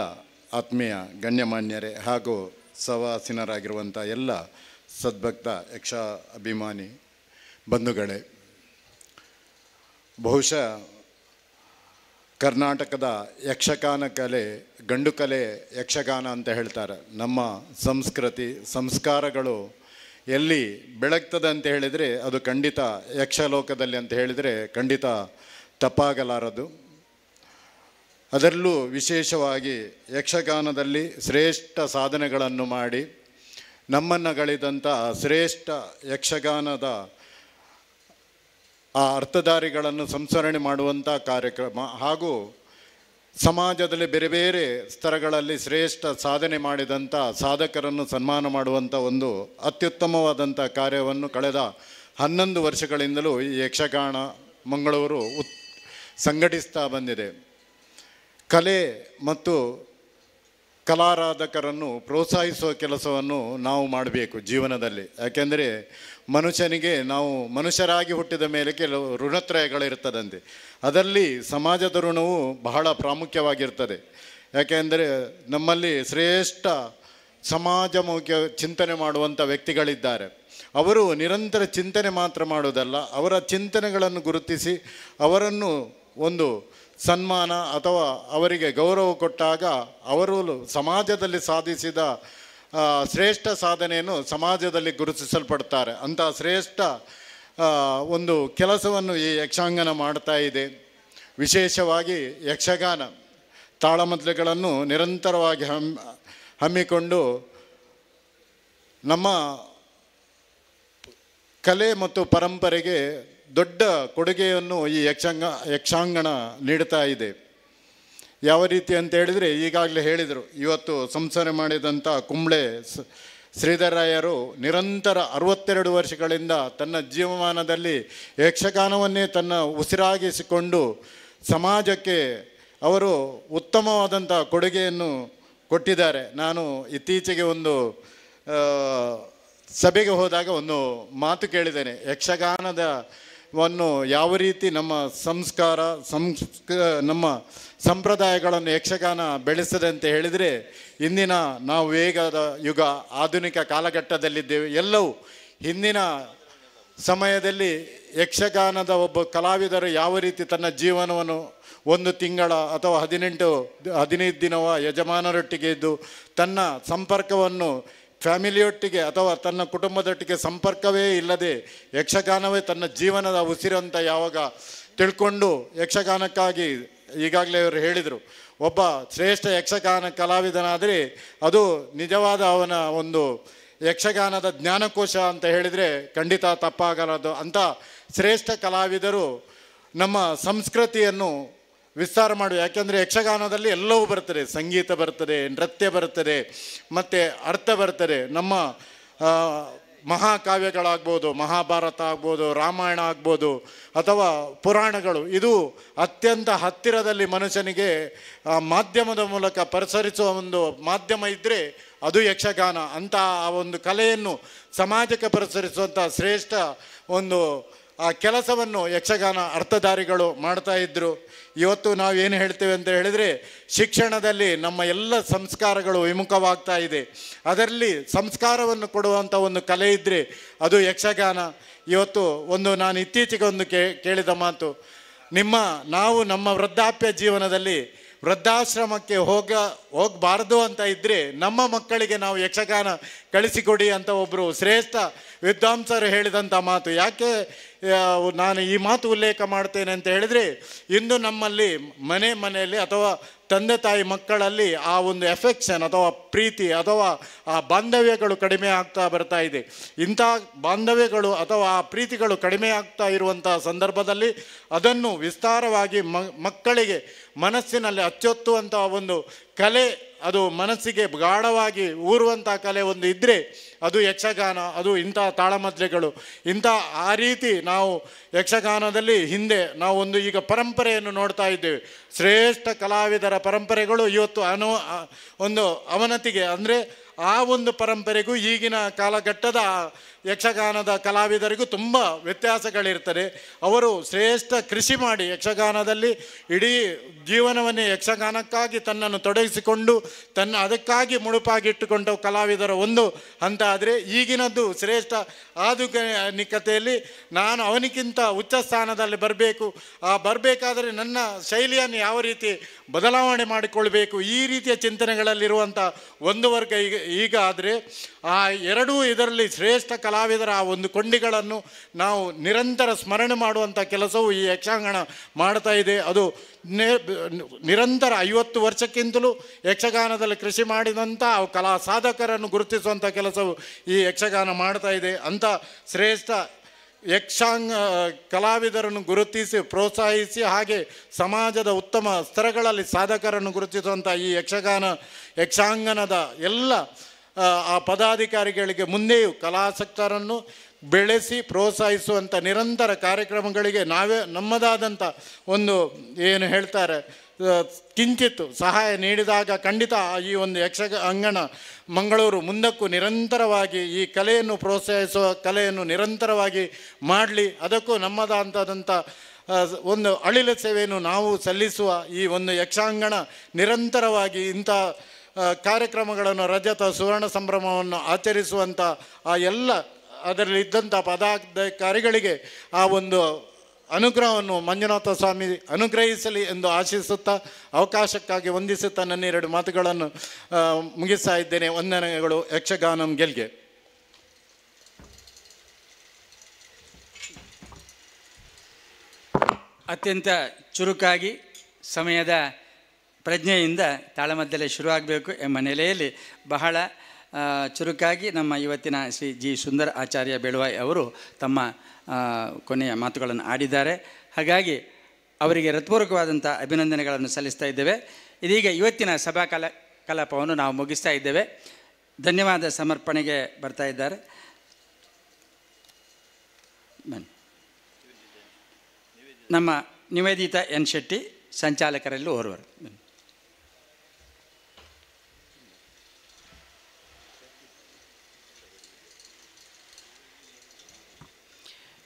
[SPEAKER 8] ಆತ್ಮೀಯ ಗಣ್ಯಮಾನ್ಯರೇ ಹಾಗೂ ಸವಾಸಿನರಾಗಿರುವಂಥ ಎಲ್ಲ ಸದ್ಭಕ್ತ ಯಕ್ಷ ಅಭಿಮಾನಿ ಬಂಧುಗಳೇ, ಬಹುಶಃ ಕರ್ನಾಟಕದ ಯಕ್ಷಗಾನ ಕಲೆ ಗಂಡು ಕಲೆ ಯಕ್ಷಗಾನ ಅಂತ ಹೇಳ್ತಾರೆ. ನಮ್ಮ ಸಂಸ್ಕೃತಿ ಸಂಸ್ಕಾರಗಳು ಎಲ್ಲಿ ಬೆಳಗ್ತದೆ ಅಂತ ಹೇಳಿದರೆ ಅದು ಖಂಡಿತ ಯಕ್ಷಲೋಕದಲ್ಲಿ ಅಂತ ಹೇಳಿದರೆ ಖಂಡಿತ ತಪ್ಪಾಗಲಾರದು. ಅದರಲ್ಲೂ ವಿಶೇಷವಾಗಿ ಯಕ್ಷಗಾನದಲ್ಲಿ ಶ್ರೇಷ್ಠ ಸಾಧನೆಗಳನ್ನು ಮಾಡಿ ನಮ್ಮನ್ನು ಗಳಿದಂಥ ಶ್ರೇಷ್ಠ ಯಕ್ಷಗಾನದ ಆ ಅರ್ಥಧಾರಿಗಳನ್ನು ಸಂಸ್ಮರಣೆ ಮಾಡುವಂಥ ಕಾರ್ಯಕ್ರಮ ಹಾಗೂ ಸಮಾಜದಲ್ಲಿ ಬೇರೆ ಬೇರೆ ಸ್ತರಗಳಲ್ಲಿ ಶ್ರೇಷ್ಠ ಸಾಧನೆ ಮಾಡಿದಂಥ ಸಾಧಕರನ್ನು ಸನ್ಮಾನ ಮಾಡುವಂಥ ಒಂದು ಅತ್ಯುತ್ತಮವಾದಂಥ ಕಾರ್ಯವನ್ನು ಕಳೆದ 11 ವರ್ಷಗಳಿಂದಲೂ ಈ ಯಕ್ಷಗಾನ ಮಂಗಳೂರು ಸಂಘಟಿಸ್ತಾ ಬಂದಿದೆ. ಕಲೆ ಮತ್ತು ಕಲಾರಾಧಕರನ್ನು ಪ್ರೋತ್ಸಾಹಿಸುವ ಕೆಲಸವನ್ನು ನಾವು ಮಾಡಬೇಕು ಜೀವನದಲ್ಲಿ. ಯಾಕೆಂದರೆ ಮನುಷ್ಯನಿಗೆ ನಾವು ಮನುಷ್ಯರಾಗಿ ಹುಟ್ಟಿದ ಮೇಲೆ ಕೆಲವು ಋಣತ್ರಯಗಳಿರ್ತದಂತೆ. ಅದರಲ್ಲಿ ಸಮಾಜದ ಋಣವು ಬಹಳ ಪ್ರಾಮುಖ್ಯವಾಗಿರ್ತದೆ. ಯಾಕೆಂದರೆ ನಮ್ಮಲ್ಲಿ ಶ್ರೇಷ್ಠ ಸಮಾಜಮುಖಿ ಚಿಂತನೆ ಮಾಡುವಂಥ ವ್ಯಕ್ತಿಗಳಿದ್ದಾರೆ. ಅವರು ನಿರಂತರ ಚಿಂತನೆ ಮಾತ್ರ ಮಾಡೋದಲ್ಲ, ಅವರ ಚಿಂತನೆಗಳನ್ನು ಗುರುತಿಸಿ ಅವರನ್ನು ಒಂದು ಸನ್ಮಾನ ಅಥವಾ ಅವರಿಗೆ ಗೌರವ ಕೊಟ್ಟಾಗ ಅವರು ಸಮಾಜದಲ್ಲಿ ಸಾಧಿಸಿದ ಶ್ರೇಷ್ಠ ಸಾಧನೆಯನ್ನು ಸಮಾಜದಲ್ಲಿ ಗುರುತಿಸಲ್ಪಡ್ತಾರೆ. ಅಂತಹ ಶ್ರೇಷ್ಠ ಒಂದು ಕೆಲಸವನ್ನು ಈ ಯಕ್ಷಾಂಗನ ಮಾಡ್ತಾ ಇದೆ. ವಿಶೇಷವಾಗಿ ಯಕ್ಷಗಾನ ತಾಳಮದ್ದಳೆಗಳನ್ನು ನಿರಂತರವಾಗಿ ಹಮ್ಮಿಕೊಂಡು ನಮ್ಮ ಕಲೆ ಮತ್ತು ಪರಂಪರೆಗೆ ದೊಡ್ಡ ಕೊಡುಗೆಯನ್ನು ಈ ಯಕ್ಷಾಂಗಣ ನೀಡ್ತಾ ಇದೆ. ಯಾವ ರೀತಿ ಅಂತ ಹೇಳಿದರೆ, ಈಗಾಗಲೇ ಹೇಳಿದರು, ಇವತ್ತು ಸಂಸಾರ ಮಾಡಿದಂಥ ಕುಂಬ್ಳೆ ಶ್ರೀಧರರಾಯರು ನಿರಂತರ 62 ವರ್ಷಗಳಿಂದ ತನ್ನ ಜೀವಮಾನದಲ್ಲಿ ಯಕ್ಷಗಾನವನ್ನೇ ತನ್ನ ಉಸಿರಾಗಿಸಿಕೊಂಡು ಸಮಾಜಕ್ಕೆ ಅವರು ಉತ್ತಮವಾದಂಥ ಕೊಡುಗೆಯನ್ನು ಕೊಟ್ಟಿದ್ದಾರೆ. ನಾನು ಇತ್ತೀಚೆಗೆ ಒಂದು ಸಭೆಗೆ ಹೋದಾಗ ಒಂದು ಮಾತು ಕೇಳಿದ್ದೇನೆ. ಯಕ್ಷಗಾನವನ್ನು ಯಾವ ರೀತಿ ನಮ್ಮ ಸಂಸ್ಕಾರ ನಮ್ಮ ಸಂಪ್ರದಾಯಗಳನ್ನು ಯಕ್ಷಗಾನ ಬೆಳೆಸದೆ ಅಂತ ಹೇಳಿದರೆ, ಇಂದಿನ ನಾವು ವೇಗದ ಯುಗ, ಆಧುನಿಕ ಕಾಲಘಟ್ಟದಲ್ಲಿದ್ದೇವೆ. ಎಲ್ಲವೂ ಹಿಂದಿನ ಸಮಯದಲ್ಲಿ ಯಕ್ಷಗಾನದ ಒಬ್ಬ ಕಲಾವಿದರು ಯಾವ ರೀತಿ ತನ್ನ ಜೀವನವನ್ನು 1 ತಿಂಗಳ ಅಥವಾ 15 ದಿನವ ಯಜಮಾನರೊಟ್ಟಿಗೆ ಇದ್ದು ತನ್ನ ಸಂಪರ್ಕವನ್ನು ಫ್ಯಾಮಿಲಿಯೊಟ್ಟಿಗೆ ಅಥವಾ ತನ್ನ ಕುಟುಂಬದೊಟ್ಟಿಗೆ ಸಂಪರ್ಕವೇ ಇಲ್ಲದೆ ಯಕ್ಷಗಾನವೇ ತನ್ನ ಜೀವನದ ಉಸಿರು ಅಂತ ಯಾವಾಗ ತಿಳ್ಕೊಂಡು ಯಕ್ಷಗಾನಕ್ಕಾಗಿ, ಈಗಾಗಲೇ ಅವರು ಹೇಳಿದರು, ಒಬ್ಬ ಶ್ರೇಷ್ಠ ಯಕ್ಷಗಾನ ಕಲಾವಿದನಾದರೆ ಅದು ನಿಜವಾದ ಅವನ ಒಂದು ಯಕ್ಷಗಾನದ ಜ್ಞಾನಕೋಶ ಅಂತ ಹೇಳಿದರೆ ಖಂಡಿತ ತಪ್ಪಾಗಲಾರದು. ಅಂಥ ಶ್ರೇಷ್ಠ ಕಲಾವಿದರು ನಮ್ಮ ಸಂಸ್ಕೃತಿಯನ್ನು ವಿಸ್ತಾರ ಮಾಡುವ. ಯಾಕೆಂದರೆ ಯಕ್ಷಗಾನದಲ್ಲಿ ಎಲ್ಲವೂ ಬರ್ತದೆ, ಸಂಗೀತ ಬರ್ತದೆ, ನೃತ್ಯ ಬರ್ತದೆ, ಮತ್ತು ಅರ್ಥ ಬರ್ತದೆ. ನಮ್ಮ ಮಹಾಕಾವ್ಯಗಳಾಗ್ಬೋದು, ಮಹಾಭಾರತ ಆಗ್ಬೋದು, ರಾಮಾಯಣ ಆಗ್ಬೋದು, ಅಥವಾ ಪುರಾಣಗಳು, ಇದು ಅತ್ಯಂತ ಹತ್ತಿರದಲ್ಲಿ ಮನುಷ್ಯನಿಗೆ ಮಾಧ್ಯಮದ ಮೂಲಕ ಪ್ರಸರಿಸುವ ಒಂದು ಮಾಧ್ಯಮ ಇದ್ದರೆ ಅದು ಯಕ್ಷಗಾನ. ಅಂತ ಆ ಒಂದು ಕಲೆಯನ್ನು ಸಮಾಜಕ್ಕೆ ಪ್ರಸರಿಸುವಂಥ ಶ್ರೇಷ್ಠ ಒಂದು ಆ ಕೆಲಸವನ್ನು ಯಕ್ಷಗಾನ ಅರ್ಥಧಾರಿಗಳು ಮಾಡ್ತಾ ಇದ್ದರು. ಇವತ್ತು ನಾವೇನು ಹೇಳ್ತೇವೆ ಅಂತ ಹೇಳಿದರೆ, ಶಿಕ್ಷಣದಲ್ಲಿ ನಮ್ಮ ಎಲ್ಲ ಸಂಸ್ಕಾರಗಳು ವಿಮುಖವಾಗ್ತಾ ಇದೆ. ಅದರಲ್ಲಿ ಸಂಸ್ಕಾರವನ್ನು ಕೊಡುವಂಥ ಒಂದು ಕಲೆ ಇದ್ದರೆ ಅದು ಯಕ್ಷಗಾನ. ಇವತ್ತು ನಾನು ಇತ್ತೀಚೆಗೆ ಒಂದು ಕೇಳಿದ ಮಾತು, ನಾವು ನಮ್ಮ ವೃದ್ಧಾಪ್ಯ ಜೀವನದಲ್ಲಿ ವೃದ್ಧಾಶ್ರಮಕ್ಕೆ ಹೋಗಬಾರ್ದು ಅಂತ ಇದ್ದರೆ ನಮ್ಮ ಮಕ್ಕಳಿಗೆ ನಾವು ಯಕ್ಷಗಾನ ಕಳಿಸಿಕೊಡಿ ಅಂತ ಒಬ್ಬರು ಶ್ರೇಷ್ಠ ವಿದ್ವಾಂಸರು ಹೇಳಿದಂಥ ಮಾತು. ಯಾಕೆ ನಾನು ಈ ಮಾತು ಉಲ್ಲೇಖ ಮಾಡ್ತೇನೆ ಅಂತ ಹೇಳಿದರೆ, ಇಂದು ನಮ್ಮಲ್ಲಿ ಮನೆಯಲ್ಲಿ ಅಥವಾ ತಂದೆ ತಾಯಿ ಮಕ್ಕಳಲ್ಲಿ ಆ ಒಂದು ಎಫೆಕ್ಷನ್ ಅಥವಾ ಪ್ರೀತಿ ಅಥವಾ ಆ ಬಾಂಧವ್ಯಗಳು ಕಡಿಮೆ ಆಗ್ತಾ ಬರ್ತಾ ಇದೆ. ಇಂಥ ಬಾಂಧವ್ಯಗಳು ಅಥವಾ ಆ ಪ್ರೀತಿಗಳು ಕಡಿಮೆ ಆಗ್ತಾ ಇರುವಂಥ ಸಂದರ್ಭದಲ್ಲಿ ಅದನ್ನು ವಿಸ್ತಾರವಾಗಿ ಮಕ್ಕಳಿಗೆ ಮನಸ್ಸಿನಲ್ಲಿ ಅಚ್ಚೊತ್ತುವಂಥ ಒಂದು ಕಲೆ, ಅದು ಮನಸ್ಸಿಗೆ ಗಾಢವಾಗಿ ಊರುವಂಥ ಕಲೆ ಒಂದು ಇದ್ದರೆ ಅದು ಯಕ್ಷಗಾನ, ಅದು ಇಂಥ ತಾಳಮದ್ದಳೆಗಳು. ಆ ರೀತಿ ನಾವು ಯಕ್ಷಗಾನದಲ್ಲಿ ಹಿಂದೆ ನಾವು ಈಗ ಪರಂಪರೆಯನ್ನು ನೋಡ್ತಾ ಇದ್ದೇವೆ. ಶ್ರೇಷ್ಠ ಕಲಾವಿದರ ಪರಂಪರೆಗಳು ಇವತ್ತು ಅವನತಿಗೆ, ಅಂದರೆ ಆ ಒಂದು ಪರಂಪರೆಗೂ ಈಗಿನ ಕಾಲಘಟ್ಟದ ಯಕ್ಷಗಾನದ ಕಲಾವಿದರಿಗೂ ತುಂಬ ವ್ಯತ್ಯಾಸಗಳಿರ್ತದೆ. ಅವರು ಶ್ರೇಷ್ಠ ಕೃಷಿ ಮಾಡಿ ಯಕ್ಷಗಾನದಲ್ಲಿ ಇಡೀ ಜೀವನವನ್ನೇ ಯಕ್ಷಗಾನಕ್ಕಾಗಿ ತನ್ನನ್ನು ತೊಡಗಿಸಿಕೊಂಡು ಅದಕ್ಕಾಗಿ ಮುಡುಪಾಗಿಟ್ಟುಕೊಂಡ ಕಲಾವಿದರ ಒಂದು ಹಂತ. ಆದರೆ ಈಗಿನದ್ದು ಶ್ರೇಷ್ಠ ಆಧುನಿಕತೆಯಲ್ಲಿ ನಾನು ಅವನಿಗಿಂತ ಉಚ್ಚ ಸ್ಥಾನದಲ್ಲಿ ಬರಬೇಕಾದರೆ ನನ್ನ ಶೈಲಿಯನ್ನು ಯಾವ ರೀತಿ ಬದಲಾವಣೆ ಮಾಡಿಕೊಳ್ಬೇಕು, ಈ ರೀತಿಯ ಚಿಂತನೆಗಳಲ್ಲಿರುವಂಥ ಒಂದು ವರ್ಗ ಈಗ ಆದರೆ ಆ ಎರಡೂ ಇದರಲ್ಲಿ ಶ್ರೇಷ್ಠ ಕಲಾವಿದರ ಆ ಒಂದು ಕೊಂಡಿಗಳನ್ನು ನಾವು ನಿರಂತರ ಸ್ಮರಣೆ ಮಾಡುವಂಥ ಕೆಲಸವು ಈ ಯಕ್ಷಗಾನ ಮಾಡ್ತಾ ಇದೆ. ಅದು ನಿರಂತರ 50 ವರ್ಷಕ್ಕಿಂತಲೂ ಯಕ್ಷಗಾನದಲ್ಲಿ ಕೃಷಿ ಮಾಡಿದಂಥ ಕಲಾ ಸಾಧಕರನ್ನು ಗುರುತಿಸುವಂಥ ಕೆಲಸವು ಈ ಯಕ್ಷಗಾನ ಮಾಡ್ತಾ ಇದೆ. ಅಂಥ ಶ್ರೇಷ್ಠ ಕಲಾವಿದರನ್ನು ಗುರುತಿಸಿ ಪ್ರೋತ್ಸಾಹಿಸಿ, ಹಾಗೆ ಸಮಾಜದ ಉತ್ತಮ ಸ್ತರಗಳಲ್ಲಿ ಸಾಧಕರನ್ನು ಗುರುತಿಸುವಂಥ ಈ ಯಕ್ಷಾಂಗನದ ಎಲ್ಲ ಆ ಪದಾಧಿಕಾರಿಗಳಿಗೆ ಮುಂದೆಯೂ ಕಲಾಸಕ್ತರನ್ನು ಬೆಳೆಸಿ ಪ್ರೋತ್ಸಾಹಿಸುವಂಥ ನಿರಂತರ ಕಾರ್ಯಕ್ರಮಗಳಿಗೆ ನಮ್ಮದಾದಂಥ ಒಂದು ಏನು ಹೇಳ್ತಾರೆ ಕಿಂಚಿತ್ತು ಸಹಾಯ ನೀಡಿದಾಗ ಖಂಡಿತ ಈ ಒಂದು ಯಕ್ಷಗಾನ ಮಂಗಳೂರು ಮುಂದಕ್ಕೂ ನಿರಂತರವಾಗಿ ಈ ಕಲೆಯನ್ನು ಪ್ರೋತ್ಸಾಹಿಸುವ ಕಲೆಯನ್ನು ನಿರಂತರವಾಗಿ ಮಾಡಲಿ. ಅದಕ್ಕೂ ನಮ್ಮದಾದಂಥ ಒಂದು ಅಳಿಲ ಸೇವೆಯನ್ನು ನಾವು ಸಲ್ಲಿಸುವ ಈ ಒಂದು ಯಕ್ಷಾಂಗಣ ನಿರಂತರವಾಗಿ ಇಂಥ ಕಾರ್ಯಕ್ರಮಗಳನ್ನು ರಜತ ಸುವರ್ಣ ಸಂಭ್ರಮವನ್ನು ಆಚರಿಸುವಂಥ ಆ ಎಲ್ಲ ಅದರಲ್ಲಿ ಇದ್ದಂಥ ಪದಾಧಿಕಾರಿಗಳಿಗೆ ಆ ಒಂದು ಅನುಗ್ರಹವನ್ನು ಮಂಜುನಾಥ ಸ್ವಾಮಿ ಅನುಗ್ರಹಿಸಲಿ ಎಂದು ಆಶಿಸುತ್ತಾ ಅವಕಾಶಕ್ಕಾಗಿ ವಂದಿಸುತ್ತಾ ನನ್ನ 2 ಮಾತುಗಳನ್ನು ಮುಗಿಸ್ತಾ ಇದ್ದೇನೆ. ವಂದನೆಗಳು. ಯಕ್ಷಗಾನಂ ಗೆಲ್ಗೆ.
[SPEAKER 1] ಅತ್ಯಂತ ಚುರುಕಾಗಿ ಸಮಯದ ಪ್ರಜ್ಞೆಯಿಂದ ತಾಳಮದ್ದಲೆ ಶುರುವಾಗಬೇಕು ಎಂಬ ನೆಲೆಯಲ್ಲಿ ಬಹಳ ಚುರುಕಾಗಿ ನಮ್ಮ ಇವತ್ತಿನ ಶ್ರೀ ಜಿ ಸುಂದರ ಆಚಾರ್ಯ ಬೆಳುವಾಯಿ ಅವರು ತಮ್ಮ ಕೊನೆಯ ಮಾತುಗಳನ್ನು ಆಡಿದ್ದಾರೆ. ಹಾಗಾಗಿ ಅವರಿಗೆ ಹೃತ್ಪೂರ್ವಕವಾದಂಥ ಅಭಿನಂದನೆಗಳನ್ನು ಸಲ್ಲಿಸ್ತಾ ಇದ್ದೇವೆ. ಇದೀಗ ಇವತ್ತಿನ ಸಭಾ ಕಲಾಪವನ್ನು ನಾವು ಮುಗಿಸ್ತಾ ಇದ್ದೇವೆ. ಧನ್ಯವಾದ ಸಮರ್ಪಣೆಗೆ ಬರ್ತಾ ಇದ್ದಾರೆ. ಬನ್ನಿ. ನಮ್ಮ ನಿವೇದಿತಾ ಎನ್ ಶೆಟ್ಟಿ ಸಂಚಾಲಕರಲ್ಲೂ ಓರ್ವರು.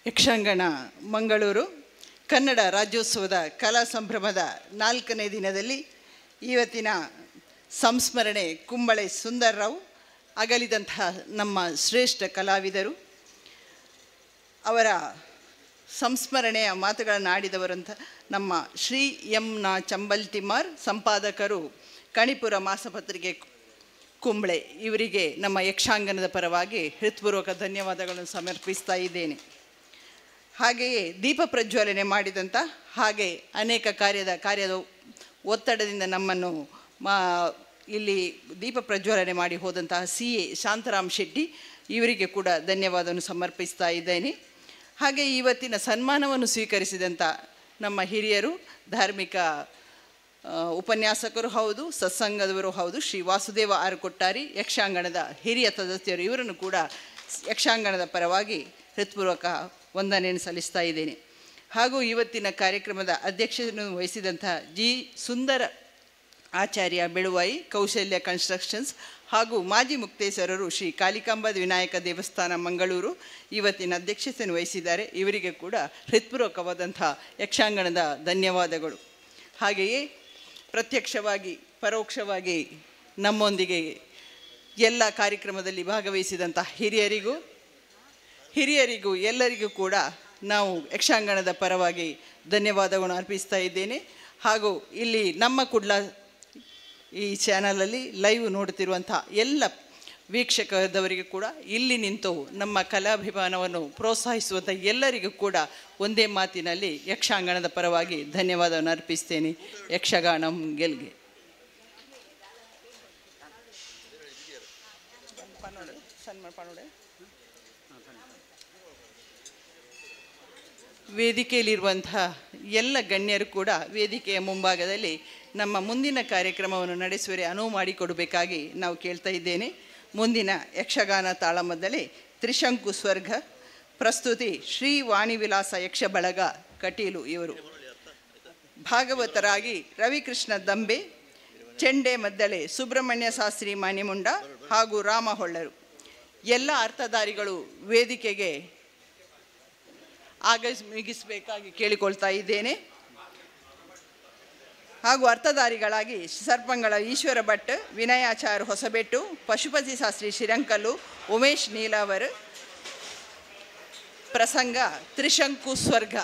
[SPEAKER 9] ಯಕ್ಷಾಂಗಣ ಮಂಗಳೂರು ಕನ್ನಡ ರಾಜ್ಯೋತ್ಸವದ ಕಲಾ ಸಂಭ್ರಮದ 4ನೇ ದಿನದಲ್ಲಿ ಇವತ್ತಿನ ಸಂಸ್ಮರಣೆ ಕುಂಬಳೆ ಸುಂದರ್ರಾವ್, ಅಗಲಿದಂತಹ ನಮ್ಮ ಶ್ರೇಷ್ಠ ಕಲಾವಿದರು. ಅವರ ಸಂಸ್ಮರಣೆಯ ಮಾತುಗಳನ್ನು ಆಡಿದವರಂತ ನಮ್ಮ ಶ್ರೀ ಎಂ.ನ ಚಂಬಲ್ತಿಮಾರ್, ಸಂಪಾದಕರು ಕಣಿಪುರ ಮಾಸಪತ್ರಿಕೆ ಕುಂಬಳೆ. ಇವರಿಗೆ ನಮ್ಮ ಯಕ್ಷಾಂಗನದ ಪರವಾಗಿ ಹೃತ್ಪೂರ್ವಕ ಧನ್ಯವಾದಗಳನ್ನು ಸಮರ್ಪಿಸ್ತಾ ಇದ್ದೇನೆ. ಹಾಗೆಯೇ ದೀಪ ಪ್ರಜ್ವಲನೆ ಮಾಡಿದಂಥ ಹಾಗೆ ಅನೇಕ ಕಾರ್ಯದ ಒತ್ತಡದಿಂದ ನಮ್ಮನ್ನು ಇಲ್ಲಿ ದೀಪ ಪ್ರಜ್ವಲನೆ ಮಾಡಿ ಹೋದಂತಹ CA ಶಾಂತರಾಮ್ ಶೆಟ್ಟಿ, ಇವರಿಗೆ ಕೂಡ ಧನ್ಯವಾದವನ್ನು ಸಮರ್ಪಿಸ್ತಾ ಇದ್ದೇನೆ. ಹಾಗೆ ಇವತ್ತಿನ ಸನ್ಮಾನವನ್ನು ಸ್ವೀಕರಿಸಿದಂಥ ನಮ್ಮ ಹಿರಿಯರು, ಧಾರ್ಮಿಕ ಉಪನ್ಯಾಸಕರು ಹೌದು, ಸತ್ಸಂಗದವರು ಹೌದು, ಶ್ರೀ ವಾಸುದೇವ ಆರ್ ಕೊಟ್ಟಾರಿ, ಯಕ್ಷಾಂಗಣದ ಹಿರಿಯ ಸದಸ್ಯರು, ಇವರನ್ನು ಕೂಡ ಯಕ್ಷಾಂಗಣದ ಪರವಾಗಿ ಹೃತ್ಪೂರ್ವಕ ವಂದನೆಯನ್ನು ಸಲ್ಲಿಸ್ತಾ ಇದ್ದೇನೆ. ಹಾಗೂ ಇವತ್ತಿನ ಕಾರ್ಯಕ್ರಮದ ಅಧ್ಯಕ್ಷತೆಯನ್ನು ವಹಿಸಿದಂಥ ಜಿ ಸುಂದರ ಆಚಾರ್ಯ ಬೆಳುವಾಯಿ, ಕೌಶಲ್ಯ ಕನ್ಸ್ಟ್ರಕ್ಷನ್ಸ್ ಹಾಗೂ ಮಾಜಿ ಮುಕ್ತೇಶ್ವರರು ಶ್ರೀ ಕಾಳಿಕಾಂಬ ವಿನಾಯಕ ದೇವಸ್ಥಾನ ಮಂಗಳೂರು ಇವತ್ತಿನ ಅಧ್ಯಕ್ಷತೆಯನ್ನು ವಹಿಸಿದ್ದಾರೆ. ಇವರಿಗೆ ಕೂಡ ಹೃತ್ಪೂರ್ವಕವಾದಂಥ ಯಕ್ಷಾಂಗಣದ ಧನ್ಯವಾದಗಳು. ಹಾಗೆಯೇ ಪ್ರತ್ಯಕ್ಷವಾಗಿ ಪರೋಕ್ಷವಾಗಿ ನಮ್ಮೊಂದಿಗೆ ಎಲ್ಲ ಕಾರ್ಯಕ್ರಮದಲ್ಲಿ ಭಾಗವಹಿಸಿದಂಥ ಹಿರಿಯರಿಗೂ ಎಲ್ಲರಿಗೂ ಕೂಡ ನಾವು ಯಕ್ಷಾಂಗಣದ ಪರವಾಗಿ ಧನ್ಯವಾದಗಳನ್ನು ಅರ್ಪಿಸ್ತಾ ಇದ್ದೇನೆ. ಹಾಗೂ ಇಲ್ಲಿ ನಮ್ಮ ಕುಡ್ಲ ಈ ಚಾನಲಲ್ಲಿ ಲೈವ್ ನೋಡುತ್ತಿರುವಂಥ ಎಲ್ಲ ವೀಕ್ಷಕದವರಿಗೂ ಕೂಡ, ಇಲ್ಲಿ ನಿಂತು ನಮ್ಮ ಕಲಾಭಿಮಾನವನ್ನು ಪ್ರೋತ್ಸಾಹಿಸುವಂಥ ಎಲ್ಲರಿಗೂ ಕೂಡ ಒಂದೇ ಮಾತಿನಲ್ಲಿ ಯಕ್ಷಾಂಗಣದ ಪರವಾಗಿ ಧನ್ಯವಾದವನ್ನು ಅರ್ಪಿಸ್ತೇನೆ. ಯಕ್ಷಗಾನಂ ಗೆಲ್ಗೆ. ವೇದಿಕೆಯಲ್ಲಿರುವಂಥ ಎಲ್ಲ ಗಣ್ಯರು ಕೂಡ ವೇದಿಕೆಯ ಮುಂಭಾಗದಲ್ಲಿ ನಮ್ಮ ಮುಂದಿನ ಕಾರ್ಯಕ್ರಮವನ್ನು ನಡೆಸುವರೆ ಅನುವು ಮಾಡಿಕೊಡಬೇಕಾಗಿ ನಾವು ಕೇಳ್ತಾ ಇದ್ದೇನೆ. ಮುಂದಿನ ಯಕ್ಷಗಾನ ತಾಳಮದ್ದಲೆ ತ್ರಿಶಂಕು ಸ್ವರ್ಗ, ಪ್ರಸ್ತುತಿ ಶ್ರೀ ವಾಣಿವಿಲಾಸ ಯಕ್ಷ ಬಳಗ ಕಟೀಲು. ಇವರು ಭಾಗವತರಾಗಿ ರವಿಕೃಷ್ಣ ದಂಬೆ, ಚೆಂಡೆ ಮದ್ದಳೆ ಸುಬ್ರಹ್ಮಣ್ಯ ಶಾಸ್ತ್ರಿ ಮಾನಿಮುಂಡ ಹಾಗೂ ರಾಮ ಹೊಳ್ಳರು. ಎಲ್ಲ ಅರ್ಥಧಾರಿಗಳು ವೇದಿಕೆಗೆ ಆಗಮಿಸಬೇಕಾಗಿ ಕೇಳಿಕೊಳ್ತಾ ಇದ್ದೇನೆ. ಹಾಗೂ ಅರ್ಥಧಾರಿಗಳಾಗಿ ಸರ್ಪಂಗಳ ಈಶ್ವರ ಭಟ್, ವಿನಯಾಚಾರ್ ಹೊಸಬೆಟ್ಟು, ಪಶುಪತಿ ಶಾಸ್ತ್ರಿ ಶ್ರೀರಂಕಲ್ಲು, ಉಮೇಶ್ ನೀಲಾವರ್. ಪ್ರಸಂಗ ತ್ರಿಶಂಕು ಸ್ವರ್ಗ.